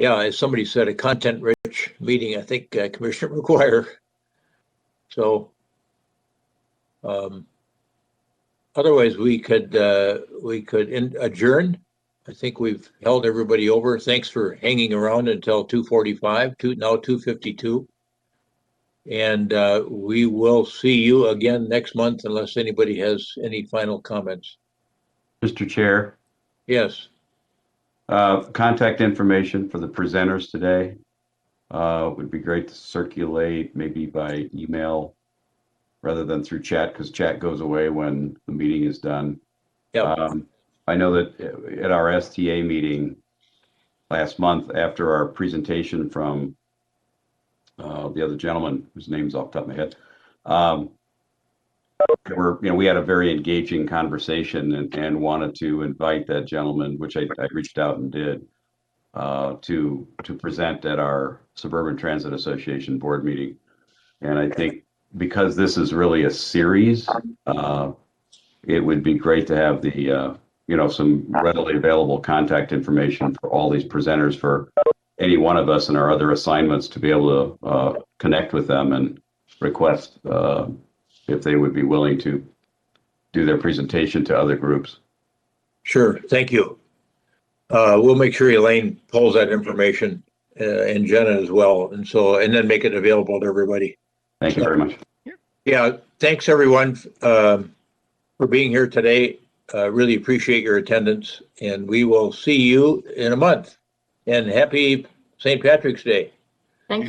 as somebody said, a content-rich meeting. I think Commissioner McGuire. So, otherwise we could adjourn. I think we've held everybody over. Thanks for hanging around until 2:45. Now 2:52. And we will see you again next month unless anybody has any final comments. Mr. Chair. Yes. Contact information for the presenters today would be great to circulate maybe by email rather than through chat, because chat goes away when the meeting is done. Yeah. I know that at our STA meeting last month, after our presentation from the other gentleman whose name's off the top of my head, we had a very engaging conversation and wanted to invite that gentleman, which I reached out and did, to present at our Suburban Transit Association board meeting. And I think because this is really a series, it would be great to have the some readily available contact information for all these presenters, for any one of us in our other assignments to be able to connect with them and request if they would be willing to do their presentation to other groups. Sure, thank you. We'll make sure Elaine pulls that information and Jenna as well, and then make it available to everybody. Thank you very much. Yeah, thanks everyone for being here today. Really appreciate your attendance, and we will see you in a month. And happy St. Patrick's Day. Thank you.